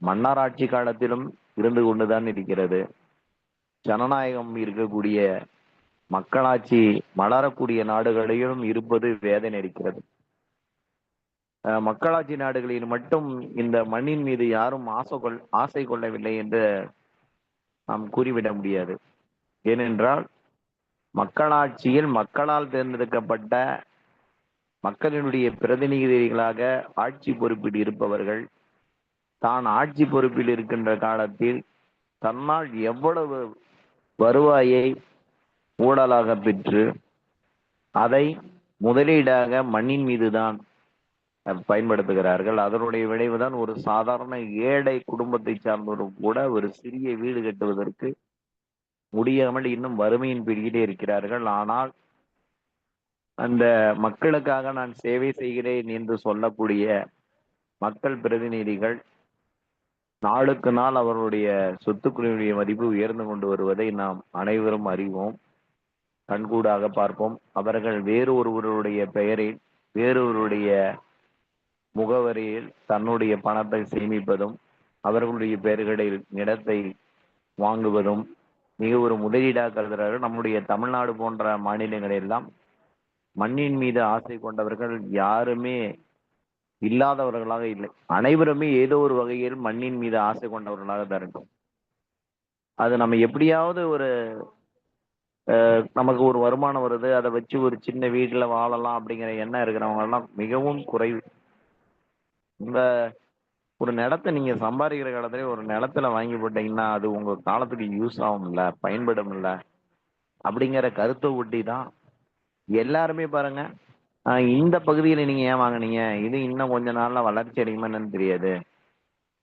மன்னராட்சி காலத்திலும் இருந்து கொண்டுதான் இருக்கிறது. ஜனநாயகம் இருக்கக்கூடிய மக்களாட்சி மலரக்கூடிய நாடுகளிலும் இருப்பது வேதனை இருக்கிறது. மக்களாட்சி நாடுகளில் மட்டும் இந்த மண்ணின் மீது யாரும் ஆசை கொள்ளவில்லை என்று நாம் கூறிவிட முடியாது. ஏனென்றால் மக்களாட்சியில் மக்களால் தேர்ந்தெடுக்கப்பட்ட மக்களினுடைய பிரதிநிதிகளாக ஆட்சி பொறுப்பில் இருப்பவர்கள் தான் ஆட்சி பொறுப்பில் இருக்கின்ற காலத்தில் தன்னால் எவ்வளவு வருவாயை ஊழலாக பெற்று அதை முதலீடாக மண்ணின் மீதுதான் பயன்படுத்துகிறார்கள். அதனுடைய விளைவுதான் ஒரு சாதாரண ஏழை குடும்பத்தை சார்ந்தவரும் கூட ஒரு சிறிய வீடு கட்டுவதற்கு முடியாமல் இன்னும் வறுமையின் பிடியிலே இருக்கிறார்கள். ஆனால் அந்த மக்களுக்காக நான் சேவை செய்கிறேன் என்று சொல்லக்கூடிய மக்கள் பிரதிநிதிகள் நாளுக்கு நாள் அவர்களுடைய சொத்துக்களுடைய மதிப்பு உயர்ந்து கொண்டு வருவதை நாம் அனைவரும் அறிவோம், கண்கூடாக பார்ப்போம். அவர்கள் வேறு ஒருவருடைய பெயரில் வேறொருவருடைய முகவரியில் தன்னுடைய பணத்தை சேமிப்பதும் அவர்களுடைய பெயர்களில் இடத்தை வாங்குவதும் மிக ஒரு முதலீடாக கருதுகிறார்கள். நம்முடைய தமிழ்நாடு போன்ற மாநிலங்களெல்லாம் மண்ணின் மீது ஆசை கொண்டவர்கள் யாருமே இல்லாதவர்களாக இல்லை. அனைவருமே ஏதோ ஒரு வகையில் மண்ணின் மீது ஆசை கொண்டவர்களாக தான் இருக்கும். அது நம்ம எப்படியாவது ஒரு நமக்கு ஒரு வருமானம் வருது, அதை வச்சு ஒரு சின்ன வீட்டுல வாழலாம் அப்படிங்கிற எண்ணம் இருக்கிறவங்க எல்லாம் மிகவும் குறைவு. இந்த ஒரு நிலத்தை நீங்க சம்பாதிக்கிற காலத்துல ஒரு நிலத்துல வாங்கி போட்டீங்கன்னா அது உங்க காலத்துக்கு யூஸ் ஆகும்ல, பயன்படும் இல்ல அப்படிங்கிற கருத்தை ஒட்டி தான் எல்லாருமே பாருங்க, இந்த பகுதியில நீங்க ஏன் வாங்கினீங்க, இது இன்னும் கொஞ்ச நாள்ல வளர்ச்சி அடையுமா என்னன்னு தெரியாது,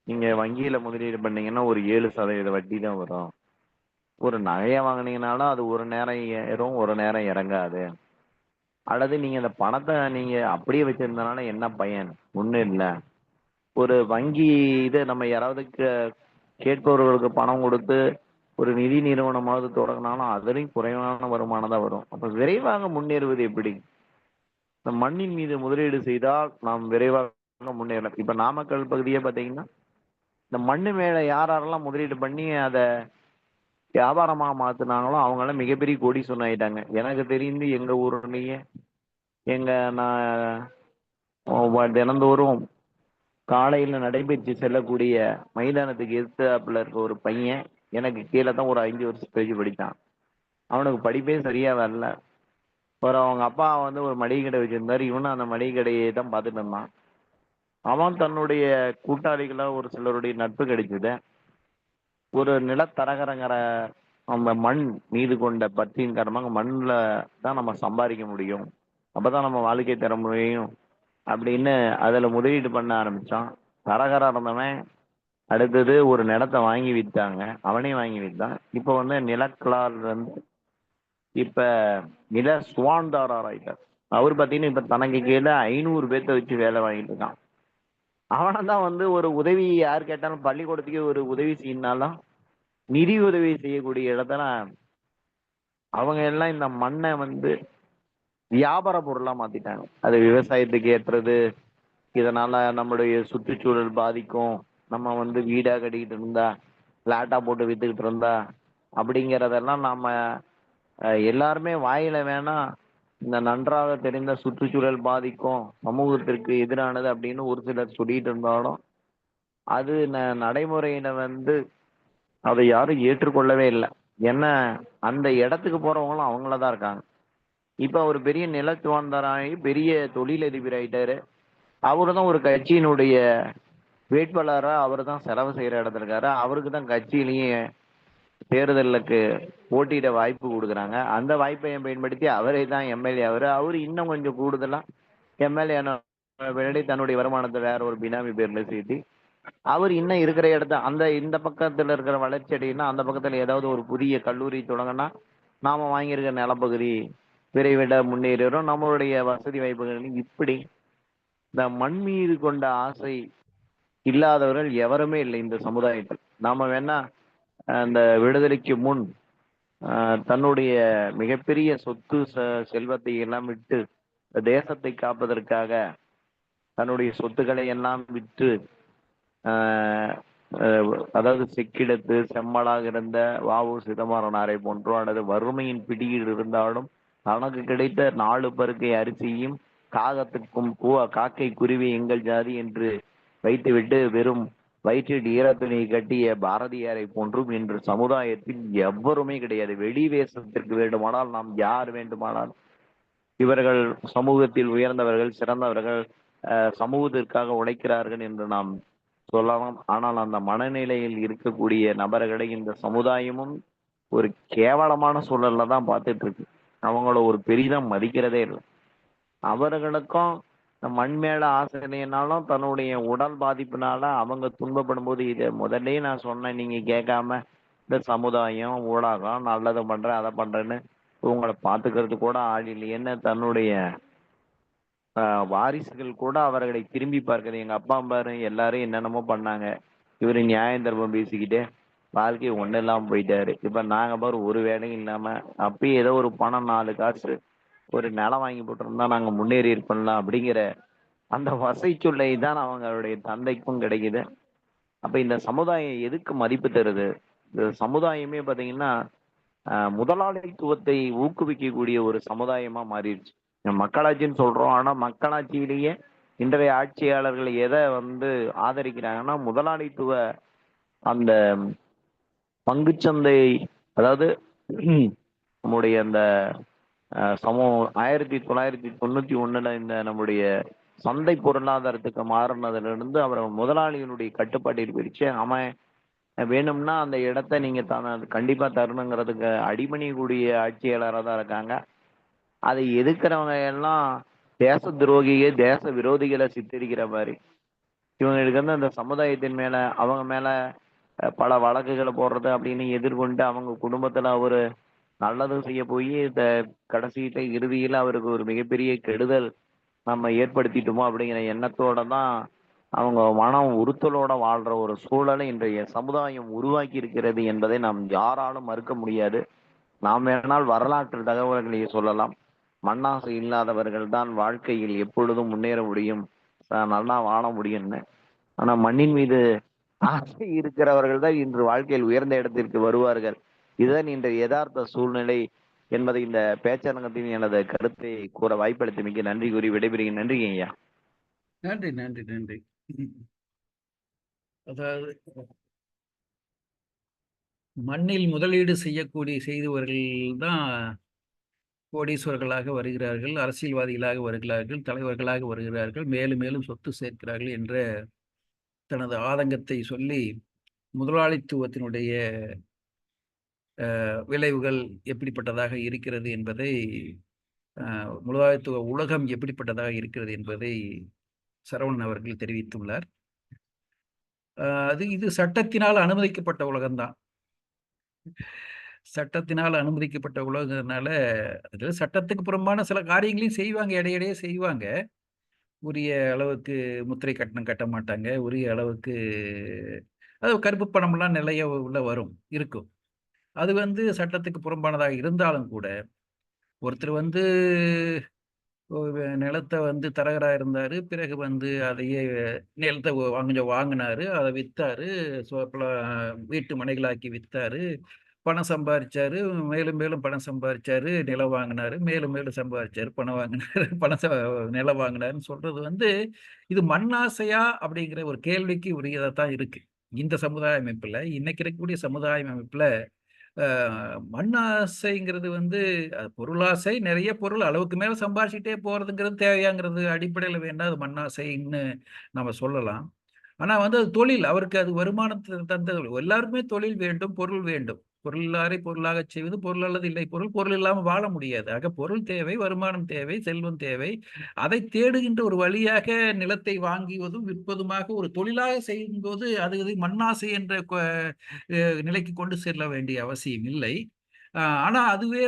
நீங்க வங்கியில முதலீடு பண்ணீங்கன்னா ஒரு 7% வட்டி தான் வரும், ஒரு நகையை வாங்கினீங்கனாலும் அது ஒரு நேரம் ஏறும் ஒரு நேரம் இறங்காது, அல்லது நீங்க அந்த பணத்தை நீங்க அப்படியே வச்சிருந்தனால என்ன பயன், ஒண்ணும் இல்லை. ஒரு வங்கி இதை நம்ம யாராவது கேட்பவர்களுக்கு பணம் கொடுத்து ஒரு நிதி நிறுவனமாவது தொடங்கினாலும் அதுலையும் குறைவான வருமானம் தான் வரும். அப்ப விரைவாக முன்னேறுவது எப்படி? இந்த மண்ணின் மீது முதலீடு செய்தால் நாம் விரைவாக முன்னேறலாம். இப்ப நாமக்கல் பகுதியே பார்த்தீங்கன்னா இந்த மண்ணு மேல யாரெல்லாம் முதலீடு பண்ணி அதை வியாபாரமா மாத்தினாங்களோ அவங்களாம் மிகப்பெரிய கோடீஸ்வரன் ஆயிட்டாங்க. எனக்கு தெரிந்து எங்க ஊர்லயே நான் தினந்தோறும் காலையில நடைபெற்று செல்லக்கூடிய மைதானத்துக்கு எதிர்த்தாப்புல இருக்க ஒரு பையன் எனக்கு கீழே தான் ஒரு 5 வருஷம் கழிச்சு படித்தான். அவனுக்கு படிப்பே சரியா வரல. அவங்க அப்பா வந்து ஒரு மளிகை கடை வச்சிருந்தாரு. இவனும் அந்த மளிகை கடையை தான் பார்த்துட்டு இருந்தான். அவன் தன்னுடைய கூட்டாளிகளா ஒரு சிலருடைய நட்பு கிடைச்சது. ஒரு நிலத்தரகரங்கிற அந்த மண் மீது கொண்ட பற்றின் காரணமாக மண்ணில் தான் நம்ம சம்பாதிக்க முடியும், அப்பதான் நம்ம வாழ்க்கை தர முடியும் அப்படின்னு அதுல முதலீடு பண்ண ஆரம்பிச்சான். தரகரா இருந்தவன் அடுத்தது ஒரு நிலத்தை வாங்கி வித்தாங்க, அவனே வாங்கி வித்தான். இப்ப வந்து நிலக்கலால் வந்து இப்ப நில சுவான்தாரர் ஆயிட்டார். அவர் பாத்தீங்கன்னா இப்ப தனக்கு கீழே 500 பேர்த்த வச்சு வேலை வாங்கிட்டு இருக்கான். அவனை தான் வந்து ஒரு உதவி யார் கேட்டாலும் பள்ளிக்கூடத்துக்கு ஒரு உதவி செய்யணும்னாலும் நிதி உதவி செய்யக்கூடிய இடத்துல அவங்க எல்லாம் இந்த மண்ணை வந்து வியாபார பொருளா மாத்திட்டாங்க. அது விவசாயத்துக்கு ஏற்றது, இதனால நம்மளுடைய சுற்றுச்சூழல் பாதிக்கும், நம்ம வந்து வீடா கட்டிக்கிட்டு இருந்தா பிளாட்டா போட்டு வித்துக்கிட்டு இருந்தா அப்படிங்கிறதெல்லாம் நாம எல்லாருமே வாயில வேணா இந்த நன்றாக தெரிந்த சுற்றுச்சூழல் பாதிக்கும், சமூகத்திற்கு எதிரானது அப்படின்னு ஒரு சிலர் சொல்லிட்டு இருந்தாலும் அது நடைமுறையில வந்து அதை யாரும் ஏற்றுக்கொள்ளவே இல்லை. ஏன்னா அந்த இடத்துக்கு போறவங்களும் அவங்களதான் இருக்காங்க. இப்ப அவர் பெரிய நிலச்சுவான்தாராகி பெரிய தொழிலதிபர் ஆயிட்டாரு. அவரு தான் ஒரு கட்சியினுடைய வேட்பாளரா அவர் தான் செலவு செய்யற இடத்துல இருக்காரு. அவருக்கு தான் கட்சியிலேயே தேர்தலுக்கு போட்டியிட வாய்ப்பு கொடுக்குறாங்க. அந்த வாய்ப்பை பயன்படுத்தி அவரே தான் எம்எல்ஏ. அவரு இன்னும் கொஞ்சம் கூடுதலா எம்எல்ஏ பின்னாடி தன்னுடைய வருமானத்தை வேற ஒரு பினாமி பேர்ல சேர்த்து அவர் இன்னும் இருக்கிற இடத்த அந்த இந்த பக்கத்துல இருக்கிற வளர்ச்சி அடையினா அந்த பக்கத்துல ஏதாவது ஒரு புதிய கல்லூரி தொடங்கினா நாம வாங்கியிருக்க நிலப்பகுதி விரைவிட முன்னேறும், நம்மளுடைய வசதி வாய்ப்புகள். இப்படி இந்த மண் மீது கொண்ட ஆசை இல்லாதவர்கள் எவருமே இல்லை இந்த சமுதாயத்தில். நாம வேணா அந்த விடுதலைக்கு முன் தன்னுடைய மிகப்பெரிய சொத்து செல்வத்தை எல்லாம் விட்டு தேசத்தை காப்பதற்காக தன்னுடைய சொத்துக்களை எல்லாம் விற்று அதாவது செக்கிடத்து செம்மலாக இருந்த வாவு சிதம்பரனாரை போன்றோ அல்லது வறுமையின் பிடியில் இருந்தாலும் தனக்கு கிடைத்த 4 பருக்கை அரிசியும் காகத்துக்கும் காக்கை குருவி எங்கள் ஜாதி என்று வைத்துவிட்டு வெறும் வயிற்றில் ஈரத்துணி கட்டிய பாரதியாரை போன்றும் இன்று சமுதாயத்தில் எவருமே கிடையாது. வெளி வேஷத்திற்கு வேண்டுமானால் நாம் யார் வேண்டுமானால் இவர்கள் சமூகத்தில் உயர்ந்தவர்கள் சிறந்தவர்கள் சமூகத்திற்காக உழைக்கிறார்கள் என்று நாம் சொல்லலாம். ஆனால் அந்த மனநிலையில் இருக்கக்கூடிய நபர்களை இந்த சமுதாயமும் ஒரு கேவலமான சூழல்ல தான் பார்த்துட்டு இருக்கு. அவங்கள ஒரு பெரிதம் மதிக்கிறதே இல்லை. அவர்களுக்கும் மண் மேல ஆசை இல்லைனாலும் தன்னுடைய உடல் பாதிப்புனால அவங்க துன்பப்படும் போது இதை முதல்ல நான் சொன்னேன், நீங்க கேட்காம இந்த சமுதாயம் ஊடகம் நல்லதை பண்றேன் அதை பண்றேன்னு உங்களை பார்த்துக்கிறது கூட ஆள் இல்லையேன்னு தன்னுடைய வாரிசுகள் கூட அவர்களை திரும்பி பார்க்குது. எங்க அப்பா பாரு எல்லாரும் என்னென்னமோ பண்ணாங்க, இவரு நியாயம் தர்மம் பேசிக்கிட்டே வாழ்க்கை ஒண்ணு இல்லாம போயிட்டாரு. இப்ப நாங்க பாரு ஒரு வேலையும் இல்லாம அப்பயே ஏதோ ஒரு பணம் 4 காசு ஒரு நிலம் வாங்கி போட்டிருந்தா நாங்க முன்னேறி இருப்போம்லாம் அப்படிங்கிற அந்த வசை சொல்லை தான் அவங்களுடைய தந்தைக்கும் கிடைக்குது. அப்ப இந்த சமுதாயம் எதுக்கு மதிப்பு தருது? இந்த சமுதாயமே பாத்தீங்கன்னா முதலாளித்துவத்தை ஊக்குவிக்கக்கூடிய ஒரு சமுதாயமா மாறிடுச்சு. மக்களாட்சின்னு சொல்றோம், ஆனா மக்களாட்சியிலேயே இன்றைய ஆட்சியாளர்கள் எதை வந்து ஆதரிக்கிறாங்கன்னா முதலாளித்துவ அந்த பங்குச்சந்தை, அதாவது நம்முடைய அந்த 1991 இந்த நம்முடைய சந்தை பொருளாதாரத்துக்கு மாறினதுல இருந்து அவர் முதலாளிகளுடைய கட்டுப்பாட்டில் பிரிச்சு அவன் வேணும்னா அந்த இடத்த நீங்க கண்டிப்பா தரணுங்கிறதுக்கு அடிபணியக்கூடிய ஆட்சியாளராக தான் இருக்காங்க. அதை எதிர்க்கிறவங்க எல்லாம் தேச துரோகியை தேச விரோதிகளை சித்தரிக்கிற மாதிரி இவங்களுக்கு வந்து அந்த சமுதாயத்தின் மேல அவங்க மேல பல வழக்குகளை போடுறது அப்படின்னு எதிர்கொண்டு அவங்க குடும்பத்துல அவரு நல்லது செய்ய போய் இந்த கடைசியில இறுதியில அவருக்கு ஒரு மிகப்பெரிய கெடுதல் நம்ம ஏற்படுத்திட்டோமோ அப்படிங்கிற எண்ணத்தோட தான் அவங்க மனம் உறுத்தலோட வாழ்ற ஒரு சூழலை இன்றைய சமுதாயம் உருவாக்கி இருக்கிறது என்பதை நாம் யாராலும் மறுக்க முடியாது. நாம் வேணால் வரலாற்று தகவல்களை சொல்லலாம். மண்ணாசை இல்லாதவர்கள் தான் வாழ்க்கையில் எப்பொழுதும் முன்னேற முடியும், நல்லா வாழ முடியும்னு. ஆனா மண்ணின் மீது ஆசை இருக்கிறவர்கள் தான் இன்று வாழ்க்கையில் உயர்ந்த இடத்திற்கு வருவார்கள். இதுதான் இன்றைய யதார்த்த சூழ்நிலை என்பதை இந்த பேச்சரங்கத்தின் எனது கருத்தை கூற வாய்ப்பளித்தமைக்கு நன்றி கூறி விடைபெறுகிறேன். நன்றிங்க ஐயா. நன்றி நன்றி நன்றி. அதாவது மண்ணில் முதலீடு செய்தவர்கள் தான் கோடீஸ்வரர்களாக வருகிறார்கள், அரசியல்வாதிகளாக வருகிறார்கள், தலைவர்களாக வருகிறார்கள், மேலும் மேலும் சொத்து சேர்க்கிறார்கள் என்ற தனது ஆதங்கத்தை சொல்லி முதலாளித்துவத்தினுடைய விளைவுகள் எப்படிப்பட்டதாக இருக்கிறது என்பதை, முதலாளித்துவ உலகம் எப்படிப்பட்டதாக இருக்கிறது என்பதை சரவணன் அவர்கள் தெரிவித்துள்ளார். இது சட்டத்தினால் அனுமதிக்கப்பட்ட உலகம்தான். சட்டத்தினால் அனுமதிக்கப்பட்ட உலகத்தினால அதில் சட்டத்துக்கு புறம்பான சில காரியங்களையும் செய்வாங்க, இடையிடையே செய்வாங்க. உரிய அளவுக்கு முத்திரை கட்டணம் கட்ட மாட்டாங்க. உரிய அளவுக்கு அது கருப்பு பணம்லாம் நிறைய உள்ள இருக்கும். அது சட்டத்துக்கு புறம்பானதாக இருந்தாலும் கூட, ஒருத்தர் நிலத்தை தரகரா இருந்தாரு. பிறகு அதையே நிலத்தை கொஞ்சம் வாங்கினாரு, அதை வித்தாரு, வீட்டு மனைகளாக்கி வித்தாரு, பணம் சம்பாதிச்சாரு, மேலும் மேலும் பணம் சம்பாதிச்சாரு, நிலம் வாங்கினாரு, மேலும் மேலும் சம்பாதிச்சாரு, பணம் வாங்கினாரு, நிலம் வாங்கினாருன்னு சொல்றது இது மண்ணாசையா அப்படிங்கிற ஒரு கேள்விக்கு உரியதா தான் இருக்கு. இந்த சமுதாய அமைப்புல, இன்னைக்கு இருக்கக்கூடிய சமுதாய அமைப்புல மண்ணாசைங்கிறது பொருளாசை, நிறைய பொருள் அளவுக்கு மேல சம்பாதிச்சுட்டே போறதுங்கிறது தேவையாங்கிறது அடிப்படையில வேண்டாம் அது மண்ணாசைன்னு நம்ம சொல்லலாம். ஆனா அது தொழில், அவருக்கு அது வருமானத்தை தந்தது. எல்லாருக்குமே தொழில் வேண்டும், பொருள் வேண்டும். பொருள் இல்லாரை பொருளாக செய்வது பொருள் அல்லது இல்லை பொருள். பொருள் இல்லாமல் வாழ முடியாது. ஆக பொருள் தேவை, வருமானம் தேவை, செல்வம் தேவை. அதை தேடுகின்ற ஒரு வழியாக நிலத்தை வாங்குவதும் விற்பதுமாக ஒரு தொழிலாக செய்யும்போது அது மண்ணாசை என்ற நிலைக்கு கொண்டு செல்ல வேண்டிய அவசியம் இல்லை. ஆனா அதுவே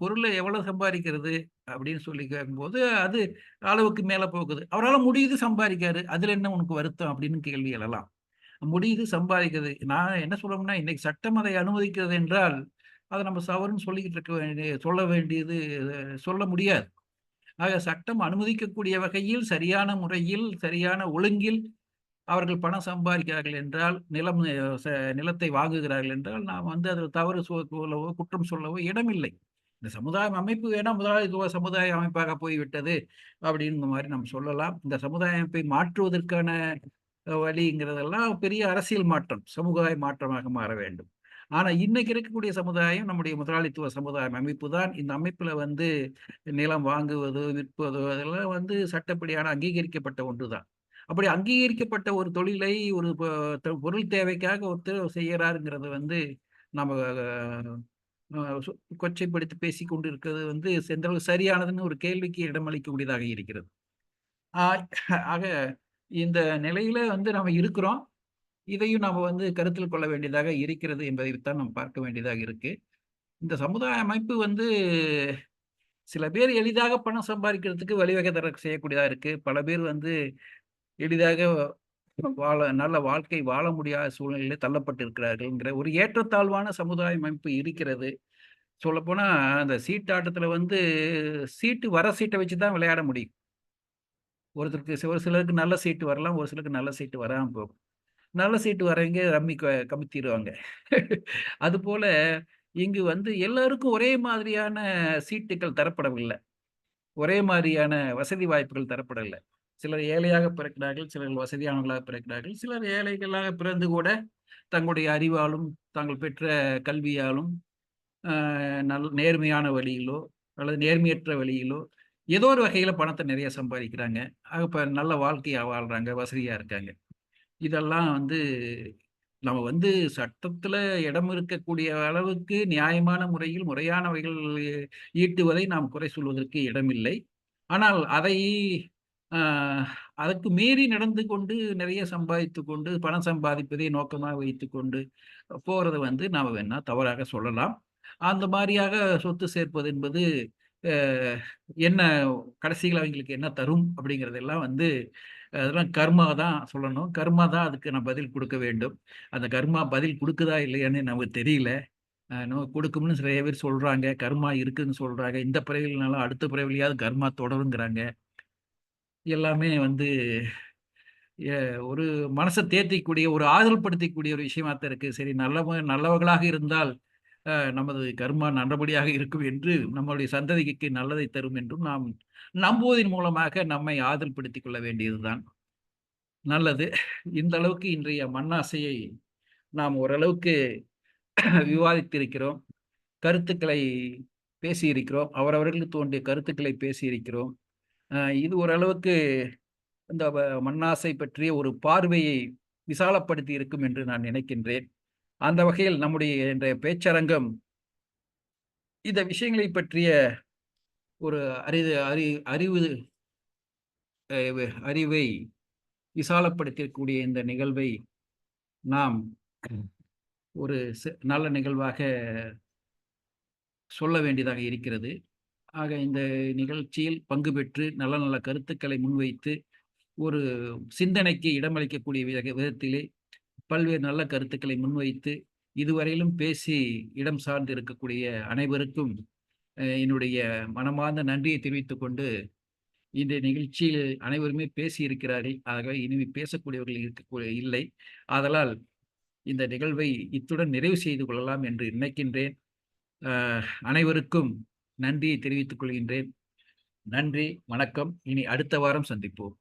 பொருளை எவ்வளவு சம்பாதிக்கிறது அப்படின்னு சொல்லி கேட்கும்போது அது அளவுக்கு மேல போகுது. அவரால் முடியுது, சம்பாதிக்காரு, அதுல என்ன உனக்கு வருத்தம் அப்படின்னு கேள்வி எழலாம். முடியுது, சம்பாதிக்கிறது. நான் என்ன சொல்லணும்னா, இன்னைக்கு சட்டம் அதை அனுமதிக்கிறது என்றால் அதை நம்ம சவறுன்னு சொல்ல வேண்டியது சொல்ல முடியாது. ஆக சட்டம் அனுமதிக்கக்கூடிய வகையில், சரியான முறையில், சரியான ஒழுங்கில் அவர்கள் பணம் சம்பாதிக்கிறார்கள் என்றால், நிலத்தை வாங்குகிறார்கள் என்றால், நாம் அதில் தவறு சொல்லவோ குற்றம் சொல்லவோ இடமில்லை. இந்த சமுதாய அமைப்பு வேணா முதலாளித்துவ சமுதாய அமைப்பாக போய்விட்டது அப்படின்னு இந்த மாதிரி நம்ம சொல்லலாம். இந்த சமுதாய அமைப்பை மாற்றுவதற்கான வழிங்கிறதெல்லாம் பெரிய அரசியல் மாற்றம், சமுதாய மாற்றமாக மாற வேண்டும். ஆனா இன்னைக்கு இருக்கக்கூடிய சமுதாயம் நம்முடைய முதலாளித்துவ சமுதாய அமைப்பு தான். இந்த அமைப்புல நிலம் வாங்குவது, விற்பதோ அதெல்லாம் சட்டப்படியான அங்கீகரிக்கப்பட்ட ஒன்றுதான். அப்படி அங்கீகரிக்கப்பட்ட ஒரு தொழிலை ஒரு பொருள் தேவைக்காக ஒருத்தர் செய்யறாருங்கிறது நம்ம கொச்சைப்படுத்தி பேசி கொண்டு இருக்கிறது சென்றளவு சரியானதுன்னு ஒரு கேள்விக்கு இடமளிக்கக்கூடியதாக இருக்கிறது. ஆக இந்த நிலையில நம்ம இருக்கிறோம். இதையும் நம்ம கருத்தில் கொள்ள வேண்டியதாக இருக்கிறது என்பதைத்தான் நம்ம பார்க்க வேண்டியதாக இருக்கு. இந்த சமுதாய அமைப்பு சில பேர் எளிதாக பணம் சம்பாதிக்கிறதுக்கு வழிவகை செய்யக்கூடியதா இருக்கு. பல பேர் எளிதாக நல்ல வாழ்க்கை வாழ முடியாத சூழ்நிலையில தள்ளப்பட்டு இருக்கிறார்கள்ங்கிற ஒரு ஏற்றத்தாழ்வான சமுதாய அமைப்பு இருக்கிறது. சொல்லப்போனா அந்த சீட்டாட்டத்துல சீட்டு வர சீட்டை வச்சுதான் விளையாட முடியும். ஒரு சிலருக்கு நல்ல சீட்டு வரலாம், ஒரு சிலருக்கு நல்ல சீட்டு வராம போகும். நல்ல சீட்டு வரவங்க ரம்மி கமுத்திடுவாங்க. அது போல இங்கு எல்லாருக்கும் ஒரே மாதிரியான சீட்டுகள் தரப்படவில்லை, ஒரே மாதிரியான வசதி வாய்ப்புகள் தரப்படவில்லை. சிலர் ஏழையாக பிறக்கிறார்கள், சிலர் வசதியானவர்களாக பிறக்கிறார்கள், சிலர் ஏழைகளாக பிறந்து கூட தங்களுடைய அறிவாலும் தாங்கள் பெற்ற கல்வியாலும் நேர்மையான வழியிலோ அல்லது நேர்மையற்ற வழியிலோ ஏதோ ஒரு வகையில பணத்தை நிறைய சம்பாதிக்கிறாங்க. இப்ப நல்ல வாழ்க்கையா வாழ்றாங்க, வசதியா இருக்காங்க. இதெல்லாம் நம்ம சட்டத்துல இடம் இருக்கக்கூடிய அளவுக்கு நியாயமான முறையில் முறையான வகைகள் ஈட்டுவதை நாம் குறை சொல்வதற்கு இடமில்லை. ஆனால் அதை அதற்கு மீறி நடந்து கொண்டு நிறைய சம்பாதித்து கொண்டு பணம் சம்பாதிப்பதை நோக்கமாக வைத்து கொண்டு போறதை நாம வேணா தவறாக சொல்லலாம். அந்த மாதிரியாக சொத்து சேர்ப்பது என்பது என்ன கடைசியில் அவங்களுக்கு என்ன தரும் அப்படிங்கிறதெல்லாம் அதெல்லாம் கர்மா தான் சொல்லணும். கர்மா தான் அதுக்கு நான் பதில் கொடுக்க வேண்டும். அந்த கர்மா பதில் கொடுக்குதா இல்லையான்னு நமக்கு தெரியல. கொடுக்கும்னு நிறைய பேர் சொல்றாங்க, கர்மா இருக்குன்னு சொல்றாங்க. இந்த பிறவினாலும் அடுத்த பிறவிலையாவது கர்மா தொடருங்கிறாங்க. எல்லாமே ஒரு மனசை தேர்த்திக்கூடிய ஒரு ஆறுதல் படுத்தக்கூடிய ஒரு விஷயமாத்தான் இருக்கு. சரி, நல்லவர்களாக இருந்தால் நமது கர்மா நல்லபடியாக இருக்கும் என்று, நம்மளுடைய சந்ததிக்கு நல்லதை தரும் என்றும் நாம் நம்புவதன் மூலமாக நம்மை ஆறுதல் படுத்திக் கொள்ள வேண்டியதுதான் நல்லது. இந்த அளவுக்கு இன்றைய மண்ணாசையை நாம் ஓரளவுக்கு விவாதித்திருக்கிறோம். கருத்துக்களை பேசியிருக்கிறோம். அவரவர்களுக்கு தோன்றிய கருத்துக்களை பேசியிருக்கிறோம். இது ஓரளவுக்கு இந்த மண்ணாசை பற்றிய ஒரு பார்வையை விசாலப்படுத்தி இருக்கும் என்று நான் நினைக்கின்றேன். அந்த வகையில் நம்முடைய இன்றைய பேச்சரங்கம் இந்த விஷயங்களை பற்றிய ஒரு அறிவை விசாலப்படுத்தக்கூடிய இந்த நிகழ்வை நாம் ஒரு நல்ல நிகழ்வாக சொல்ல வேண்டியதாக இருக்கிறது. ஆக இந்த நிகழ்ச்சியில் பங்கு பெற்று நல்ல நல்ல கருத்துக்களை முன்வைத்து ஒரு சிந்தனைக்கு இடமளிக்கக்கூடிய விதத்திலே பல்வேறு நல்ல கருத்துக்களை முன்வைத்து இதுவரையிலும் பேசி இடம் சார்ந்து இருக்கக்கூடிய அனைவருக்கும் என்னுடைய மனமார்ந்த நன்றியை தெரிவித்துக் கொண்டு, இந்த நிகழ்ச்சியில் அனைவருமே பேசி இருக்கிறார்கள். ஆக இனிமே பேசக்கூடியவர்கள் இல்லை. ஆதலால் இந்த நிகழ்வை இத்துடன் நிறைவு செய்து கொள்ளலாம் என்று நினைக்கின்றேன். அனைவருக்கும் நன்றியை தெரிவித்துக் கொள்கின்றேன். நன்றி, வணக்கம். இனி அடுத்த வாரம் சந்திப்போம்.